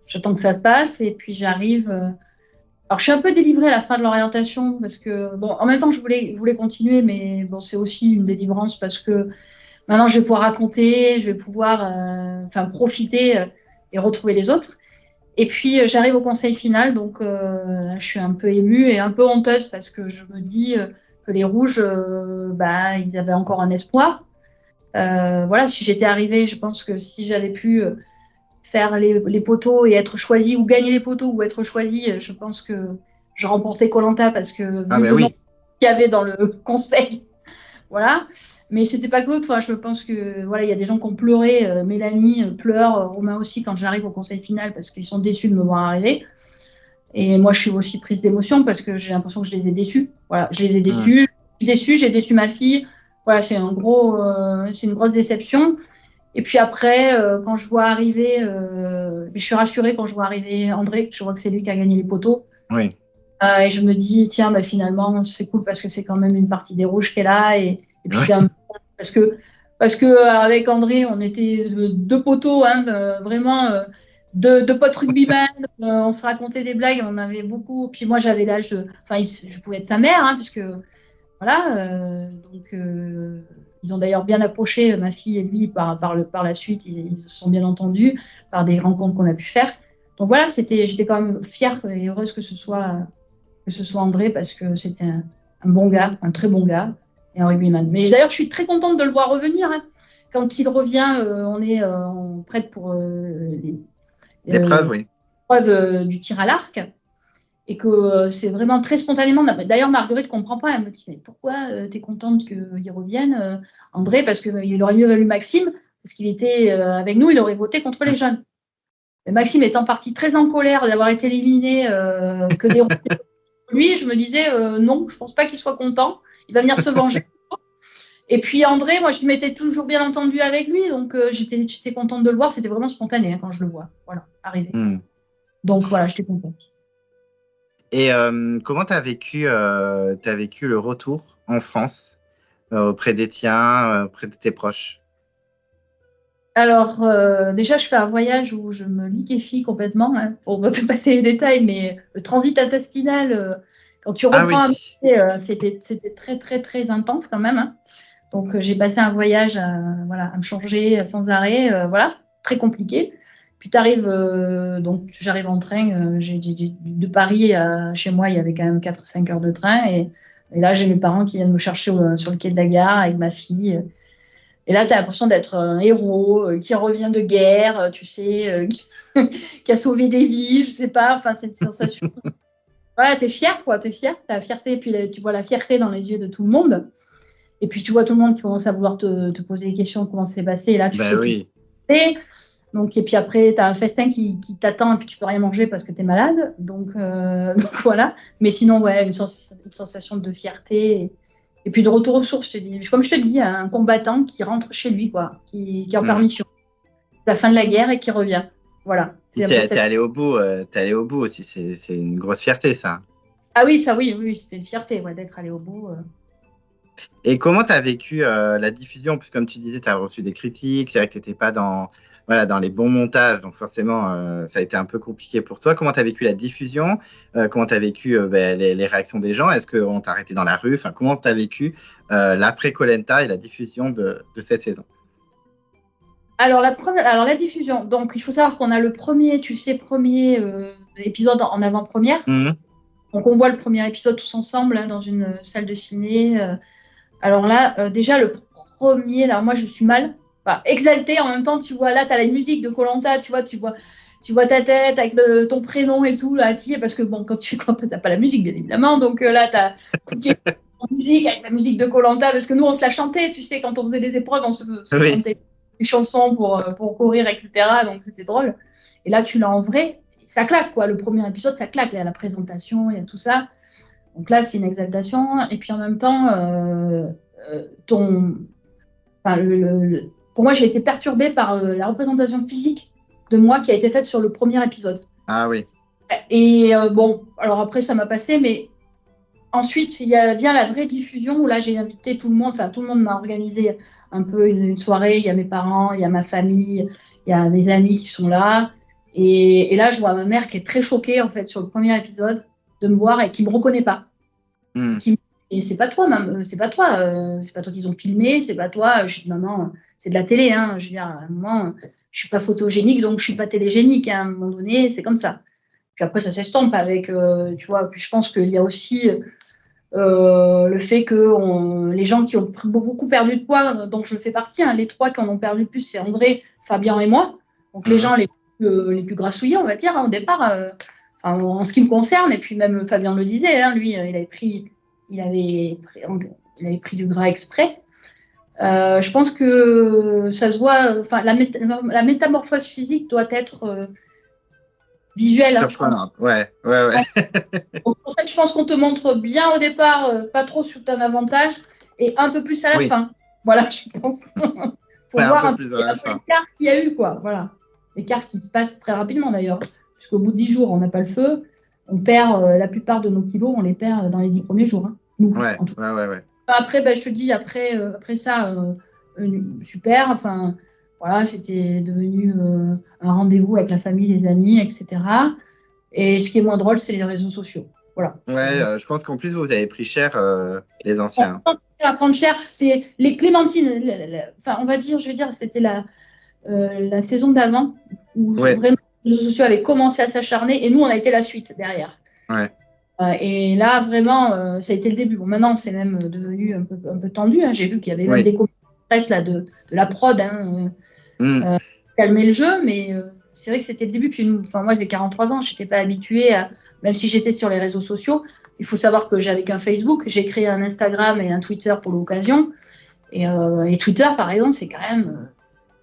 j'attends que ça se passe. Et puis j'arrive. Alors je suis un peu délivrée à la fin de l'orientation parce que, bon, en même temps, je voulais continuer, mais bon, c'est aussi une délivrance parce que maintenant je vais pouvoir raconter, je vais pouvoir enfin, profiter et retrouver les autres. Et puis j'arrive au conseil final, donc là, je suis un peu émue et un peu honteuse parce que je me dis que les rouges, bah, ils avaient encore un espoir. Voilà, si j'étais arrivée, je pense que si j'avais pu faire les poteaux et être choisie ou gagner les poteaux ou être choisie, je pense que je remportais koh parce que vu Ah, le ben nombre oui. qu'il y avait dans le conseil, voilà. Mais c'était pas que, enfin, je pense que voilà, il y a des gens qui ont pleuré. Mélanie pleure, Romain aussi quand j'arrive au conseil final parce qu'ils sont déçus de me voir arriver. Et moi, je suis aussi prise d'émotion parce que j'ai l'impression que je les ai déçus. Voilà, je les ai Hmm. déçus. Je suis déçue, j'ai déçu ma fille. Voilà, c'est une grosse déception. Et puis après, quand je vois arriver, je suis rassurée quand je vois arriver André. Je vois que c'est lui qui a gagné les poteaux. Oui. Et je me dis, tiens, bah, finalement, c'est cool parce que c'est quand même une partie des rouges qui est là. Et puis c'est Ouais. parce que, avec André, on était deux poteaux, hein, vraiment deux potes rugbyman. On se racontait des blagues, on avait beaucoup. Puis moi, j'avais l'âge de. Enfin, je pouvais être sa mère, hein, puisque. Voilà. Ils ont d'ailleurs bien approché ma fille et lui par la suite. Ils se sont bien entendus par des rencontres qu'on a pu faire. Donc voilà, j'étais quand même fière et heureuse que ce soit André parce que c'était un bon gars, un très bon gars et un rugbyman. Mais d'ailleurs, je suis très contente de le voir revenir, hein. Quand il revient, on est prête pour L'épreuve, oui. l'épreuve du tir à l'arc et que c'est vraiment très spontanément. D'ailleurs, Marguerite ne comprend pas. Elle me dit, mais pourquoi tu es contente qu'il revienne, André? Parce qu'il aurait mieux valu Maxime, parce qu'il était avec nous, il aurait voté contre les jeunes. Mais Maxime étant parti très en colère d'avoir été éliminé, que des lui, je me disais, non, je pense pas qu'il soit content. Il va venir se venger. Et puis André, moi, je m'étais toujours bien entendu avec lui, donc j'étais contente de le voir. C'était vraiment spontané, hein, quand je le vois. Voilà, arrivé. Hmm. Donc voilà, j'étais contente. Et comment t'as vécu le retour en France auprès des tiens, auprès de tes proches? Alors, déjà, je fais un voyage où je me liquéfie complètement, hein, pour ne pas passer les détails, mais le transit intestinal, quand tu Ah reprends un oui. métier, c'était très, très, très intense quand même, hein. Donc, j'ai passé un voyage voilà, à me changer sans arrêt, voilà, très compliqué. Puis, donc j'arrive en train, de Paris à chez moi, il y avait quand même 4 5 heures de train. Et là, j'ai mes parents qui viennent me chercher sur le quai de la gare avec ma fille. Et là, tu as l'impression d'être un héros qui revient de guerre, tu sais, qui a sauvé des vies, je sais pas. Enfin, c'est une sensation. Voilà, tu es fier, quoi, tu es fier, tu as la fierté, et puis tu vois la fierté dans les yeux de tout le monde. Et puis tu vois tout le monde qui commence à vouloir te poser des questions, comment c'est passé, et là, tu Ben sais tout. oui. Donc, et puis après, tu as un festin qui t'attend, et puis tu peux rien manger parce que tu es malade. Donc, donc voilà. Mais sinon, ouais, une sensation de fierté. Et puis de retour aux sources, je te dis. Comme je te dis, un combattant qui rentre chez lui, quoi, qui est en Hmm. permission. La fin de la guerre et qui revient. Voilà. Puis C'est un peu t'es cette. allé au bout, t'es allé au bout aussi. C'est une grosse fierté, ça. Ah oui, ça oui, oui, c'était une fierté, ouais, d'être allé au bout. Et comment tu as vécu la diffusion? Puisque comme tu disais, tu as reçu des critiques, c'est vrai que tu n'étais pas voilà, dans les bons montages, donc forcément, ça a été un peu compliqué pour toi. Comment tu as vécu la diffusion? Comment tu as vécu ben, les réactions des gens? Est-ce qu'on t'a arrêté dans la rue? Enfin, comment tu as vécu l'après koh et la diffusion de cette saison? Alors la diffusion. Donc il faut savoir qu'on a le premier, tu sais, premier épisode en avant-première. Mhm. Donc on voit le premier épisode tous ensemble, hein, dans une salle de ciné. Alors là, déjà le premier, alors moi je suis mal, enfin, exaltée en même temps, tu vois, là tu as la musique de koh, tu vois ta tête avec ton prénom et tout, là, parce que bon, quand t'as pas la musique, bien évidemment, donc là tu as tout qui est en musique, avec la musique de koh, parce que nous on se la chantait, tu sais, quand on faisait des épreuves, on se Oui. chantait des chansons pour courir, etc. Donc c'était drôle. Et là tu l'as en vrai, ça claque, quoi, le premier épisode, ça claque, il y a la présentation, il y a tout ça. Donc là, c'est une exaltation. Et puis en même temps, ton, enfin, pour moi, j'ai été perturbée par la représentation physique de moi qui a été faite sur le premier épisode. Ah oui. Et bon, alors après, ça m'a passé, mais ensuite, vient la vraie diffusion où là, j'ai invité tout le monde. Enfin, tout le monde m'a organisé un peu une soirée. Il y a mes parents, il y a ma famille, il y a mes amis qui sont là. Et là, je vois ma mère qui est très choquée, en fait, sur le premier épisode, de me voir et qui ne me reconnaît pas. Mhm. Et c'est pas toi, c'est pas toi qu'ils ont filmé, c'est pas toi. Je dis, maman, c'est de la télé, hein. Je veux dire, à un moment, je suis pas photogénique, donc je suis pas télégénique, hein. À un moment donné, c'est comme ça. Puis après, ça s'estompe avec, tu vois. Puis je pense qu'il y a aussi le fait que les gens qui ont beaucoup perdu de poids, dont je fais partie, hein, les trois qui en ont perdu le plus, c'est André, Fabien et moi. Donc les Mhm. gens les plus grassouillés, on va dire, hein, au départ. en ce qui me concerne, et puis même Fabien le disait, hein, lui, il avait pris du gras exprès. Je pense que ça se voit, enfin, la métamorphose physique doit être visuelle. Hein, surprenante, ouais. Donc, pour ça que je pense qu'on te montre bien au départ, pas trop sur ton avantage, et un peu plus à la fin. Voilà, je pense. Pour voir un peu l'écart qu'il y a eu, quoi. Voilà. L'écart qui se passe très rapidement d'ailleurs. Puisqu'au bout de 10 jours, on n'a pas le feu. On perd la plupart de nos kilos, on les perd dans les 10 premiers jours. Hein. Nous, en tout cas. Ouais. Après, je te dis, après ça, super. Enfin, voilà, c'était devenu un rendez-vous avec la famille, les amis, etc. Et ce qui est moins drôle, c'est les réseaux sociaux. Voilà. Ouais, je pense qu'en plus, vous avez pris cher, les anciens. À prendre cher, c'est les clémentines. Enfin, on va dire, je vais dire, c'était la saison d'avant où vraiment les réseaux sociaux avaient commencé à s'acharner et nous, on a été la suite derrière. Ouais. Et là, vraiment, ça a été le début. Bon, maintenant, c'est même devenu un peu tendu. Hein. J'ai vu qu'il y avait même des commentaires presse là, de la prod, calmer le jeu, mais c'est vrai que c'était le début. Puis, moi, j'ai 43 ans, je n'étais pas habituée, même si j'étais sur les réseaux sociaux. Il faut savoir que j'avais qu'un Facebook, j'ai créé un Instagram et un Twitter pour l'occasion. Et Twitter, par exemple, c'est quand même.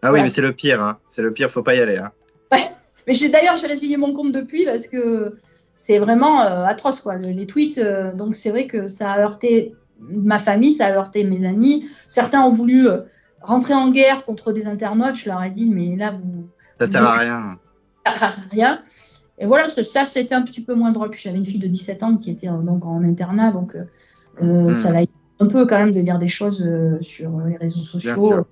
Oui, mais c'est le pire. Hein. C'est le pire, faut pas y aller. Hein. Ouais, mais d'ailleurs, j'ai résilié mon compte depuis parce que c'est vraiment atroce, quoi. Les tweets, donc c'est vrai que ça a heurté ma famille, ça a heurté mes amis. Certains ont voulu rentrer en guerre contre des internautes. Je leur ai dit, mais là, ça sert à rien. Ça sert à rien. Et voilà, ça, c'était un petit peu moins drôle. Puis j'avais une fille de 17 ans qui était donc en internat, donc ça l'a aidé un peu quand même de lire des choses sur les réseaux sociaux.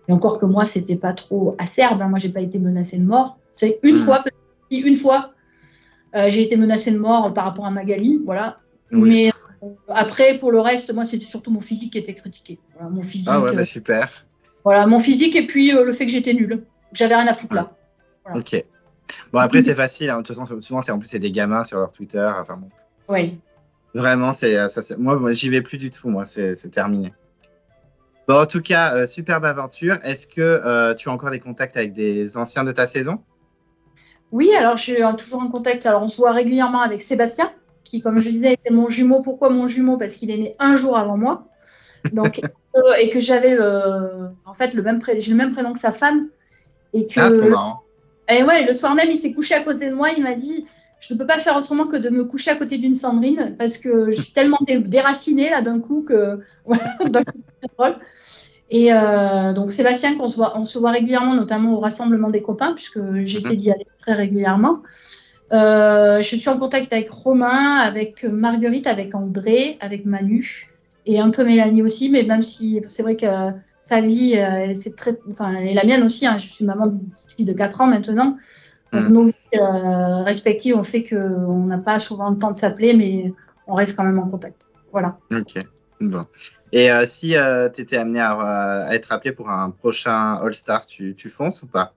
Et encore que moi, c'était pas trop acerbe. Hein. Moi, j'ai pas été menacée de mort. C'est une fois, j'ai été menacée de mort par rapport à Magali, voilà. Oui. Mais après, pour le reste, moi, c'était surtout mon physique qui était critiqué. Voilà, mon physique. Ah ouais, super. Voilà, mon physique et puis le fait que j'étais nulle. J'avais rien à foutre là. Voilà. Ok. Bon, après, c'est facile. Hein. De toute façon, souvent, en plus, c'est des gamins sur leur Twitter. Enfin, bon. Oui. Vraiment, moi, j'y vais plus du tout. Moi, c'est terminé. Bon, en tout cas, superbe aventure. Est-ce que tu as encore des contacts avec des anciens de ta saison? Oui, alors je suis toujours en contact. Alors, on se voit régulièrement avec Sébastien, qui, comme je disais, était mon jumeau. Pourquoi mon jumeau? Parce qu'il est né un jour avant moi. Donc, et que j'avais en fait j'ai le même prénom que sa femme. Et que, trop marrant. Et ouais, le soir même, il s'est couché à côté de moi. Il m'a dit, je ne peux pas faire autrement que de me coucher à côté d'une Sandrine parce que je suis tellement déracinée là d'un coup que voilà, c'est drôle. Et donc Sébastien, on se voit régulièrement, notamment au rassemblement des copains, puisque j'essaie d'y aller très régulièrement. Je suis en contact avec Romain, avec Marguerite, avec André, avec Manu et un peu Mélanie aussi, mais même si c'est vrai que sa vie, c'est et la mienne aussi, hein, je suis maman d'une petite fille de 4 ans maintenant. Donc nos vies respectives ont fait qu'on n'a pas souvent le temps de s'appeler, mais on reste quand même en contact. Voilà. Ok, bon. Et si tu étais amené à être appelé pour un prochain All-Star, tu fonces ou pas?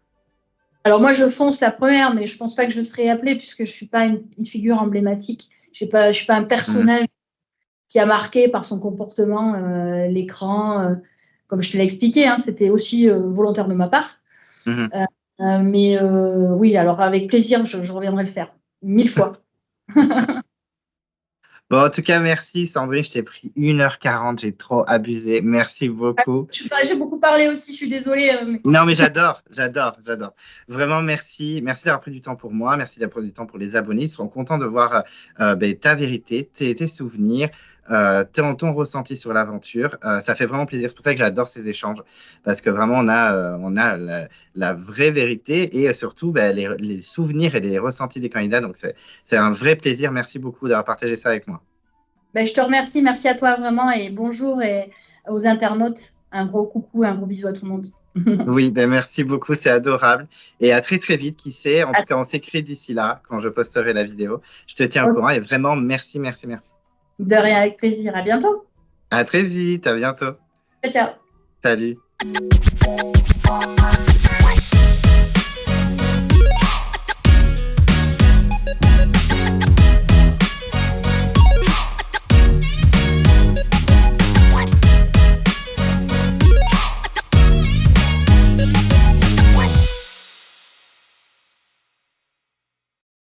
Alors moi, je fonce la première, mais je pense pas que je serai appelée puisque je suis pas une figure emblématique. Je suis pas un personnage qui a marqué par son comportement l'écran. Comme je te l'ai expliqué, hein, c'était aussi volontaire de ma part. Mais oui, alors avec plaisir, je reviendrai le faire 1000 fois. Bon, en tout cas, merci Sandrine, je t'ai pris 1h40, j'ai trop abusé. Merci beaucoup. J'ai beaucoup parlé aussi, je suis désolée. Non, mais j'adore. Vraiment, merci. Merci d'avoir pris du temps pour moi, merci d'avoir pris du temps pour les abonnés. Ils seront contents de voir ta vérité, tes souvenirs, ton ressenti sur l'aventure. Ça fait vraiment plaisir. C'est pour ça que j'adore ces échanges, parce que vraiment, on a la vraie vérité et surtout les souvenirs et les ressentis des candidats. Donc, c'est un vrai plaisir. Merci beaucoup d'avoir partagé ça avec moi. Je te remercie. Merci à toi vraiment et bonjour et aux internautes. Un gros coucou et un gros bisou à tout le monde. Oui, merci beaucoup, c'est adorable. Et à très très vite, qui sait. En tout cas, on s'écrit d'ici là, quand je posterai la vidéo. Je te tiens au courant et vraiment, merci. De rien, avec plaisir. À bientôt. À très vite, à bientôt. Ciao. Salut.